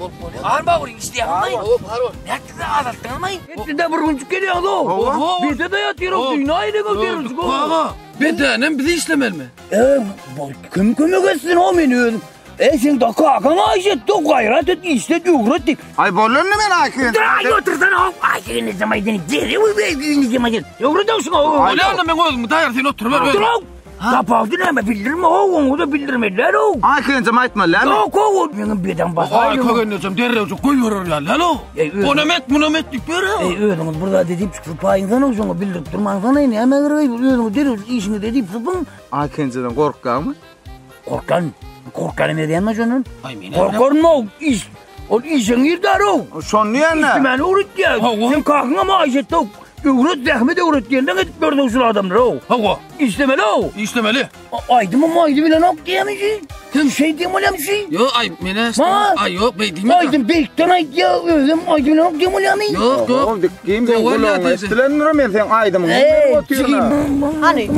Arma vuruyor isteyemem bay. Pardon. Ne kadar azalttın bay? Etti bir gün geliyor o. Bir de yatıyor. Dünyayı da götürüyoruz. Kaka. Bir tanem bizi işlemel mi? Kim etsin o beni? Sen de kakana ayşet de gayret et işte cüret et. Ay bollar ne men ayken? Dur otursan o. Ayken ne zaman edin? Deri bu ne zaman edin? Cüret olsun o. Ulan ben oğlum dayar sen otur ver. Dur. Kapağını ama bildirme o. Onu da bildirmediler o. Ayken zaman etmeler mi? Yok o. Benim birden basar. Ay kaganacağım derre koyuyor ya. Lalo. Monomet dikleri. Öyle burada dediğim çıkıp payından o zaman bildirip durmanızdan ne hemen öyle deri işini dediğim sıfın. Ayken'den korkar mı? Korkan ne diyemez onun? Korkan mı o iş? O işin yırdar o. Son niye ne? İstemeni uğrat ya. Sen kalkın ama ayşette o. Uğrat zahmet uğrat diyenden edip böyle usul adamlar o. Hava. İstemeli o. İstemeli. Aydım ama aydım ile nok diyemeyeceksin. Sen şey diyemeyeceksin. Yok ay menes. Ay yok bey diyemem. Aydım bekten aydı ya. Özüm aydım ile nok diyemeyeceksin. Yok. Oğlum dikkiyim ben kulağına. İstilenir mi sen aydımın? Hani?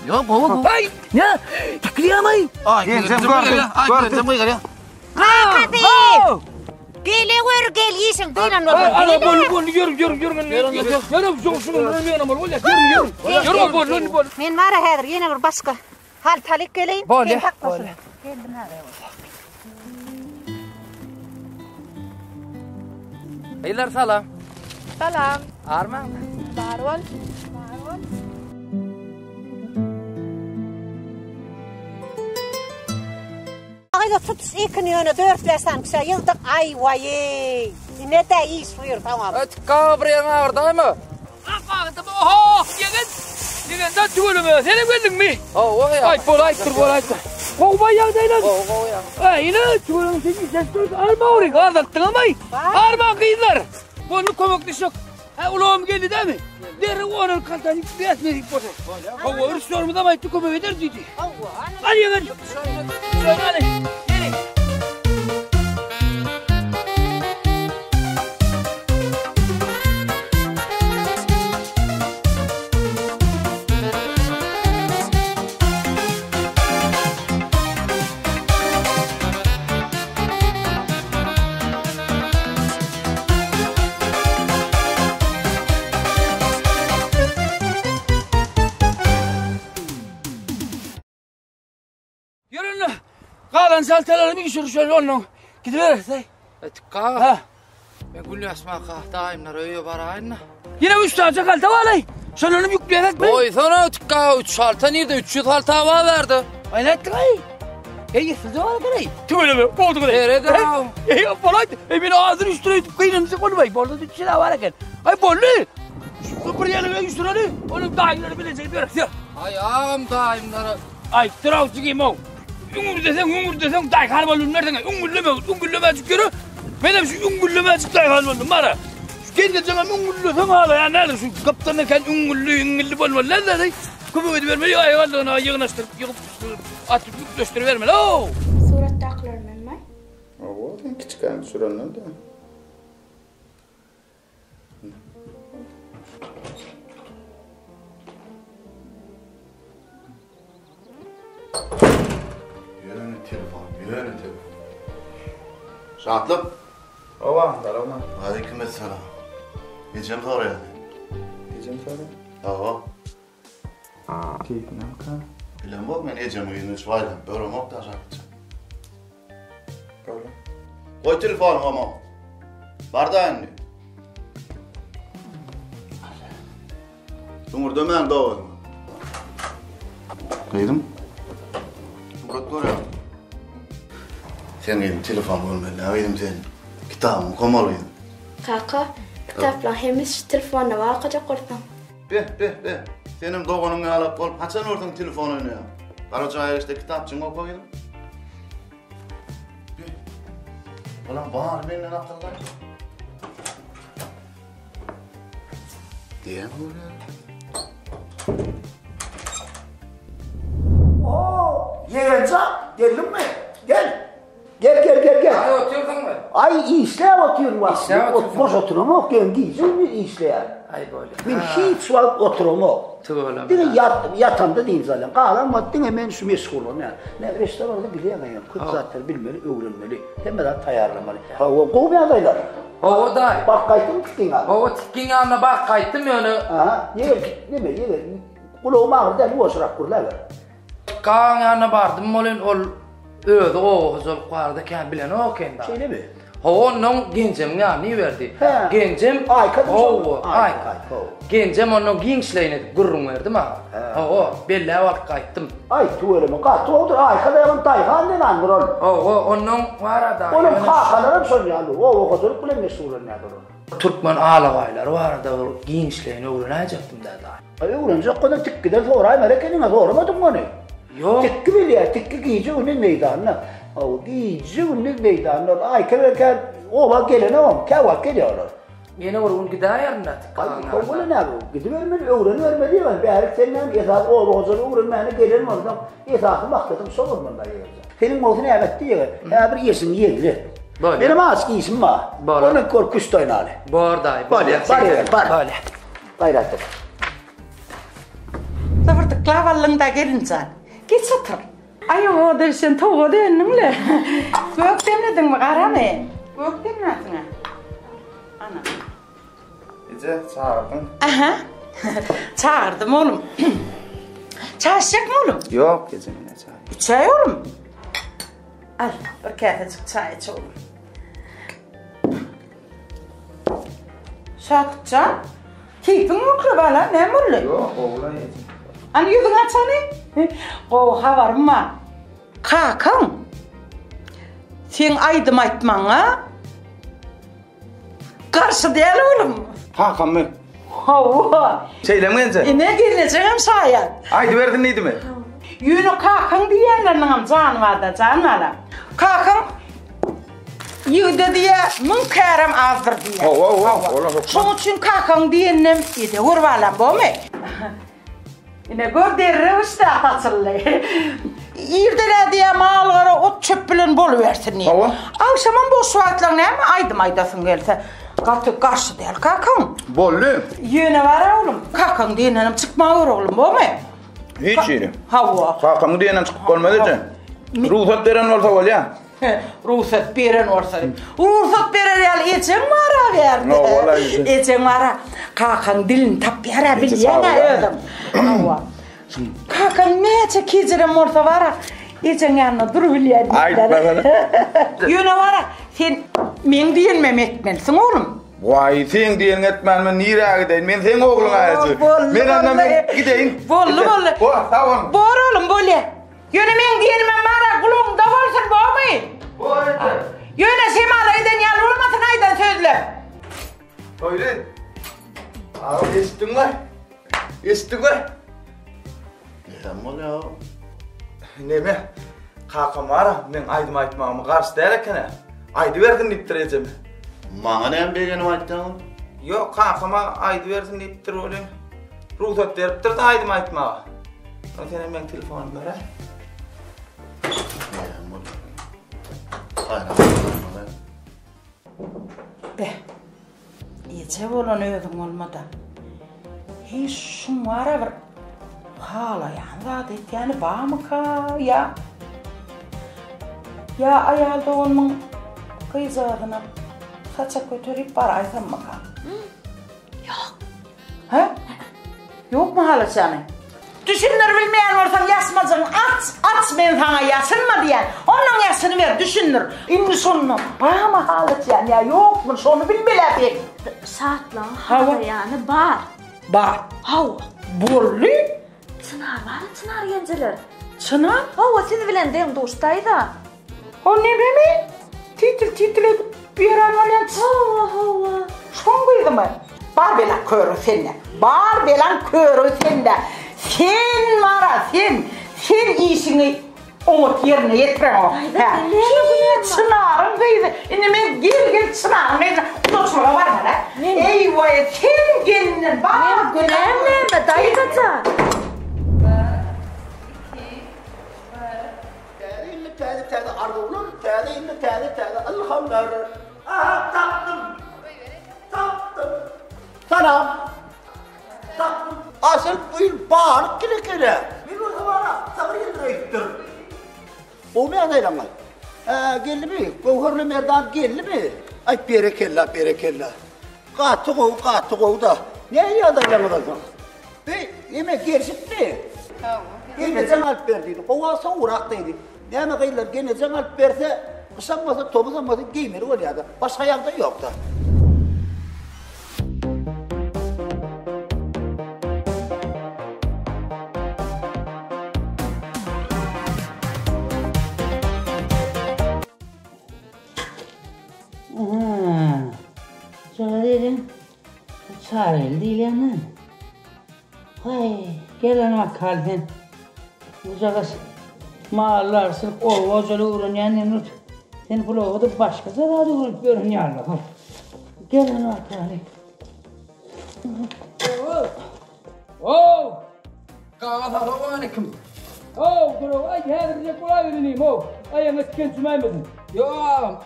Yok baba. Ay! Ya! Takliyamay. Ay, sen gör. Kapı! Gel yiyin deylan var. Ana bol yürü. Yarım şunu yürü. Men var hadir yine bir başka. Hal talik geleyim. Bol. Geldim ha. Beyler salam. Salam. Arman. Barol. Ayda tut ikini yöne 4-5 kişi yıldık ay vay. Ne de iyi suyur tamam. Kabriyan ağırday mı? Baktım oho yegen de tüylümü sen geldin mi? Ay bolaytır. Kovbay yağdaylan. Ay yine tüylüm seni ses arma oraya ardattın ama arma kıydılar. Bunu komuklaşık. Ulan geldi değil mi? Deri onun kantanı besmedik boşa. Hava ırışlarımı da maytı komu eder dedi. Hadi yegen. Hadi. Yürün. Kalan saltalarımı geçiyor şöyle onun. Gidiver say. Kağa. Ben gülü asma kağa daimler öyle barayın. Yine 3 tane kalta var. Sen onu yükleyerek mi? Oy sana kağa 3 salta nerede 300 salta var verdi. Ay ne ettin ay? Size var kadar. Tüyle mi? Oldu kadar. Nerede? Falan. Beni ağzını üstüne tutup kıynımızı konmayın. Bolda bir şey var eken. Ay bollu. Şu bir yanına üstüne. Onun daimleri bilecek bir şey. Ay ağam daimleri. Ay travuk çıkayım o. Ungul desen day kalmalım nereden? Ungulleme çıkıyor. Benim şu ungulleme çık day kalmalım bana. Şu kendi canım ungulleme hala ya nerede şu kaptanı kan ungullu bolmalı nerede? Kumu edip vermeli ay vallahi yığınlaştırıp atıp göstervermeli o. Suratda aklarman mı? O ben küçükken sürenler de. Yürü telefon. Şahatlık. Ova, selam. Aleykümselam. Gecem sonra yani. Gecem sonra? Ava. Keyfine bakar. Bilen bak ben gecem uyunu şvayla. Böyle mok da şartacağım. Böyle. Koy telefonu ama. Barda anne. Umurda ben doğum. Kıydım. Murat var ya. Sen yedim telefon olmalı. Yedim sen. Kitabımı komalıydım. Kaka, kitapla hemiz telefonla var kaca korktam. Be. Senin doğanını alıp olup açan oradan telefonunu ya. Karacaya işte kitapçını okuyordum. Ulan bağır benimle akıllar. Diye mi oluyor? Yeğencan, geldin mi? Gel. Ay oturdun mu? Ay işler oturuyorum aslında. Boş oturumu gen giysin işler. Ay böyle. Men hiç var oturumu. Tığılam. Dine yatanda değil zaten. Qalanmadın hemen şu meşgulun ya. Ne restoranda bileyim ya. Kız zaten bilmeli, öğrenmeli. Hemen de tayarlamalı. Ha o qoğum adaylar. O da. Bak qaytım tikkin al. O tikkin alına bak qaytım yani. Ha, yeme. Kulağım ağrıdı, bu osurak kurlar. Qağın yanına bardım, olun ol ödü oğuz olup vardı kan bilen o kenda. Şeyle mi? Onun gencem yani verdi. Gencem ay. Gencem onun gençliğine gurrun verdi ma. O belli vakit qaytdım. Ay tuğremu qat odur ay kadayam tayhan ne lan rol. Onun var da. Onun qaqalarım sonyalı. O qozulup bilen mesulun ne dur. Türkmen ağalaylar var da gençliğine öğrenecektim dedi. Ay öğrenecek kadar tikkiden sonra merekenin doğramadım onu. Yok. Tikki biliyor, tikki giyici onun meydanına. O giyici onun meydanına. Ay kemerken o vakit gelene o, kavak geliyorlar. Yine orun gida yarına tıkkanlar. O ne bu? Gidivermeli, öğrenvermeli ya. Belki senden esas o bozulu öğrenmeni gelen oradan esası baktadım sorulmanda yiyeceğim. Senin olsun evet diyor. Ya bir yesin yiyeli. Benim az isim var. Onun korkuş toynalı. Borday. Böyle. Gayretli. Zavrtık lavallığında gelince. Git satır. Ay o dersen toğu dönümle. Gök demledin mi karame? Gök demledin mi? Ana. Ece çağırdın. Aha. Çağırdım oğlum. Çağıracak mı oğlum? Yok Ece yine çağır. Çay oğlum. Al bir kefecik çay iç oğlum. Şakutcan. Keyfin mutlu bana ne mutlu? Yok oğlan Ece. Hani yüzün açanı? Oha var mı? Kakam. Sen aydım aytmana. Karşı değil oğlum. Kakam mı? Hava. Söylemeyince. Ne geleceğim sayın? Aydı verdin neydi mi? Yünü kakam diyenlerinin canı var da canı var. Kakam yüzde diye münkerem azdır diye. Son için kakam diyenim idi. Vurvalan bu mu? Yine gör derre işte hatırlı. İrdele diye mallara ot çöpülün boluversin diye. Akşamın boş vaatlarına hem aydım aydasın gelse. Katı karşı değil kakam. Bollu. Yine var oğlum. Kakam diyenim çıkma var oğlum bu mu? Hiç yerim. Hava. Kakam diyenim çıkıp olmadı can. Ruhsat veren olsa ol ya. Ruhsat veren olsa. Ruhsat veren yani içen mara verdi. İçen mara. Kakam dilini tap yara bilyene ödüm. Hava. Kakam ne çekicirim olsa var. İçen yanına dur bilyene. Yine var. Sen men diyenmem etmelisin oğlum. Vay sen diyen etmem nire gideyim. Men sen oğlun ağacı. Men anlamam gideyim. Bollu. Bor oğlum bolye. Yöne men diyenmem mara kulum davalsın boğmayın. Yöne semalıyden yan olmasın aydan sözle. Öyle. Abi esittin var. Esittin var. Neden ol ya? Neme? Kakam var men aydım aytmağımı karşı derken aydı verdin deyip duracağım. Bana ne beğenim ayttın? Yok kakama aydı verdin deyip dur oğlum. Ruhsat verip dur da aydım aytmağı. Sen hemen telefonum ver. Be. İyice olan ödüm olmadan. Hiç şun var bir halayan zaten yani bağ mı ka ya? Ya ayalda onun kıyızağına saça götürüp var aysan mı ka? Yok. He? Yok mu hala senin? Düşünür bilmeyen olsan yasmacın at ben sana yasınma diyen. Onun yasını ver düşünür. İmri sonunu bağ mı halet yani ya yok mu sonu bilmeler. Saatlan hava yani bar. Bar. Hava. Bollu. Çınar var çınar genceler. Çınar? Hava siz bilen deyim dostaydı. O ne mi? Title bir an olan hava. Son koydu mu? Bar belan körü sende. Bar belan körü sende. Sen var sen iyisini umut yerine yetiren o. Çınarın kıydı. İnime gel çınarın. Ulaşmağa var mı lan? Eyvah sen gelinin bana. Günem ne? Dayı kaça? Tadi ardı olur. Tadi Allah'ım Aha taptım. Salam. Taptım. Asıl bu bağırık kere. Bir burada bana sabır yedirektir. O mu adaylanlar? Geldi mi? Gavharlı merdan geldi mi? Ay berekella. Katı kov da. Ne adaylanlar? Yemek gerçekti. Gene canalt verdiydi. Kovasa uğraktaydı. Yani kıyılar gene canalt verse ısınmasa topusanmasa giymeri oluyor ya da. Başka yanda yok da. Söyledim. Çareli değil yani. Hay, gelen bak kalbin. Uzakası. Mağarlar sırf o hocalı uğrayan yanır. Sen bu oğudu başka zararı vurup görünüyorlar. Gelen bak kalbin. Oh! Kağıt aleyküm. Oh, bro, ay geldirecek kolay verileyim oh. Ayağına tüken sümeymedim. Yo,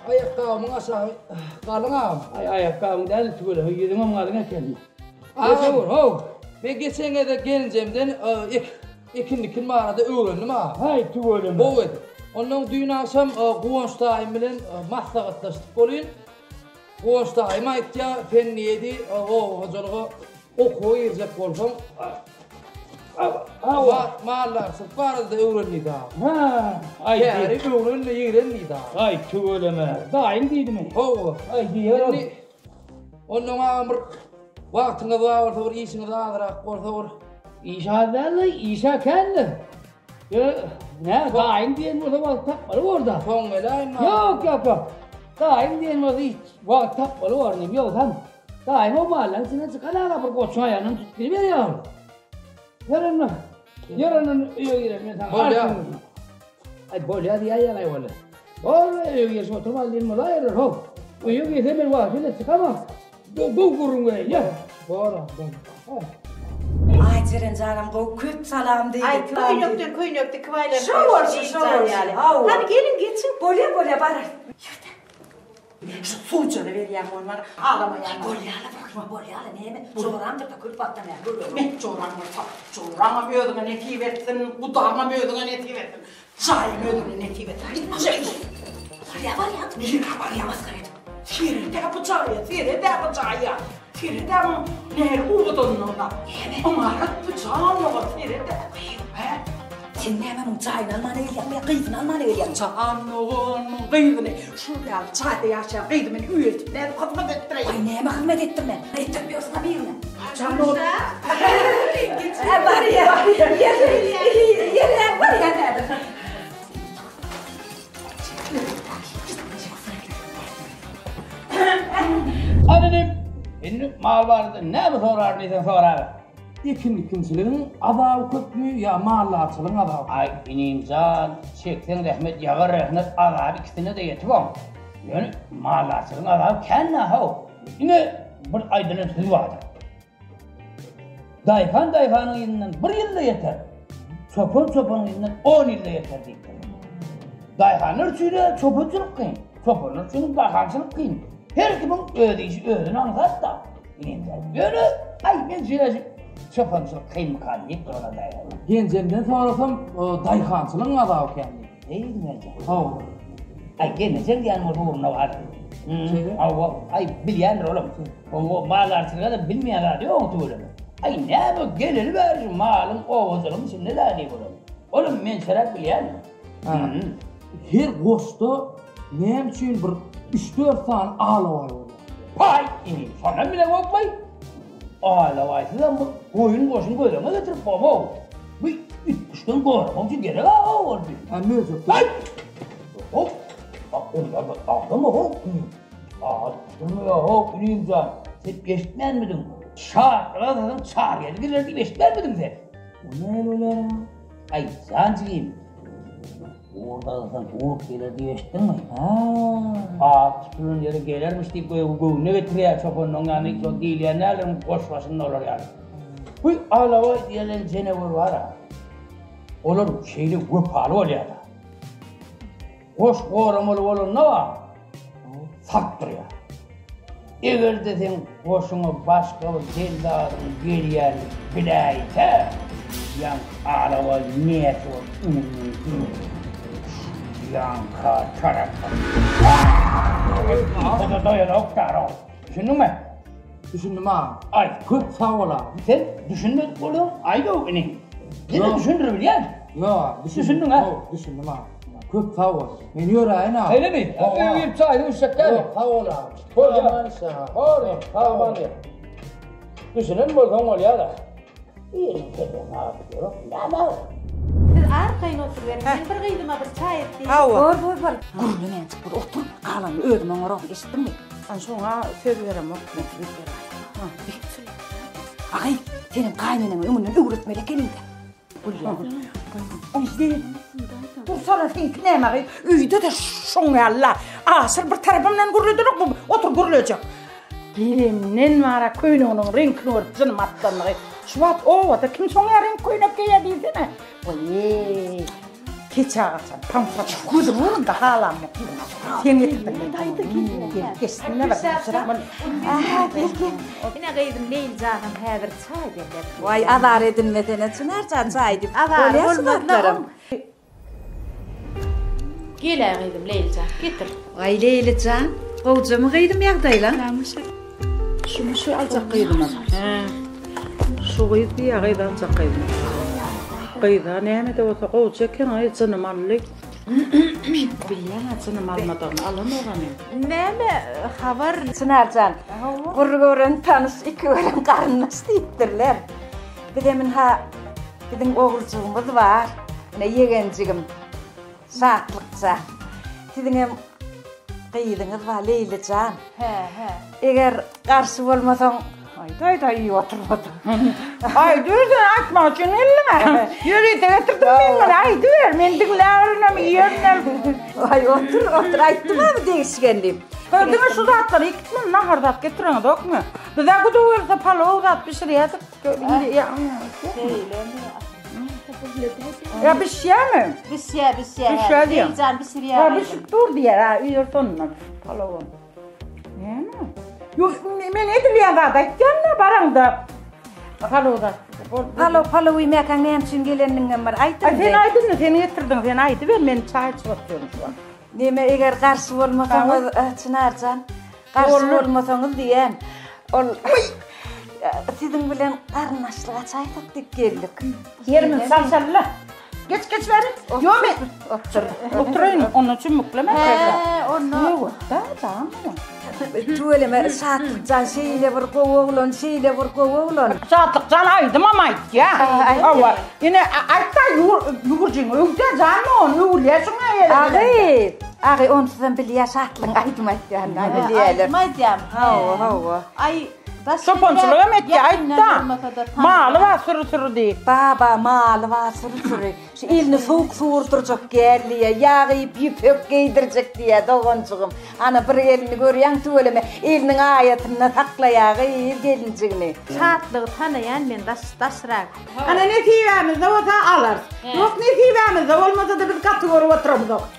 ayakkabımın aşağı kalın ağam. Ay ayakkabımın değil tübele, yedim ama kalın kendine. Ağam, oh. Ben geçen de gelinceğimden ikindikin mağarada öğrendim ha. Hay tübele mi? Evet. Onun düğün akşam Kuvançtayım bilen maslakatlaştık olayın. Kuvançtayım ayıkça fenniyedi o hocalığı okuğa girecek olsam. Mağarlar sırf vardı öğreniydi ha. Ay yani öğrenle yeğreniydi ha. Ay tübeleme. Daim değildi mi? Oh. Ay diyelim. Onun ağamır vaktine varsa var, işine dağıdırak varsa var. İşe değil, işe kendi. Ne? Daim diyen varsa vakit takmalı orada. Son velayım ha. Yok. Daim diyen varsa hiç vakit takmalı var neyim yok tam. Daim o mahallen sana çıkarlar bir koçun ayağının tuttuğunu veriyor. Yarın öyle giremiyor tamam. Bol ya. Ay bol ya diye yalan öyle. Bol öyle yaşa oturmaz değil mi la yarın hop. Uyuyor gitse bir vakit çıkamam. Bu kurun böyle ya. Bora. Ay Ceren canım bu kötü salam değil. Ay köyün öptü kıvayla. Şu var yani. Hadi gelin geçin. Bolya bana. Şu suçunu veriyem onlara. Ağlama yani. Bolyala neyme? Çoğramdır da kırp atlamaya. Ben çoğrama mıyordun netiği versin, budağıma mıyordun netiği versin. Çayı mıyordun netiği versin. Var ya maskaret. Sire de yapacağı ya. Sire de ama neher uğudun ona. Ama yapacağı yok sire de. Sen hemen o çayını almanı öyle, kıyfını almanı öyle. Çağanlığın kıyfını, şuraya çayda yaşayan kıyfını üyeltip ne kafama götüreyim. Ay neye hizmet ettirme. Ettirmiyorsun ha birine. Çağanlığın. Var ya. Yerler var ya nerede? Adenim, benim mal vardı, ne mi sorar neyse sorar. İkinciliğin adav köpmü ya mağarlarçılığın adav. Ay benim can, çeksen rahmet, yağı rahmet, adav ikisine de yetimim. Yani mağarlarçılığın adav kendine hav. Yine bir aydının sözü vardır. Dayhanın elinden bir yılda yeter. Çopanın elinden 10 yılda yeter deyip. Dayhanın üçüyle çopancılık kıyın. Çopanın üçüyle dayhancılık kıyın. Her kimin ödünü anlat da. Yani ay ben söyleyeceğim. Çopancılık kıyın mı kan deyip ona dayhanın. Gencemden sonrasam dayhancılığın adav kendi. Değil mi hocam? Ay gelmeyecek yani orada var. Ay bilyendir oğlum. O mağarlarçılığa da bilmeyenler diyor mu öyle mi? Ay ne bu gelir ver malım oğuzlarım şimdi ne diyeyim oğlum men şeref bilyen. Her kosta nem için bir 3-4 tane ağla var orada. Pay! Sana bile bakmay. Ağla var sizden bu koyun boşun koyduğuma getirip baba. Bu 3-3'ten koyduğum için gerek ağır bir. Mevcut. Ay! Hop! Bak orada bak ağlama hop. Ağlama ya hop üneyim can. Sen geçitmen miydin? Çağır geldi geçitmen miydin sen? O ne öyle ya? Ay sancıyım. Orada sen uğup gelir diye eşittin mi? Tüpünün yeri gelirmiş deyip ne getiriyor çobanın yani çok değil ya nereden boş başında olur yani. Bu ağlava diyen cenevur var ha. Olur şeyli vıpalı oluyor da. Hoş koğramalı olur ne var? Faktör ya. Eğer de sen boşuna başka bir deldarın geliyen bileyse, yan araba niyet ol, yanka tarafa. O da dayanak taraf. Düşündün mü? Düşündüm ha. Ay, köp sağ ola. Sen düşünmedik oğlum. Ay da o beni. Seni düşündürebiliyor musun? Ya, düşündün ha? Düşündüm ha. Köp sağ ol. Beni yorayın ha. Öyle mi? Bir çayını uşak gel. Sağ ol ha. Aman sana. Aman ya. Düşünün bu zaman oluyor da. İyi ne yapıyor? Ne var? Siz arkayın oturuverin. Ben bir kıydıma bir çay ettim. Hava. Var. Gurlumen çıkır otur. Kalanı ödüm ona roh işittin mi? Ben sonra söz verem. Ağay senin kaynının ömrünün öğretmeli gelin de. Dursana sen ne ağay? Uyda da şoňalla. Asıl bir tarafımdan gurluyduruk bu. Otur gurluyacak. Bilimden vara köynüğünün renkini örüp canım atlanığı. Şubat o da kim soňa renk köynük giýe diýsene. Oy. Keçe ağaçan, pamfrat, kuzum oğlum da halam yok. Sen getirdin. Geçtin ne var? Yine kıydım Leyl canım her bir çay derler. Vay adar edilmedene Çınarcan çay deyip. Adar olmadım. Gel kıydım Leyl can, getir. Vay Leyli can, kovucumu kıydım yağdayla. Şu alacak kıydım ama. Şu kıydı ya kıydı alacak kıydım. Kıyda neyme de olsa kovacakken ay canım allık. Bilen canım almadan alın oranı. Neyme haber Çınarcan. Gurgoran tanış iki öğren karınmış deyiptirler. Bir de min ha bizim oğulcuğumuz var. Ne yegencigim. Saatlıkça. Sizin kıydınız var Leyli can. Eğer karşı olmasan Ay iyi oturmadı. Ay dursun açma için elleme. Yürü de getirdim ben. Ay dur men dinlerine mi yerine. Ay otur ayttım mı değişkenliğim. Gördün mü şu zatları ikisini nahardat getirin dok mu? Bize bu da verse palo zat pişiriyoruz. Ya bir şey mi? Bir şey. Leyl can bir şey. Ya bir şey dur diye ha uyur sonuna. Palo. Ne mi? Yok men ediliyor da yanına baranda. Palo uymayan ne için geleninin var ayttım. Sen aydın mı? Sen getirdin. Sen aydı ver men çay çıkartıyorum şu an. Neme eğer karşı olmasanız Çınarcan. Karşı olmasanız diyen. Sizin bilen karnaşlığa çay taktık geldik. Yerimin salsalla. Geç verin. Yok ben. Oturayım. Onun için mutlama. Onu. Yok da tamam. Tuğleme saatlıkcan şeyle vur kovuğulun, şeyle vur kovuğulun. Saatlıkcan aydım ama ayt ya. Ama yine aytta yugurcun. Uyda canım onu uyuyorsun ya. Ağay onu sizden biliyor saatlığın aydım aytyan. Aydım. Hava. Ay. Soponçuluğa metti aytta. Malı var sürü değil. Baba malı var sürü. Şu elini soğuk soğurturacak geldiye. Yağı yıpıp giydirecek diye doğuncuğum. Ana bir elini görüyen tuğleme. Elinin ayetine takla yağı gelincini. Saatlığı tanıyan ben daşrak. Ana ne tivemizde olsa alır. Yok ne tivemizde olmasa da biz kategori oturamızok.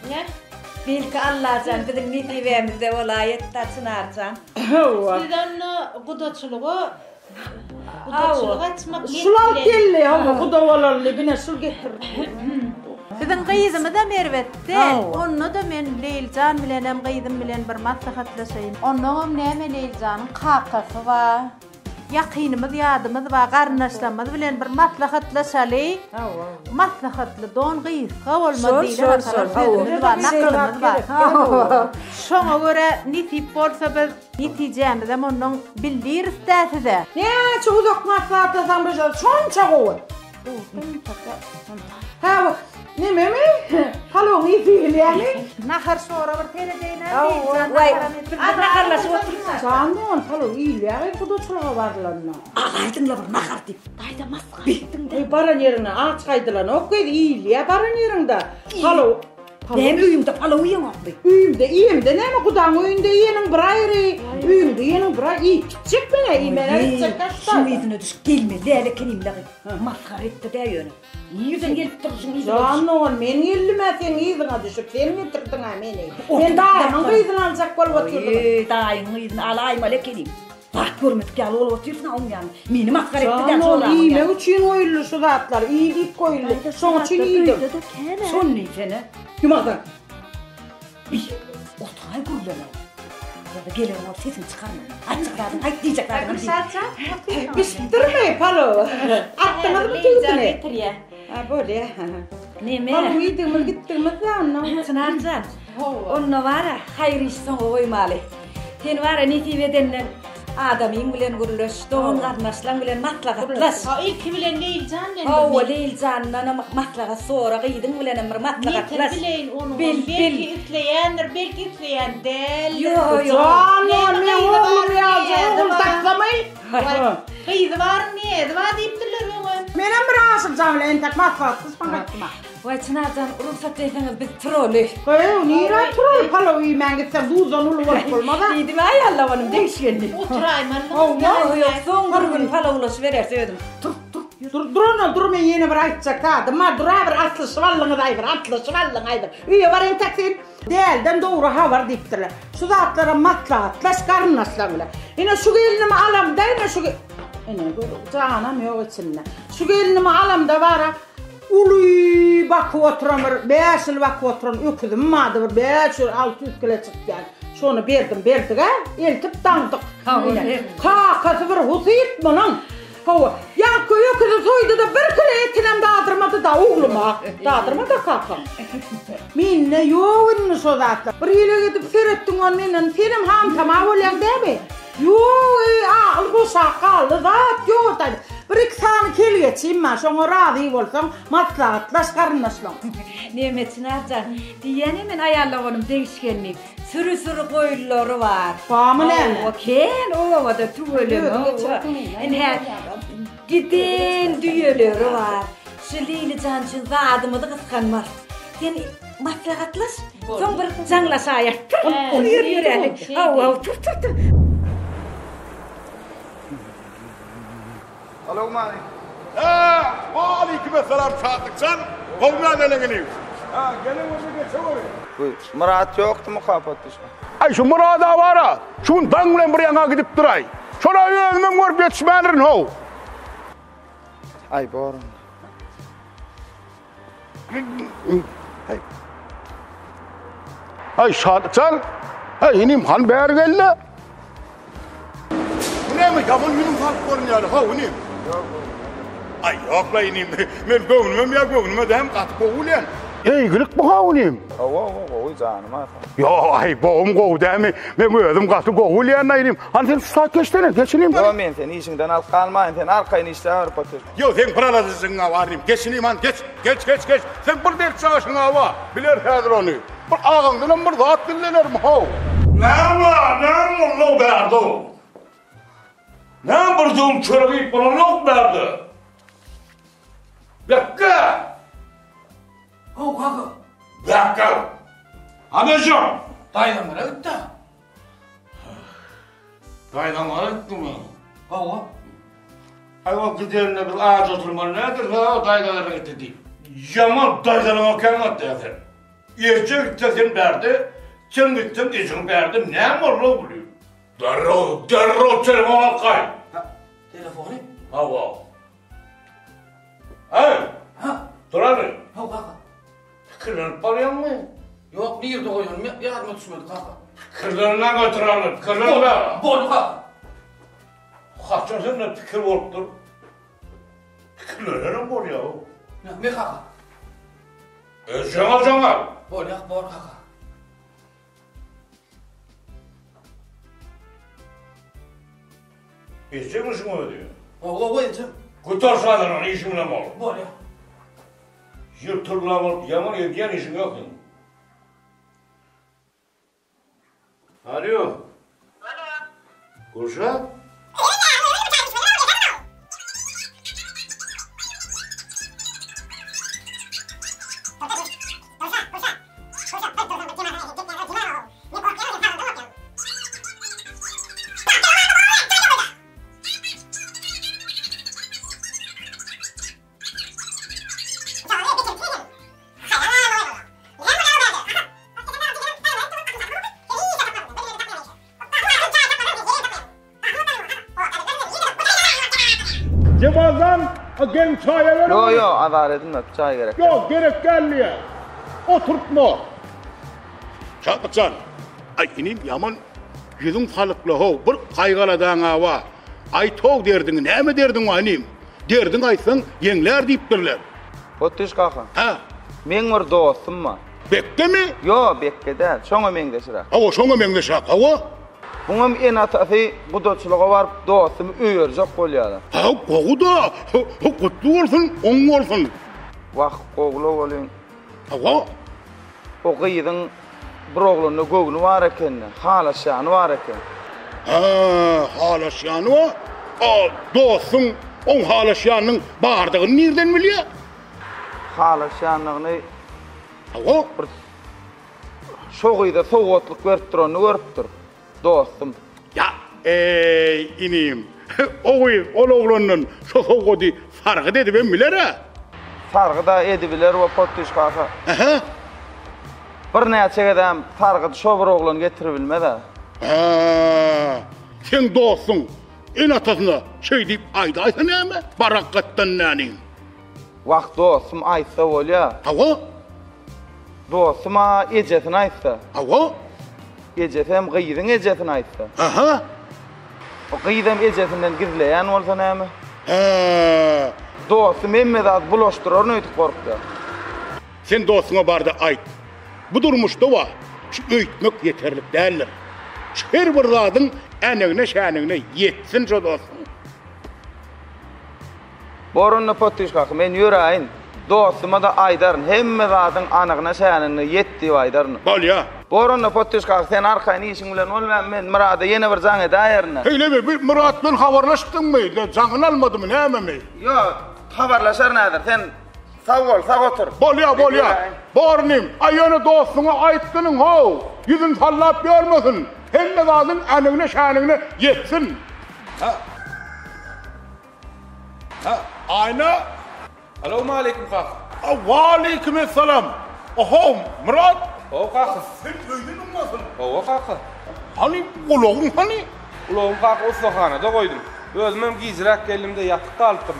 Bilki Allah'can bizim nitivemizde olayette Çınarcan. Sizden kudaçılığı açmak Şulal kelli ama kuda olarlı bine şul getir. Sizin kıyızımı da mervette. Onu da men Leylcan bilenem kıyızım bilen bir maslahatlaşayım. Onun neme Leylcan'ın kakası var. Yakınımız, yadımız var, karnaşlamız bilen bir maslahatlaşalı. Maslahatlı don kıyıska olmadı değil. Sözümüz var, nakılımız var. Şuna göre nitip olsa biz niticemiz ama onun bildiririz de size. Ne çocuk maslahatlasan bir şey, şonça koy. Ha bak, ne mi? Halo, iyi değil yani. Nahar sonra bir teledeyle Vay, naharlaşı otursa. Canım, halo, iyi yani. Bu da çulağa varlarına. Ağaydın la bir nahar deyip. Dayda maslahat. Baran yerine ağaç kaydılan. O kadar iyi ya, baran yerinde. Halo. Benim üyümde palo uyum oldu. Üyümde, iyiyim de ne mi kudan? Üyümde iyiyenin bir ayrı. Üyüngü yenin bura iyi tutacak bana, iyi bana tutacak kaçta. Şimdi yüzüne düş gelme, lele kenimle maskara etti de yönü. Yüzün gelip duruşun yüzüne düş. Canlı ol, men yellime sen yüzüne düşüp, sen getirdin ha meni. Ben dayımın yüzüne alacak bol oturdum. Dayımın yüzüne alayım öyle kendim. Bak görmedik ya, ol otursun ağım yani. Meni maskara etti de sonra ağım yani. İyime üçün oyullu şu zatlar, iyi deyip koyullu. Son için iyiydim. Son ne seni? Yumadan. Otay gurlama. Ya da gelirim o sesini çıkarma. Açıkladın, ay diyeceklerden değil. Biz durmayı palo. Attığımız mı tüydüne? Ha böyle. Ne Palo yediğimiz gittiğimiz de anlam. Çınarcan. Onunla var ya, hayır işten koymalı. Sen var ya netiveden adamın bilen gurulaş, doğun karnaşlan bilen matlak atlas. İlk bilen Leylcan ne? Leylcan'la matlak sonra gıydın bilen emir matlak atlas. Niye bileyin onu? Belki ütleyendir, belki ütleyen del. Yok. Canım ne oğlum ya, oğlum taklamayı. Kıydı var niyedi var deyiptiler onu. Menem bir aşık camile entek matlatsız bana gitme. Vay Çınarcan, ruhsat etseniz biz trolü. Nira trol palo uyumen gitsem duzdan ulu olup olmadan. Dedim ay Allah'ım değişkenli. Oturayım Yok son bir gün pala ulaşı vererse ödüm. Dur yeni bir aytacak da. Dımma dura bir atlı şıvallığını aydır, atlı şıvallığını aydır. Üye var enteksin. Değilden doğru ha var deyiptirler. Şu zatlara matla atlas karın aslanlar. Yine şu gelinimi alam da yine şu canım yok içinde. Şu gelinimi alam da var ha. Uluy bakı oturamır, 5 yıl bakı oturan öküdüm madı var, 5 yıl 600 kilo çıktı yani. Şunu verdik ha, eltip dandık. Kakası bir husayip bunun. Yankı öküdü soydu da bir kilo etinem dağdırmadı da oğluma. Dağdırmadı kakam. Minne yoğunlu şu zatlar. Bir yıla gidip seyrettin onu minne, senim ham tamam olan değil mi? Ağıl bu şakalı zat yok da. Bir iki tane kel geçeyim ben, şuna razı olsam matla atlas karınlaşlam. Nimet Çınarcan, diyen hemen ayarlamanım değişkenlik. Sürü koyulları var. Bağımı ne? O ken, o da tüvölüm. Giden düğeleri var. Şu Leyli Cancın zadımı da kıskanmaz. Sen matla atlas, son bir canlaş ayak. Onu yürüyelim. Tut. Alo mani. Aleyküm selam Sadıkcan. Kovna delengeliyiz. Gelin orada geçelim. Murat yoktu mu kapatmış? Ay şu Murat'a var ha. Şun danglen bir yana gidip duray. Şuna özümün görüp yetişmenirin ho. Ay borun. Ay Sadıkcan. Ay inim han beğer geldi. Bu ne mi? Yaman yunum fark görünüyor. Ha inim. Ay yok la inim. Ben gönlümüm ya gönlüme de hem katı kovulen. İyilik bu ha inim. Oy canım ha. Yo ay boğum kovu değil mi? Ben özüm katı kovulen la inim. Hani sen saat geçtene geçineyim. Yo men sen işinden al kalmayın sen arkayını işte ağır batır. Yo sen paraladısın ha var inim. Geçineyim han geç. Sen bir dert çağışın hava. Bilir hazır onu. Bir ağındın bir zat dinlenir mi ha? Ne var berdi? Ne bir dum çörgü bana yok berdi? Bekle! Bekle! Anacığım! Dayılamara gitti. Dayılamara gitti mi? Ayva giderine bir ağaç oturmalı nedir? Dayılamara gitti değil. Yaman dayılamara kelmet dersin. Yerçe gittin berdi, sen gittin işin berdi, ne var lo buluyor? Derro telefon al kay. Telefonu? Hava. Hey! Dur abi. Kırlanıp arayan mı? Yok, bir yerde koyuyorum. Yardıma düşmedi kanka. Kırlarına götürelim. Kırlarına. Bolu kanka. Kaçın sen ne fikir oluptur? Kırlarına bol ya. Ne kanka? Cana. Bol kanka. İçecek misin o diyor? O içecek. Kurtar sağdan onu işimle mi olur? Bol ya. Yırtırla yaman yediyen işin yok mu? Alo. Kuşat? Cebazan gel çaya ver. Yo azar edilme çay gerek. Yok gerek gelmiyor. Oturtma. Çatlıcan. Ay inim yaman yüzün salıklı ho. Bir kaygıladan hava. Ay toğ derdin ne mi derdin o inim? Derdin aysan yengler deyiptirler. Otuş kaka. Ha. Men bir dostum var. Bekke mi? Yo bekke değil. Şoňa meňdeşirak. Awa şoňa meňdeşirak. Awa. Buňam en atasy gudaçylyga barp dostum öýerjek bolýar. Ha, goguda. Gutlu bolsun, oň bolsun. Waq goglu bolýan. Awa. O gyýdyň bir ogluny gögni bar eken, halaşýany bar eken. Ha, halaşýany wa? O dostum oň halaşýanyň bardygyny nerden bilýär? Halaşýanlygyny awa şogyda sowgatlyk berip durany görüpdir. Dostum. Ya, inim. Ogy, ol oglanyň şo sowgady fargy dedi ben biler ha. Fargy da edibiler we pottuş kaka. Aha. Bir näçe edem fargy şo bir oglan getirip bilmedi. Ha. Sen dostum en atasyna şey diýip aýda aýsa näme? Barakatdan näni? Wagt dostum aýsa bolýar. Awa. Dostuma ejesini aýtsa. Awa. Ejesem gyýdyň ejesini aýtsa. Aha. O gyýdym ejesinden gizleýän bolsa näme? Ha. Dostum emme zat bulaşdyrar öýtüp gorkdy. Sen dostuna barda aýt. Bu durmuşda wa şu öýtmek yeterlik däldir. Her bir zadyň äneğine şäneğine yetsin şo dostum. Borunna pottuş kaka men ýöräýin. Dostuma da aýdaryn hemme zadyň anygyna şäneğine ýetdi aýdaryn. Bolýa. Borunna pottuş kaka sen arkaýyn işiň bilen bolmam men Murada ýene bir jaň edäýärne. Heyle bir Murat bilen habarlaşdyňmy? Jaňyny almadymy näme? Ýok, habarlaşar nädir? Sen sag bol, sag otur. Bolýa. Bornym, aýyny dostuna aýtdynyň ho. Ýüzün sallap görmesin. Hemme zadyň anygyna şäneğine ýetsin. Ha. Ayna. Assalamu alaykum kaka. Wa alaykum assalam. Oho, Murat. O kaka. Sen öýdüň nasıl? O kaka. Hani ulagyň hani? Ulagym kaka ustahanada goýdum. Özüm hem giýjirek geldimde ýatyp galypdym.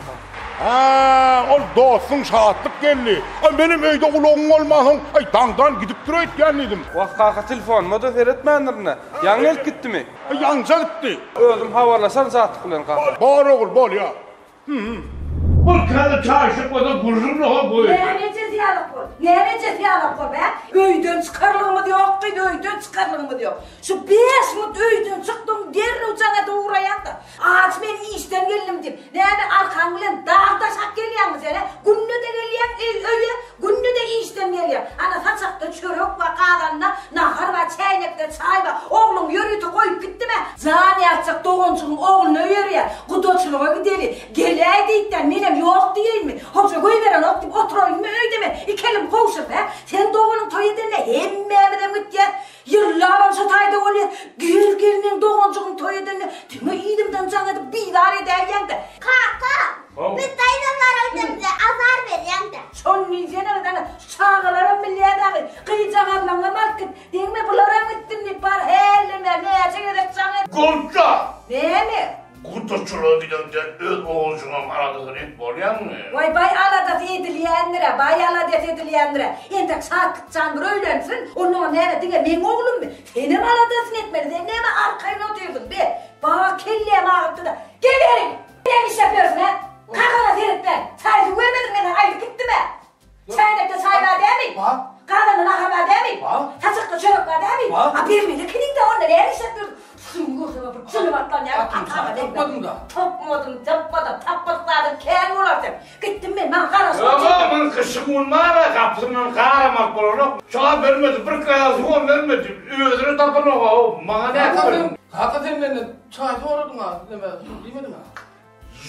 Ha, ol dostun şahatlyk geldi. Benim öýde ulagyň bolmasyň, daňdan gidip durýan edim. Wagt kaka telefonuma da feretmändirne. Ýaňy elip gitdimi? Ýaňça gitdi. Özüm habarlaşan zatlyk bilen kaka. Bar ogul, bolýa. Bu kalı çarşık o da gururlu ha bu. Nece ziyalık var be? Öýden çıkarlığımı diyor, öýden çıkarlığımı diyor. Şu 5 minut öýden çıktım, derrew jaňa uğraýan da. Aç men işten geldim dip. Näme arkaň bilen dağda şak gelýäňmi sen? Günne de gelýän öýe, günne de işten gelýän. Ana saçakda çörek we gadanna, nahar we çaýnakda çaý we oglum ýörüti goýup gitdime. Zany açyk dogonçugyň ogluny öýerýär. Gudoçylyga gideli. Gelýär diýipden menem ýok diýilmi? Hoşa goýberan otdyp oturaýmy öýdeme. İkelim koşup he. Sen doğunun toyedene hemmemeden gitýär. Yıllardan şu tayda bolýar. Gülgirinin doğuncuğun toyedene. Tüme ýydymdan jaňa bidar edýärdi. Kaka. Biz taydanlar öýdümde azar berýärdi. Şon niýene gidene çağalaram bilýärdi. Gyýjaganlaňa market. Deňme bulara gitdim diýip bar helleme näçe gerek jaňa. Gulta. Näme? Gudoçylyğa gidende öz oğulcuňa maradygyny et bolýarmy? Vay bay aladat edilýänlere, bay aladat edilýänlere. Ende sakçan bir öýlensin, onuň näme diňe men oglummy? Seni aladatyn etmeli, näme arkaýna oturdun be? Ba kelle mağıpdy da. Gel beri. Ne iş yapıyorsun ha? Kakana seretler. Çaycı görmedin mi? Ayrı gitti mi? Çaynakta çay var değil mi? Kadanın ahar var değil mi? Saçakta çörek var değil mi? Ha bir miydi? Kimin de orada ne iş yapıyorsun? Sınıvatlan ya. Tapmadım da. Tapmadım. Kendi olarsın. Gittim ben karasın. Babamın kışık olmara kapısından karamak bolana. Şuna vermedi, bir kayası on vermedi. Özünü tapın o. Bana ne yapın? Hakikaten ben de çay soradın ha. Demedim ha.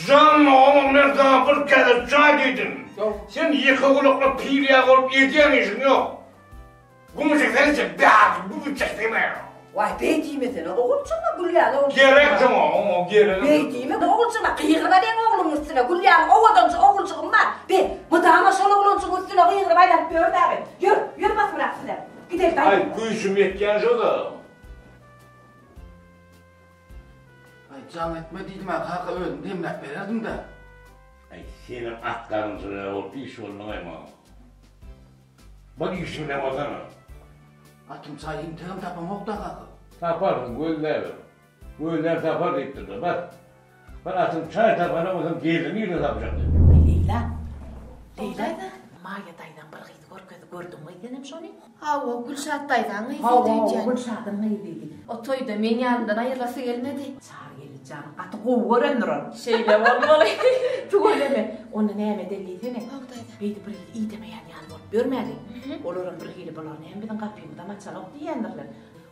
Can oğlum nereden bir kere çay dedim. Sen yıkı kulakla piliye olup yediyen işin yok. Bunu çeksense bunu çeksemeye. Vay beydiğime seni oğulcuma Gülyan. Gerektim o gerek. Beydiğime oğulcuma kıyırma den oğlumun üstüne Gülyan. Ovadanca oğulcuğum var. Be mıdama şol oğulcuğun üstüne kıyırma aylanıp bir örde abi. Yürü basmın aksine. Gidelim ben. Ay kuyuşum yetken şoda. Ay can etme dedim ha kaka öldüm demlek verirdim de. Ay senin atların sıra olup iş olmayayım ha. Bak işin ne var sana? Atım sayayım tığım tapam ok da kakı. Taparsın gözler. Gözler tapar deyip durdu bak. Ben atım çay tapana olsam geldim yine tapacağım dedi. Leyla. Leyla. Maya daydan bir gıydı görkedi gördün mü dedim şunu? Hava Gülşat daydan gıydı Hava diyeceğim. Gülşat'ın gıydı. O toyda men yanından ayrılası gelmedi. Çağır gelir canım. Atı kovu öğrenir onu. Şeyle olmalı. Tuğleme. Onu neyme delliydi ne? Beydi bir iyi demeyen yan bol görmedin. Olurun bir hili bulan hem birden kapıyı da maçalık diyendirler.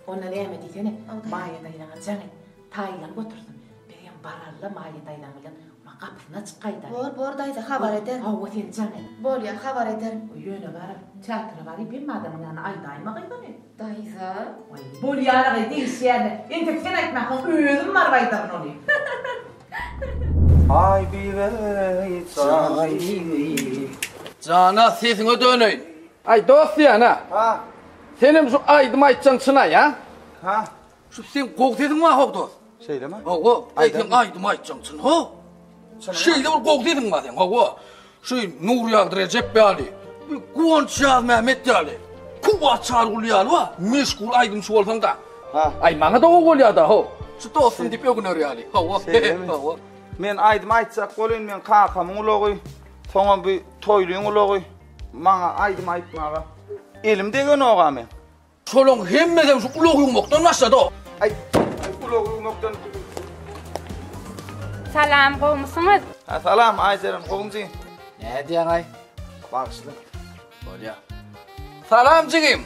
Onu neyme diydi ne? Maya daydan canım. Taylan götürdüm. Benim bararla Maya daydan bilen kapısına çıkaydı. Bor daydı haber eder. Hava sen canım. Bol ya haber eder. Yöne var. Çatıra var. Bir madem yani ay dayma kaydı ne? Dayda. Bol yara değil yani. Infeksiyon etmek özüm var baydarın onu. Ay bir Cana sesine dönün. Ay dost yana. Ha. Senin şu aydım aytacaksın ya. Ha. Şu sen kok dedin var hok dost. Şeyle mi? O sen aydım aytacaksın ha. Şeyle bir kok dedin var sen o. Şey Nur Yağdır Recep Beyali. Kuvanç Yağız Mehmet Yali. Kuvat Çargul Yali var. Meşgul aydım şu olsan da. Ha. Ay bana da o gol ya da ho. Şu dostum dip yok ne Yali. Ha. Men aydım aytsak bolun men kakamın ulogy. Soňa bir toýluň ulogy. Maňa aydım aytmaga. Elim degen oga men. Şolong hemmeden şu ulogy mokdan başladı. Ay ulogy mokdan. Salam gowmusunuz? Ha salam Ayzerem gowumji. Ne diýen ay? Bagşly. Bolýa. Salam jigim.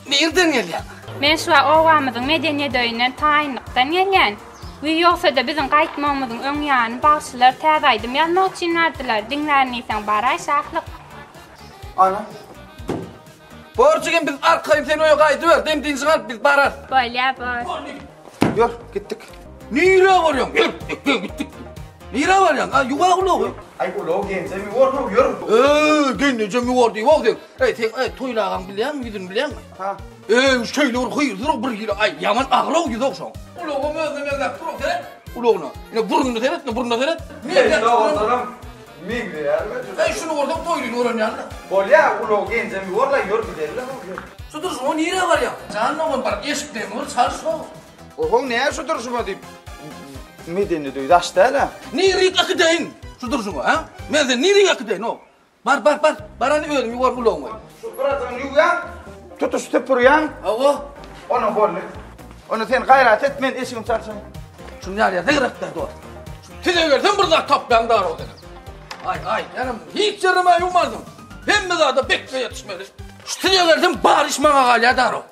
Nerden gelýän? Men şu owamyzyň medeniýet öýünden taýynlykdan gelýän. We ýoksa da bizim gaýtmamyzyň öň ýanyny bagşylar täzäýdim ýanmak üçin nardylar. Diňlärniň baray şahlyk. Ana. Borjigim biz arkaýy seni oýa gaýdy ber. Demdiňiz galyp biz barar. Bolýa bol. Yor gittik. Nire barýan? Gittik. Nire barýan? Ha ýuga ulogy. Ay ulogy gençe mi wor yor. Gençe mi wor diýip wagdy. Sen toýlagaň bilýän, ýüzüň bilýänmi? Ha. Şeýle bir hyýrdyr bir ýyl ay ýaman aglaw ýüzok şoň. Ulogum özüne turuk dere. Uloguna. Ine burnuny deret, burnuny deret. Ne oğlum? Migre ýa. Şunu orada toýlyny öğrenýän. Bolýa ulogy gençe mi wor la yor giderler. Şu duruşma nire barýan? Jannaman bar eşikden ur çarşo. Oho näme şu duruşma diýip medeni duýdy açdy. Nire ýakydaýyn? Şu duruşma ha? Men sen nire ýakydaýyn o? Bar. Barany özüm ýuwar ulogy. Şu biratyň ýuwyan. Tutuş tepuryan. Awa. Onu bolle. Onu sen gayret et men eşigim çarşam. Şunu ýa-ýa degrekler do. Tilegerden bir zat tapýan dar o dedim. Ay yanım hiç yerime ýumardım. Hemme zada bekle ýetişmeli. Şu tilegerden barışmaga galýa dar o.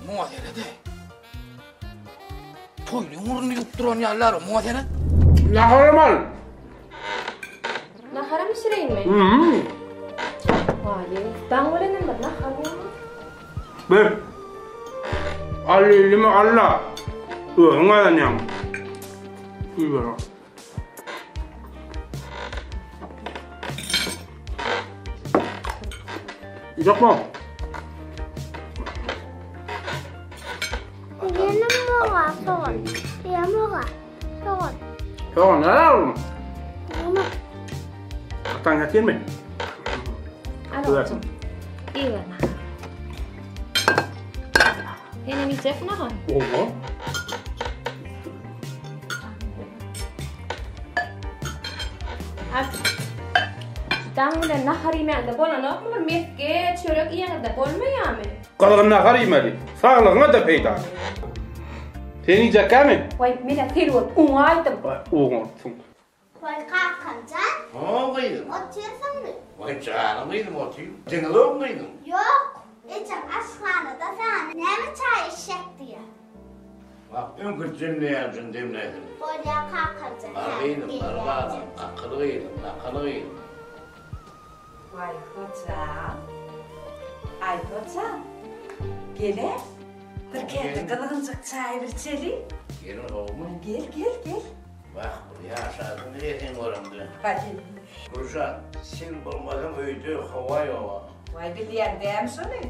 Muwa derede. Toýlyň urunu ýupduran ýalar o muwa dere. Naharamal. Nahara mı süreyim mi? Vay, dağılanın mı nahara? Ber. Alilimi Allah. Öňe ýanyam. Ýa. Yapma. Soğan ne alalım? Atan getir mi? Alalım. İyi ver nahar. Benim yiyecek nahar. Olma. Dağılan nahar yemeğinde bolan okmur, mekke, çörek yiyeninde bolmaýar mı? Kalgan nahar yemeli. Sağlığına da peyda. Sen yiyecek mi? Vay, mene telwot, uňaýdym. Oğulsun. Vay kalkancan. Oğuydum. Otursun mu? Vay canım mıydım oturayım? Cengiz muydum? Yok. Ecem aşkhanada sana nemi çay içecek diye. Bak önkür cümleyemcin demledim. Bolya kalkancan. Ağıydım, arvadım, akıllıydım. Vay hoca. Ay hoca. Gele. Bir kendi kılığıncık çay bir çeli. Gelin oğlum. Gel. Bak buraya aşağıda ne desin oramda? Hadi. Kuşan, sen bulmadan öydü hava yova. Vay bilýän däm şonu.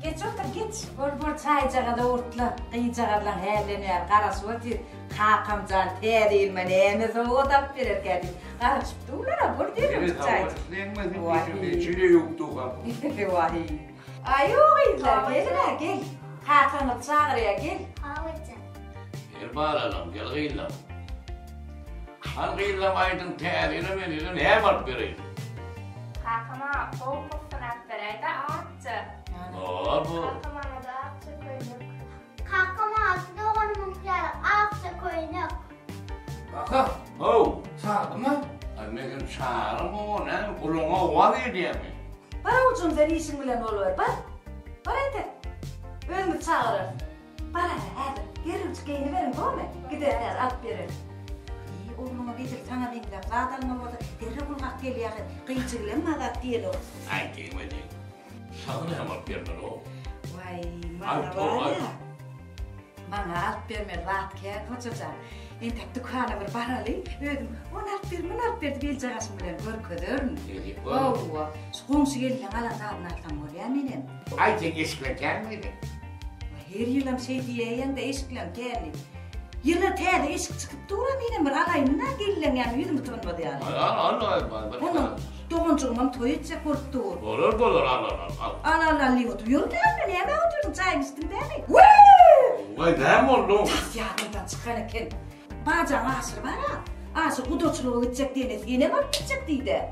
Geç otur geç. Bol çayjagada urtla, qyjagadan hälenýär. Garasy öti kakamjan tärilme näme soňa dap bererken. Garaşyp dulara bol diýerim çay. Vay. Çile ýokdy ha. Vay. Aýoğylar gel. Kakamy çağırýar gel. Havacan. Gel bağlanam, gel gıylam. Han gıylam aydın täzine meniden ne var bereyim? Kakama soğukluktun atbereyde ağaççı. Bu. Kakama da ağaççı koyduk. Kakama aslında onun muhtarı ağaçta koyunuk. Kaka. Çağırdın mı? Annekin çağırım o ne? Kuluna var diye mi? Bara ucun zeri işin bilen olur bar. Bara ete. Ölümü çağırır. Bara hadi. Geri uç geyini verin bu mu? Gider at verir. Oğluma getir sana dinle. Zaten mı oldu? Derre bulmak geliyor. Kıyıcıklarım adat değil o. Ay değmedi. Sana hemen vermen o. Vay bana var ya. Bana at verme rahat kâr koçacağım. Entek dükkanı bir baralı. Ödüm. Onu at verdi. Geleceğiz bilen görködürüm. Oğlum. Şunsu gelin alan dağınaktan oluyor benim. Ay tek eşkile gelmedi. Her yılım şey diyeyen de eşkilem geldi. Yıla täze eşik çıkıp dura benim bir alayına gelin yani yüzüm tutmadı yani. Allah. Onu doğuncuğumam toy edecek korktu. Olur Allah. Allah oturuyor da ne oturdum çayın üstünde mi? Vay ne mi oldu? Yanından çıkarken bacağın ağzı var ha. Ağzı kudoçluğu edecek diyene yine var gidecek deydi.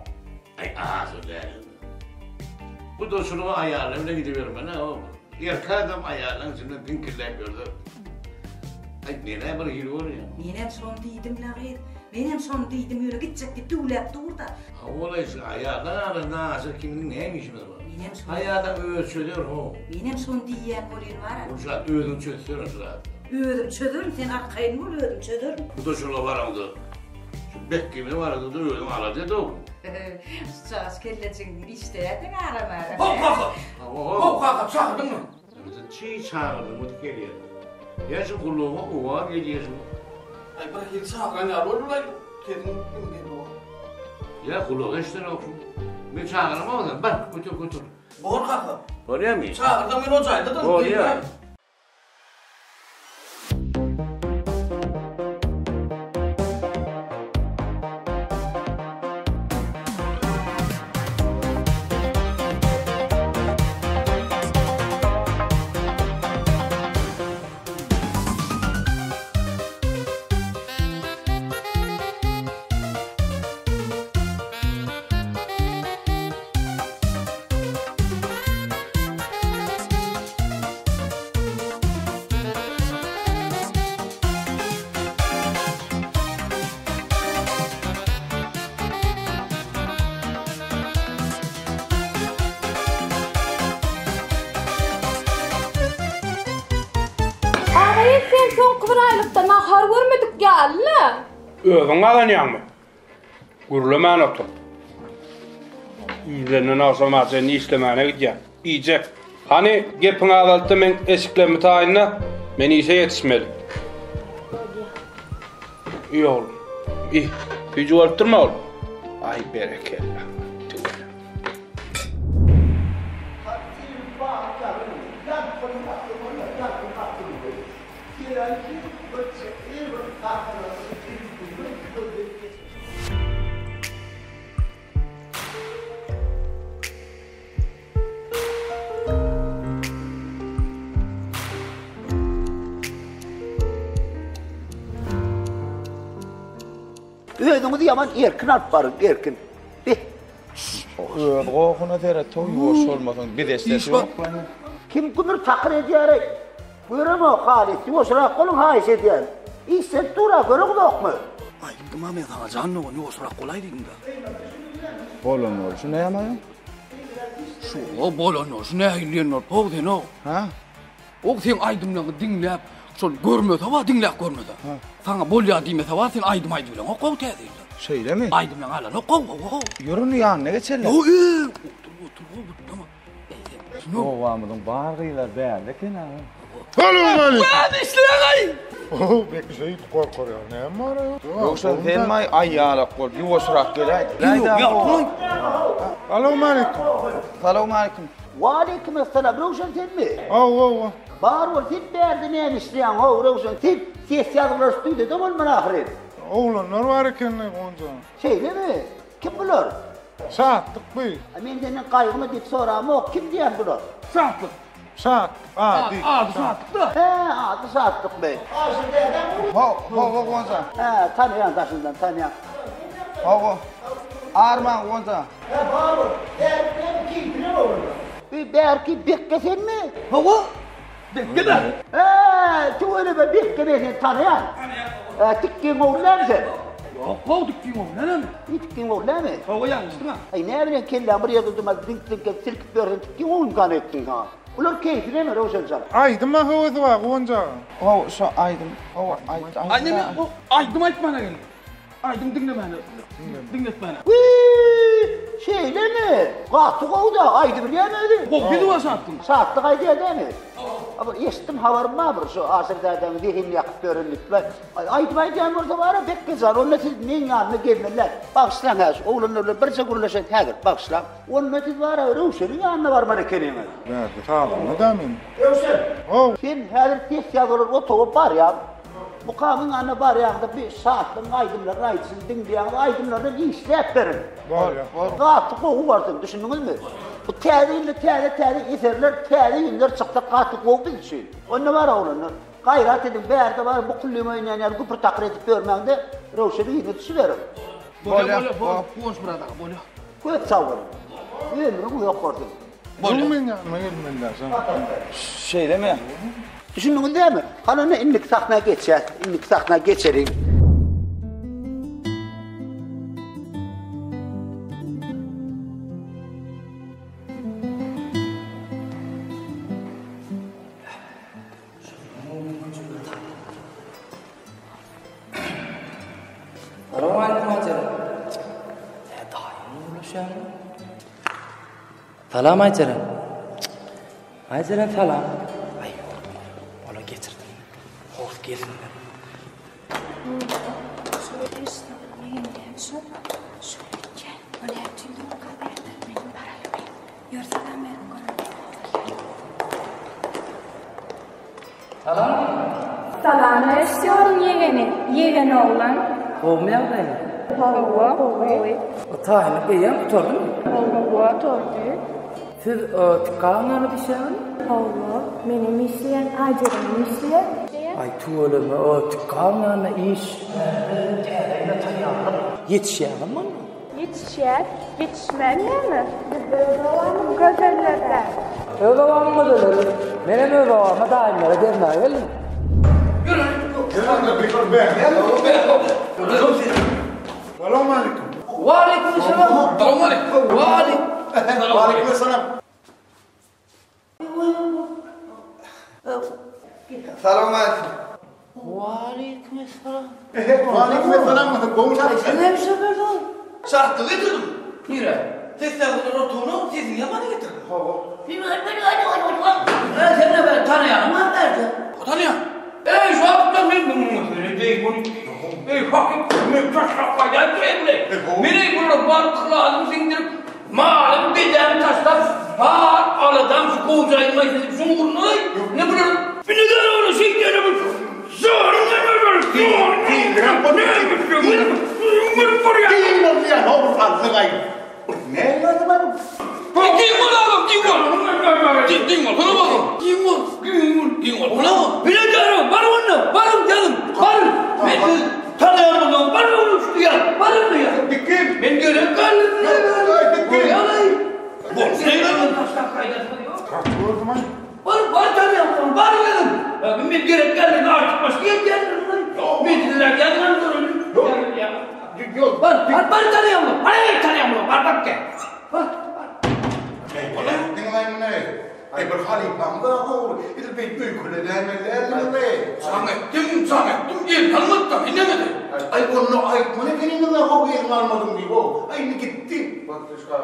Ay ağzı değil. Kudoçluğu ayarlarına gidiyorum ben ha o. Yerkadam ayarlan şimdi dinkirler gördü. Ay nene bir hil var ya. Nenem son deydim lağır. Benim son deydim yürü gidecekti tüylep durdu. Ola işte ayarlan ağzı kimin neymiş mi var? Benim son. Ayardan ölçülüyor o. Benim son diyen bolin var ha. Uçak ödüm çözüyor uçak. Ödüm çödürüm sen arkayın mı ödüm çödürüm. Kudoçluğu vardı. Şu bek gibi vardı da ödüm aladı da. Çağız kellecin işteyedin aramara. Hop kaka çağırdın mı? Çiğ çağırdım o geliyor. Yaşı kulluğuma uva geliyorsun. Ay bırak yedi çağıran ya olur lan. Kedin kim geliyor? Ya kulluğu işte olsun. Ben çağırım ama bak götür. Bor kaka. Oraya mı? Çağırdım ben ocayda da. Oraya. Sen son kıvraylıkta nahar görmedik ya Allah. Öğün alan yanmı? Gürlemen otur. İzlerinden alsam seni işlemene gideceğim. İyice. Hani gepin ağlattı men eşiklerimi tayinle men işe yetişmedim. İyi oğlum. İyi. Hiç uğraştırma oğlum. Ay berekella. Ödümü yaman erkin alıp barın erkin. Qoğuna tere toy boş olmasın bir destesi yok. Kim kumur takır ediyor? Görüm o Halit, yoşurak kolun haiş ediyor. İşte dura görüm yok mu? Ay gımam edana canlı onu yoşurak kolay dedim da. Bolon olsun ne yamayın? Şu o bolon olsun ne ayınlayan ol, o den o. Ha? O sen aydımlağı dinleyip, sol görmüyor tava dinleyip görmüyor da. Sana bol ya diyme tava sen aydım bilen o kov tezeydi. Şeyle mi? Aydımlağı alan o kov. Yürünü yanına geçerler. Otur, tamam. O vamudun bağırgıylar beğendik yine. Hadi işleyen ay! Belki şey korkar ya. Ne var ya? Yoksa sen may ayyalak bol, yuvasırak gelay. Selamun aleyküm. Selamun aleyküm. Wa aleyküm esselam. Ruşen sen mi? Allah. Bar var, sen berdi ne işleyen? Ha, Ruşen sen ses yazılar stüdyoda mı ahiret? Oğlanlar var ekenle onca. Şey değil mi? Kim bular? Saatlik bey. Men senden kaygımı deyip soram, o kim diyen bular? Saatlik. Saat. Adi. Saatlik. He, adı saatlik bey. Ho, onca. He, tanıyan taşından tanıyan. Ho. Arman onca. Bar var. Berdi kim ne olur? Belki Bekke sen mi? Ho. Bekke de. Şöyle be Bekke beni tanıyan. Tikkin oğlan sen. Yok, tikkin oğlan mı? Tikkin oğlan mı? Ho yanlıştı mı? Ay ne bileyim kelle buraya kızıma dink silkip gördün tikkin oğlan kan ettin ha. Ular keyfine mi Roşencan? Aydın mı havadı var onca? Ho, şu aydın. Ho, aydın. Annem, aydın etmene gelin. Aydın dinlemene. Dinletmene. Şeyle mi? Kalktık da aydı biliyor muydun? Kokuydu var saattın. Saatlik aydı değil mi? Ama estim havarım var şu asırlardan zihin yakıp görünlük. Aydı diyen orada var ya pek güzel. Onunla siz neyin yanına gelmeler. Bakışlan her şey. Oğlanlarla bir çakurlaşan her bakışlan. Onunla siz var ya Ruşen'in yanına varmanı kelime. Nerede? Tamam mı da mı? Ruşen. Sen her ses yazılır o topu var ya. Bu kanun anne var ya bir saatten aydınlar aydısın dinleyen aydınlardan işlep verin. Var ya. Katık oğu varsın düşündünüz mü? Bu tədiyinle tədi eserler tədi yünler çıktı katık oğu bir şey. Onunla var oğlanlar. Gayrat edin bəyerde var bu kulluma oynayan kupur takır edip görmende Roşen'i yine düşüverin. Bolya. Boş burada bolya. Köt savurun. Ömrüm yok ordun. Bulmayın yanıma gelmeliler sana. Şeyle mi? Düşündünüz değil mi? Hala ne inlik sahna geçer, inlik sahna geçerim. Selamun aleyküm Ayçeren. Daim ulaşan. Selam Ayçeren. Ayçeren selam. Ay, ona getirdim. Hoş geldin. Şöyle işte, şöyle gel. Böyle yaptığında o kadar benim parayı bil. Yorsadan benim Selam. Selam istiyorum yeğeni oğlan. Olmayan mı? Hava. O tahini beyan tutardı mı? Hava tutardı. Siz tıkanlarına bir şey mi? Hava. Benim işleyen Ayçeren işleyen. Ay tuğulama o tıkanlarına iş. Yetişen mi? Yetişmem mi? Öğrenim gözellerden. Öğrenim modelleri. Benim öğrenime daimlere gelmeye geldim. Selamun aleyküm. Wa aleyküm selam. Selamun aleyküm. Wa aleyküm selam. Selamun aleyküm. Aleyküm selam. Aleyküm selam. Komşu. Sen ne bir şey verdin? Şartlı getirdim. Nire? Ses yazıları otuğunu sizin yapana getirdim. Sen ne böyle tanıyan mı verdi? O tanıyan. Şu hafiften ben bunu söyleyeyim bunu. Hafif ben taşlak fayda etmeyeyim. Beni burada balık lazım sindirip malım bedeni taşlar var alıdan şu kovcayma izledik şunu vurmayı. Ne böyle? Bir ne kadar onu sindirip zor ne böyle? Ne yazdı benim? Dingol oğlum dingol. Dingol bana bakın. Dingol bana bak. Bileceğim var onu. Varım canım. Varım. Ben tanıyorum onu. Var onu şu ya. Varım mı ya? Dikkim. Ben görev kaldım. Dikkim. Yalayım. Bu ne lan? Taştan kaydetme diyor. Var tanıyorum. Var dedim. Ben görev kaldım. Artık başka yer geldim. Bildiler geldim. Yok. Var tanıyorum. Hayır tanıyorum. Var bak gel. Var. Dinleyin ne? Ay bir halifamda olur. Bir büyük kuleler mi? Samettim. Yer tanımadım. İnemedi. Ay onu aytmana kendine de o yerini almadım diye o. Aynı gitti. Batuşka.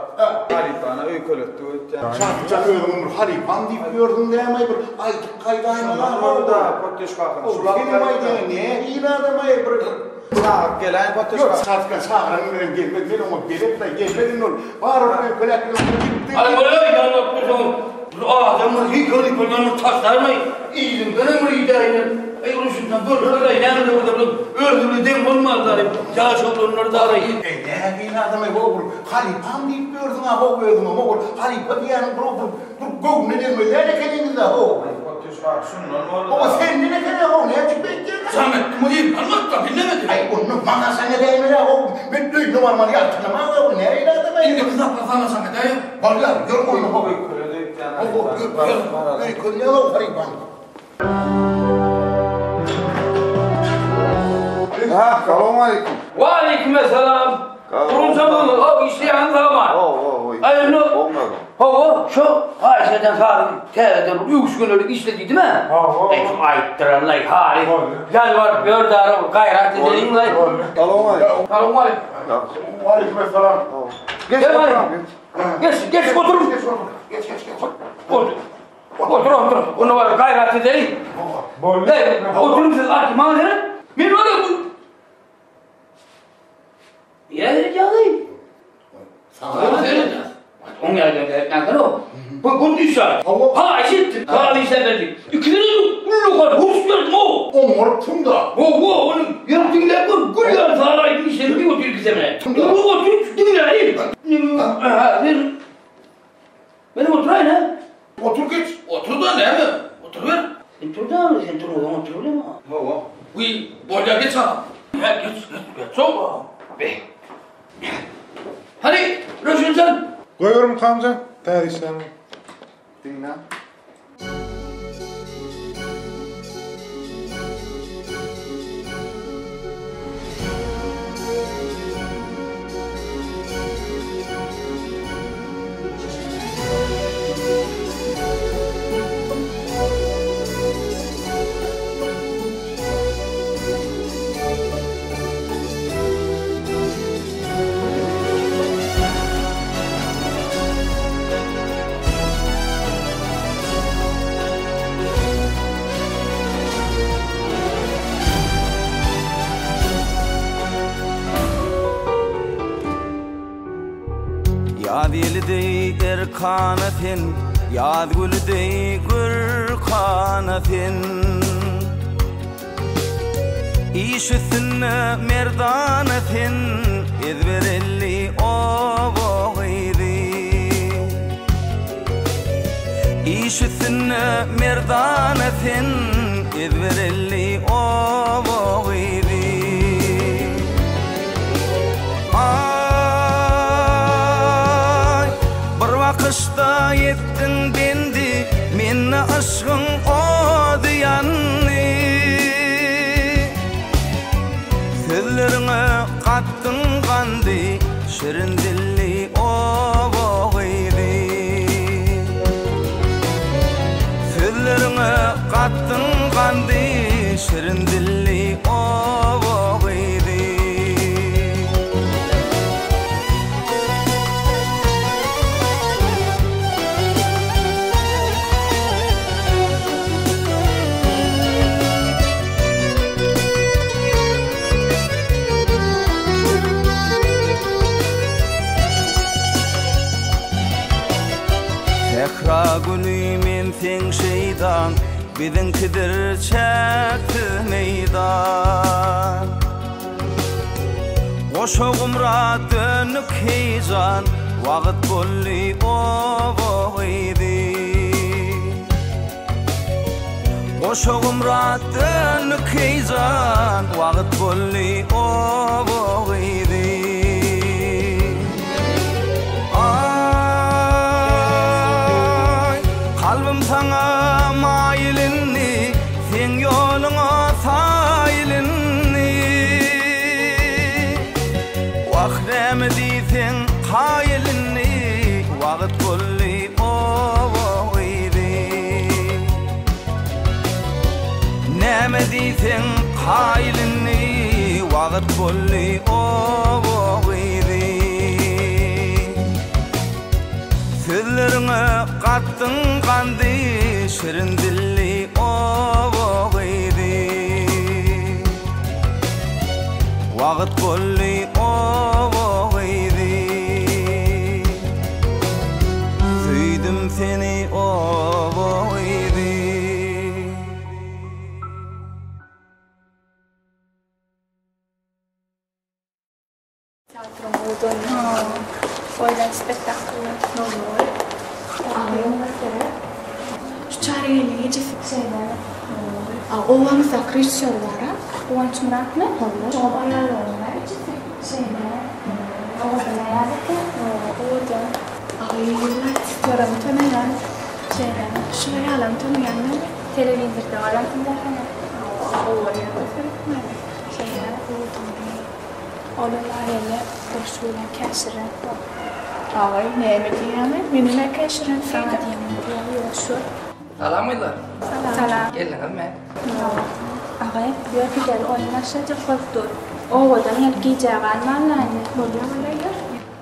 Halipana öykölöttü. Çatça öğrenir Halipan deyip gördüm demey bir aytıp kaydaymalar orada Batuşka. Benim aytığım ne? İyi adam ayır bırak. Sağ gelen Batuşka. Yok saatken sağıranın benim gelmek değil ama gelip de gelmedin ol. Var oraya kolakını gitti. Hadi buraya yanlatmışım. Adamın hiç öyle kullanır taşlar mı? İyiydim, benim buraya gideyim. Ey uğraşımdan böyle yani de burada öldürülü dem olmazlar. Yağış olunları da arayın. Ne bileyim adamı bu Halipan deyip gördüm ha bu gördüm ama bu Halipan yani bu gov ne demek ne kendiniz de o. Batuşka şunun oldu. Ama sen ne kadar o ne açık bekliyorsun? Samet müdür anlat dinlemedim. Ay onu bana sana değmeli o. Ben duydum normal yaptım ama o ne öyle adamı? Şimdi kızak kafana Samet ayı. Vallahi gör onu o. Öykünü o Halipan. Ha, selamünaleyküm. Ve aleykümselam. Kuruncalı o işleyen zaman. Hayırlı. Hava şu Ayşe'den sonra TR'den 3 günlük işledi değil mi? Ey ayttıranlar hali. Gel var bir daha gayret edelim lan. Selamünaleyküm. Selamünaleyküm. Aleykümselam. Gel bari. Geç oturun. Geç. Otur. Onu var gayret edelim. Oturun siz artık manzara. Ben var ya bu. Yerleri çalayım. Sana vereceğiz. Onun yerlerinde ne o? Bu düşer. Ha eşittir. Kahve işler verdik. İkinin kulluğu hurs verdim o. O mortum da. O onun yaptıkları bu güller sarayın işleri bir otur gizemine. Bu otur dinleyin. Benim oturayım ha. Otur geç. Otur da ne mi? Otur ver. Sen otur da mı? Sen otur öyle mi? Uy, bolya geç ha. Geç. Çok. Be. Hadi, Röşencan. Koyuyorum Kamcan. Tarihsen. Dinle. Yad yelidey erkanathin, yad gulidey gürkanathin. İşüthünne merdanathin, izverelli oboğaydi. İşüthünne merdanathin, izverelli oboğaydi. Kışta yettin bendi, minne aşkın o diyanni. Sözlerine kattın gandi, şirin dilli o boğaydi. Sözlerine kattın gandi, şirin dilli o boğaydi. Tekra gülümin sen şeydan, bizimkidir çekti meydan. Oşoğumra dönük heyecan, vakit bolli oboğaydi. Oşoğumra dönük heyecan, vakit bolli oboğaydi. Kalbim sana mailinni, sen yoluna saylinni. Vakremi deysen kaylinni, vakit bolli oboğaydi. Neme deysen kaylinni, Waqt kulli oğidi Sözlerine kattın kandı Şirin dilli oğidi Waqt kulli oğidi Süydüm seni oğidi Oydan spektaklı normal. Şu çareyle gecesi şeyler. Oğlanı sakriş şarlara. Kıvanç Murat mı? Olur. O ayarlar gecesi şeyler. Oğlan ayarlıkta. Oğlan. Ay yıllar istiyorum tanıyan şeyler. Şu ayarlan tanıyan mı? Televizyonda ayarlan tanıyan. Oğlan ayarlar. Şeyler. Oğlanlarıyla boşluğuna keşirin. Ağay neyme diyemem? Benimle keşirin sana diyemem diyor şu. Salam mıydılar? Salam. Gelin mi? Ağay bir güzel oynaşacak oldu. Oğuldan hep giyeceğin mallarını buluyor mu Leyla?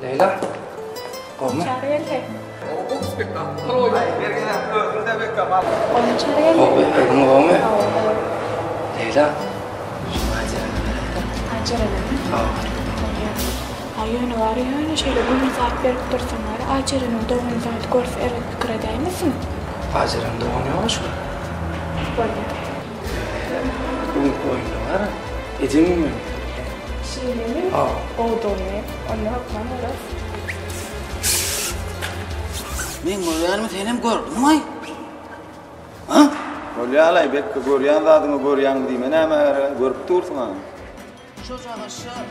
Leyla. Olma. Çareli. O spektakl oynar. Bergene özünde beklemal. Onu çareli. Olma. Leyla. Ayını var ya, şöyle bunu saat verip dursunlar. Acerinin doğum saat görse evet fikir eder misin? Acerinin doğum yok mu? Böyle. Bugün oyunda var. Edeyim mi? Şeyle mi? O doğum. Onu yapmam orası. Men görýärmi senem gördüm ay. Ha? Bolýalay bekki görýän zadyňy görýän diýme näme görüp dursun ha. Şoja aşağı.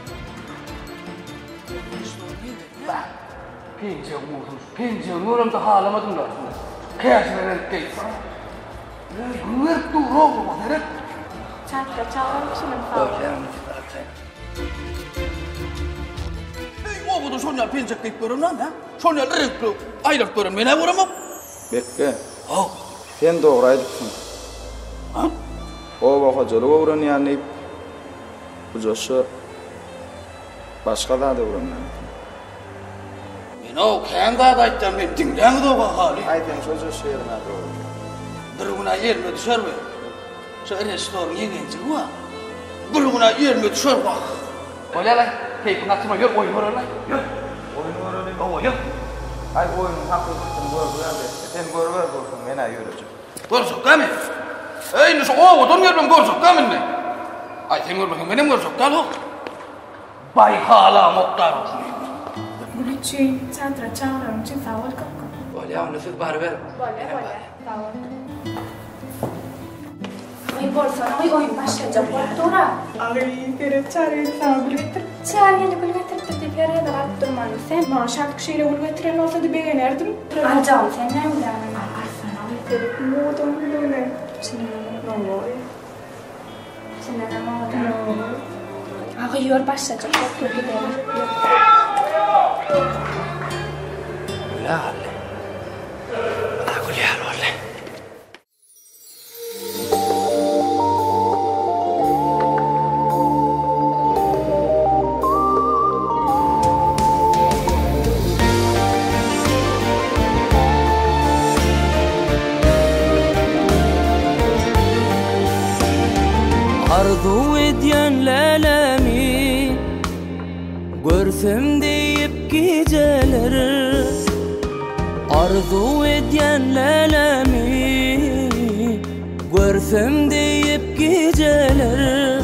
Pince vurmuş. Pince vururum da halamadım da. Keşferen keyfa. Güvert dur oğlum derek. Çantra çağırmışım falan. Ey o bu da şonlar pince keyif görüm lan ha. Şonlar renkli aylık görüm. Mene vuramam. Bekki. Sen doğru aýdypsyň. Ha? O wagtjylyk öwrenýänli bu joşu başga zada öwrenýän. Men o kanda da aýtdym men dinleňi de haly. Aýtyn şo joşu ýerine dogry. Bir güna ýerme düşermi? Şu restoran ýegenji wa. Bir güna ýerme düşer wa. Bolýarlar, keyfini açma ýör oýun öýrenler. Ýör. Oýun öýrenip oýun. Ay oýunyň hakykatyn görýärdi. Sen görber bolsaň mena ýörejek. Görsek gami. Ey şu oğudun ýermen görsek gami. Ay sen görmekden menem görsek gal o. Bay hala muhtar. Gülçin, çantra çağırmışım için sağ ol kanka. Bolýa, nüfus bari ver. Bolýa. Sağ ol. Ay bolsana, oyun başlayacak. Tora. Ay, Ferhat çağırıyor sana gül getir. Çağırıyor gül getirip de Ferhat'a da alıp durmanı sen. Maşallah şeyle gül getiren olsa da beğenirdim. Alacağım sen ne uyanın? Arsana Ferhat modum böyle. Şimdi ne oluyor? Şimdi ne oluyor? Ay yor başlayacak. Dur gidelim. Öyle halle. Bana gülüyor öyle. Arzu edyen lelemi görsem deyip geceler. Arzu edyen lelemi görsem deyip geceler.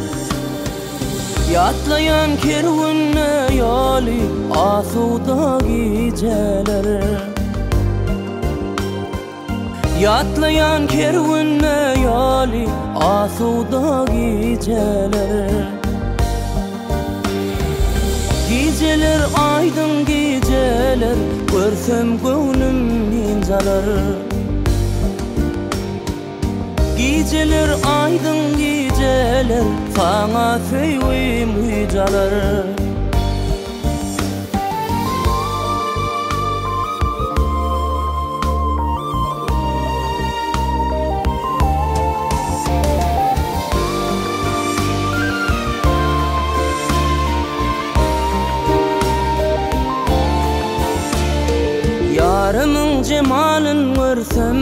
Yatlayan kervanne yali asuda geceler. Yatlayan kervanne yali asuda geceler. Geceler aydın geceler görsem gönlüm incalar. Geceler aydın geceler sana sevim hücalar. cemalin görsem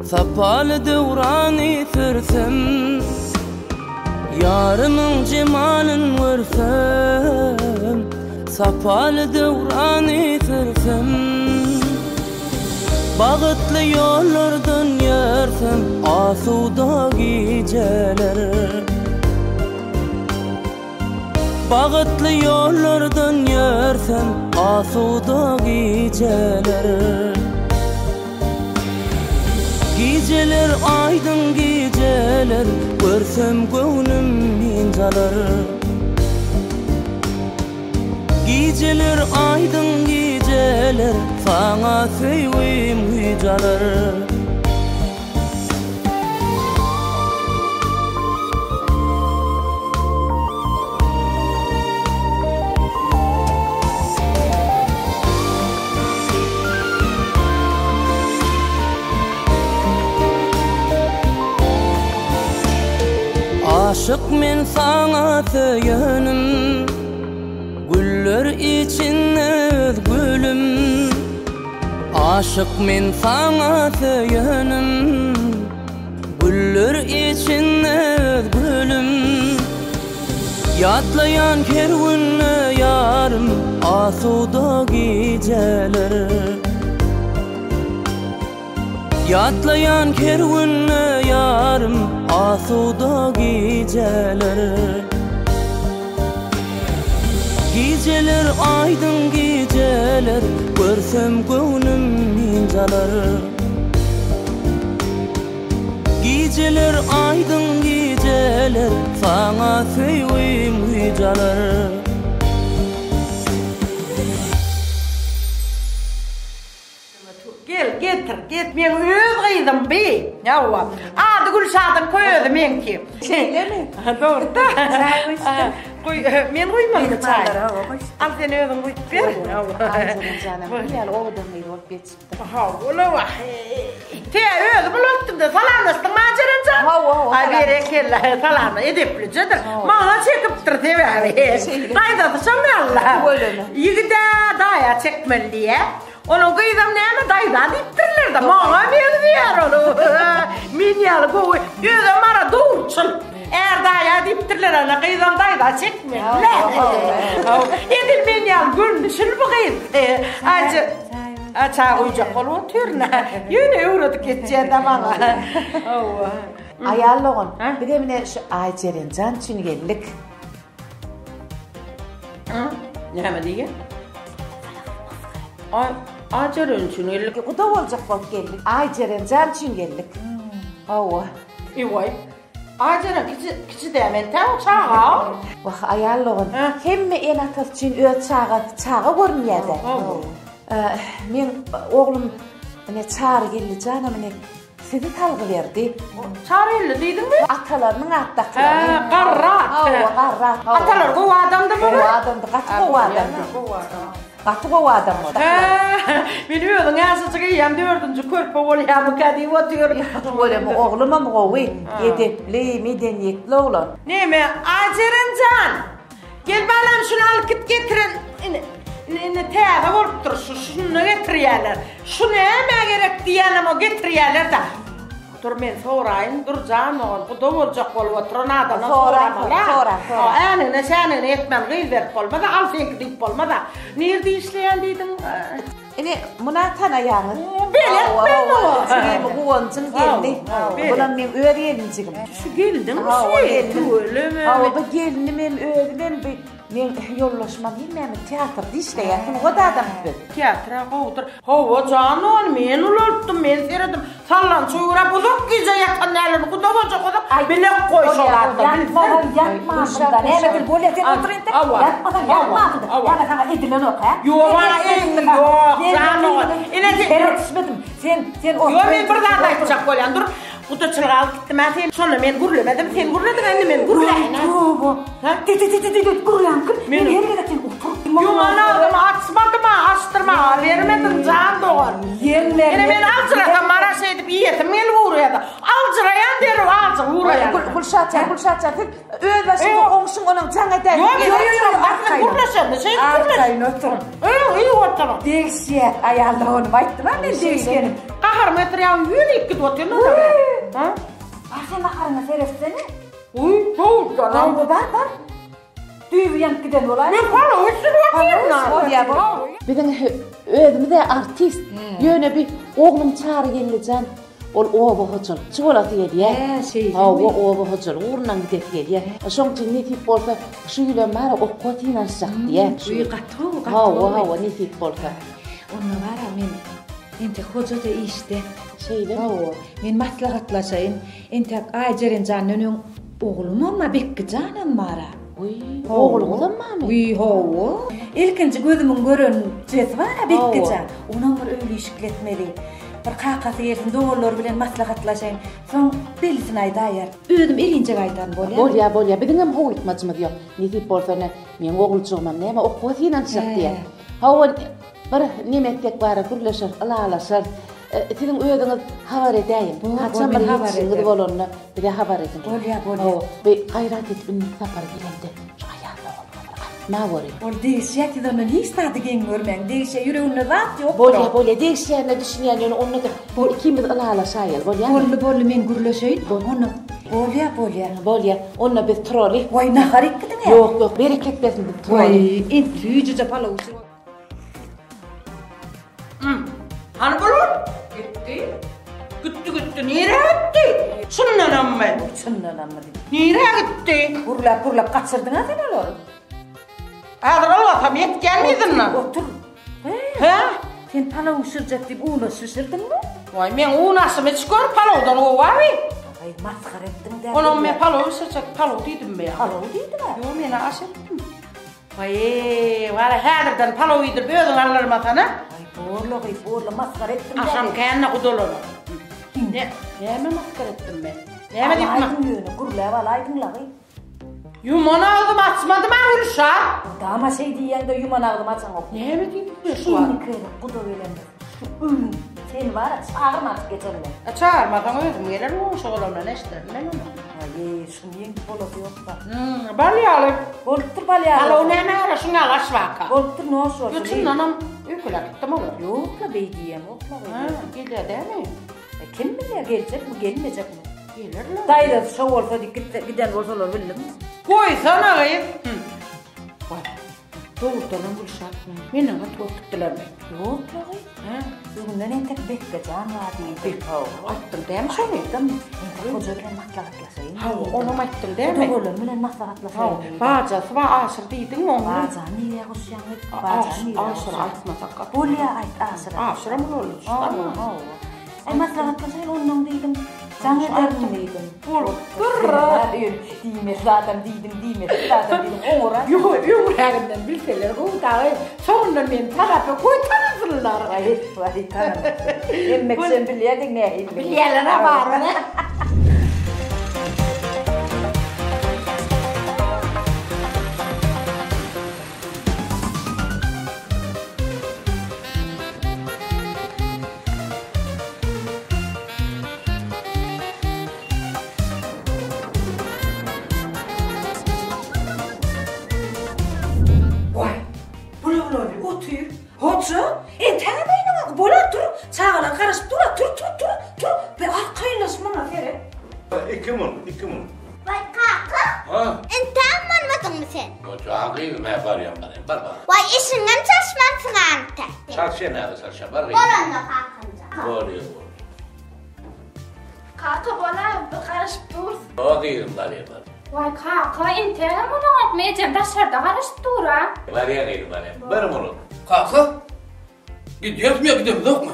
Sapalı devrani sürsem Yarımın cemalin görsem Sapalı devrani sürsem Bağıtlı yollardan yersem Asuda geceler Bağıtlı yollardan yersem Asuda geceler Geceler aydın geceler Görsem gönlüm incalar Geceler aydın geceler Sana sevim hücalar Aşık men sana söylenim Güller içinde gülüm Aşık men sana söylenim Güller içinde gülüm Yatlayan kervanla yarım Asuda geceler Yatlayan kervanla yarım Asuda geceler Geceler aydın geceler Görsem gönlüm incalar Geceler aydın geceler Sana sevim hücalar Gel getir, get men öz gıydım bi. Yavva. Adı Gülşah'dan koyuyordu men ki. Öyle mi? Doğru da. Koy, men koymadım çay. Al sen özün koy. Bir. Canım, gel oğlum mıydı olup geçipti. Ha, ola vah. Te özü buluttum da salamlaştın maceren can. Ay berekelle salamla edeplicedir. Mağla çekiptir teve abi. Kayda dışam yalla. Yigide daya çekmeliye. Onu kıydam neyme dayda diptirler de mağa benziyor onu. Minyalı koy. Yüzüm ara doğurçun. Eğer daya diptirler ona kıydam dayda çekmiyor. Edil minyalı gülmüşün bu kıydı. Acı. Çay koyacak olu oturna. Yine uğradık geçeceğim de bana. Ayarlığın. Bir de mine şu Aycer'in can için geldik. Ne mi diye? Aycer'in için geldik. Bu da olacak bak geldik. Aycer'in can için geldik. Ova. İvay. Aycer'in kiçi de hemen tam çağa. Bak ayarlığın. Hem en atas için öyle çağa görmeyedi. Men oğlum ne çağrı geldi canım ne seni talgı verdi. Çağrı geldi deydin mi? Atalarının attakları. Qarrat. Qarrat. Atalar bu adamdı mı? Bu adamdı. Katı bu adamdı. Katı bu adamdı. Biliyordun azıcık yem dördüncü körpe olayamı kadi otuyor. Böyle mi oğluma mı kovi? Edepli, medeniyetli oğlan. Ne mi? Acer'in can. Gel balam şunu al git getirin. Ne teyze olup dursun, şunu getiriyorlar. Şunu hemen gerek diyelim o getiriyorlar da. Dur men sorayım, dur canım oğul. Bu da olacak olup oturun adamla sorama la. Sonra. Anine senine etmem gıyvet olmadı, al sen gidip olmadı. Nerede işleyen deydin? Buna tanayağın. Ben o. Seni bu oncun geldi. Buna men öğreyelim. Şu geldin mi şey? Öyle mi? Bu geldi men öğrenim. Men yollaşma bilmem teatrda işleyetim o da adam gibi. Teatra qovdur. Hova canon men uluttum men seyredim. Sallan çoğura bozuk gece yatan elini kudagoca kudak bilek koyşolardı. Yatmadan evet böyle sen oturun da yatmadan. Yani sana edilen ok ha. Yok canon. İne teretişmedim. Sen o. Yok men bir daha da yapacak koyan dur. Kutuçılığa alıp gittim ben seni. Sonra men gürlemedim. Sen gürledin anne men gürleyin. Gürleyin kız. Men her yere sen otur. Yok ana adamı açmadım ha. bastırma vermedin can doğar. Yine men alçıratan maras edip yiyetim men uğrayadı. Alçırayan derim ağzı uğrayadı. Gülşatça öl başında olmuşsun onun can eder. Yok. Arkayın kurlaşandı. Sen Arkayın oturun. İyi oturun. Değişiye ayarla onu bayttım ben değişiyenim. Kahar metreyağın yürü iki oturun. Sen bakarına serefsene. Uy soğuk canım. Bak. Düğü yanıp giden olay. Ben palo üstüne oturuyorum. Bizim ödümü de artist. Yöne bir oğlum çağrı geleceğim. Ol oba hocal. Çikolata yediye. Oba hocal. Uğrundan gidip geliye. Şoň için ne tip bolsa şu ýylan mara okwatyna şak diye. Uy gatro. Ha, ne tip bolsa. Onu var men ente hoca da işte. Şeyle. Men maslahatlaşayım. Ente Ayjeren jannyň oğlum ama bekki janam mara. Oğlum da mı? Uy ho. İlkinci gözümün görön jet var bekki jan. Ona bir öyle işletmeli. Bir kakası yersin doğrular bilen maslahatlaşayım. Son bilsin aydaýar. Ödüm elince aydan bolýar. Bolýar. Bizim hem hoýtmajmy diýär. Ne tip bolsa ne men oğulçugmam näme okwatyna şak diye. Ha bir nimetek bara gürleşer, alalaşar. Sizin öýüňiz habar edäýin. Haçan bir habar edip bolanyny bir de habar edin. Bolýar. Be gaýrat edip sapar gelende. Ma wori. Ol değişýär ki onu hiç tadı görmän. Değişýär ýüreginde zat ýok. Bolýar. Değişýärne düşünýän ýöne onu da bu ikimiz alalaşaýar. Bolly men gürleşeýin. Onu bolýar. Onu biz troly. Way nahar ikdiňe. Ýok, bereket bersin biz troly. Ent tüýjüje palawsy. Hani bulur? Gitti. Nere gitti? Çınlanam ben. Nere gitti? Burlap kaçırdın ha sen olur. Allah'ım yet gelmedin mi? Otur. He? Sen palav ısıracak deyip uğla süsürdün mü? Vay men uğnasım hiç gör palavdan o var mı? Ay maskar ettin de. Onun men palav ısıracak palav dedim be ya. Palav dedim ha? Yo men aşırttım. Vay var herden palav yedir böyle alırım atana. Borla maskar ettin de. Akşam kendine kudolur. Neme maskar ettim ben? Neme deyip Alaydın yönü gurla alaydın lağı. Yuman ağzım açmadı mı vuruşa? Dama şey diyen de yuman ağzım açan ok. Neme deyip şu an? Şimdi kere kudu öğlendi. Sen var çağırmadık geçenle. Çağırmadan öldüm gelir mi o şoğlamla ne isterim ben onu? Ay şunu yeng polotu yok da. Balyalı. Boltur balyalı. Alo neme ara şuna alaş vaka. Boltur ne olsun? Yutsun anam üküle gittim olur. Yok la bey diyem okla bey. Geliyor değil mi? Kim bilir gelecek mi gelmeyecek mi? Gelir mi? Dayda şu olsa giden olsalar bilir mi? Koy sana kayıp. Vay. Doğrudan buluşak. Benim de tuttular mı? Yok la kayıp. Bugünden en tek bekle can var diye. Attım değil mi şöyle? Koca bilen maslahatlaşayım. Onu attım değil mi? Doğru bilen maslahatlaşayım. Bağcası var aşır deydin mi onu? Bağcan niye koşuyan? Aşır altına takat. Bolya ait aşır. Aşıra mı olur? Ay maslahatlaşayım ondan deydim. Can ederdim deydim. Durra. Diyme zaten deydim. Zaten deydim. Oğra. Yüreğinden bilseler bu da sonra men tarafı koy tanısınlar. Ay tanım. Emmek sen biliyordun ne? Biliyelere var ne? Hoca, tamamen bola dur. Çağla karışıp dur. Be arkaylaşmana fere. İki mun. Vay kaka. Ha? Ente anlamadın mı sen? Çoğağı ne var ya bana? Vay işinden çalışmazsın ante. Çalışıyor ne çalışıyor? Var ya. Bolanla kalkınca. Oluyor. Kaka bola karışıp dur. O değil var ya. Vay kaka inte bunu yapmayacağım dışarıda karışıp dur ha. Var ya değil var ya. Benim onu. Kalkı. Gidiyoruz mu ya gidiyoruz yok mu?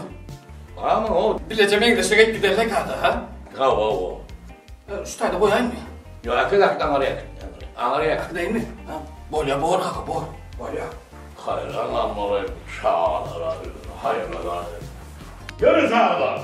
Ama o. Bileceğim İngilizce giderler kaldı ha. O. Şu tane koyayım mı? Yok akıdan oraya. Ağrıya. Değil mi? Bolya bor kaka bor. Bolya. Hayır Allah'ım olayım. Çağlar. Hayır Allah'ım. Görün sağlar.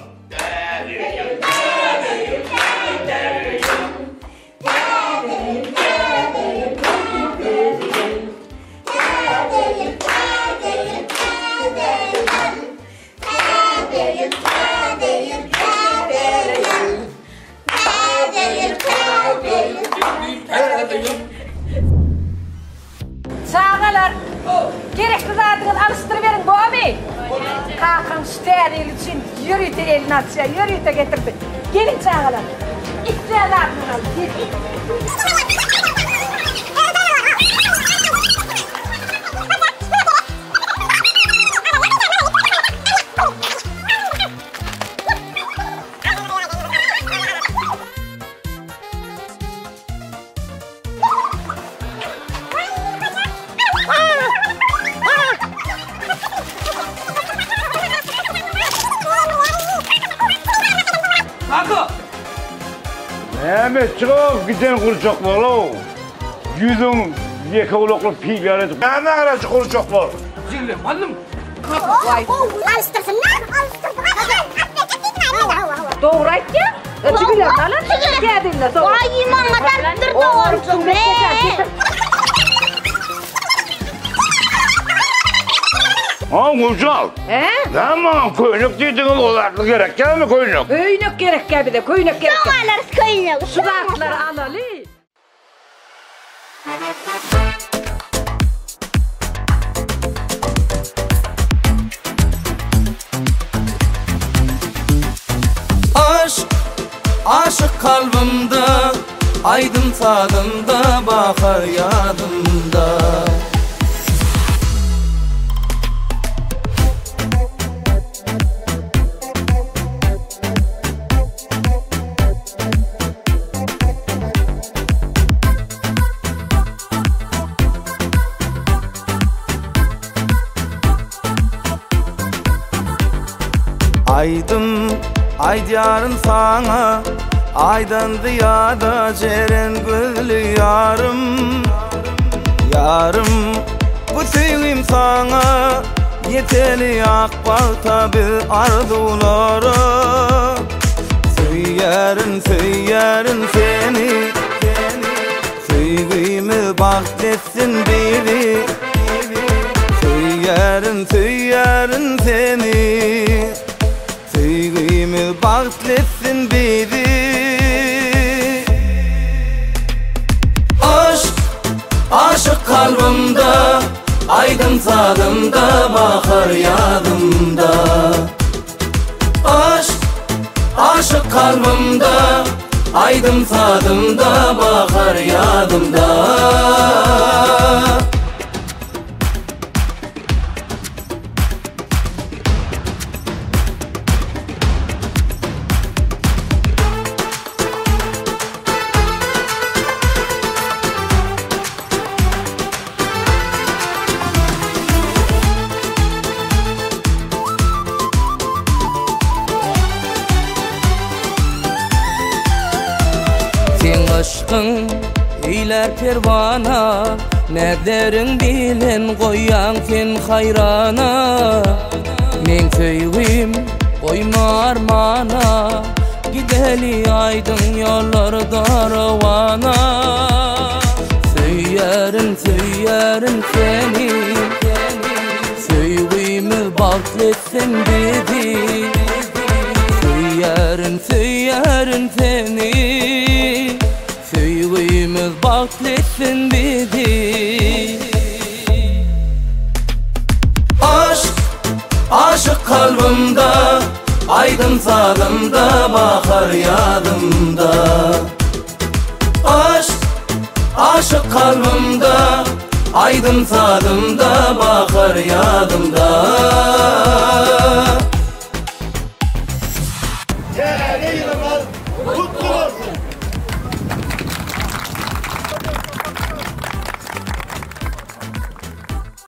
Çağalar. Gerekli zatını alıştırıverin bu abi. Kalkın sütüyen el için yürüyte elini atsa, yürüyte getirdi. Gelin çağalar. İktidar zatını alın. Mehmet çok güzel kuracaklar o. Yüzün yeka ulaklı piyler edip. Ne aracı kuracaklar? Zille malım. Vay. Alıştırsın lan. Doğru et ya. Ötügüler nalan geldiler. Vay iman kadar doğru be. Güzel. Tamam, koynuk dediğiniz olardı gerek gel mi koynuk? Koynuk gerek gel bir de koynuk gerek. Tamam alırız koynuk. Sudatları alalı. Aşık kalbimde, aydın tadında, bakar yadımda. Aydım, aydyarın sana, aydan ziyada ceren gözlü yarım. Yarım, bu sevgim sana, yeteli akbalta bir arzuları. Söylerin seni, sevgimi bahsetsin biri. Söylerin seni, sevgimi bahsetsin biri. Aşık kalbimde, aydın tadımda, bakar yadımda. Aşık kalbimde, aydın tadımda, bakar yadımda. Aşkın eyler pervana, nerlerin bilen koyan sen hayrana. Men söygüm koyma armana, gideli aydın yollarda ravana. Söylerin seni, söygümü bakletsin dedi. Söylerin seni, sevgimiz bakletsin bizi. Aşık kalbimde, aydın tadımda, bakar yadımda. Aşık kalbimde, aydın tadımda, bakar yadımda.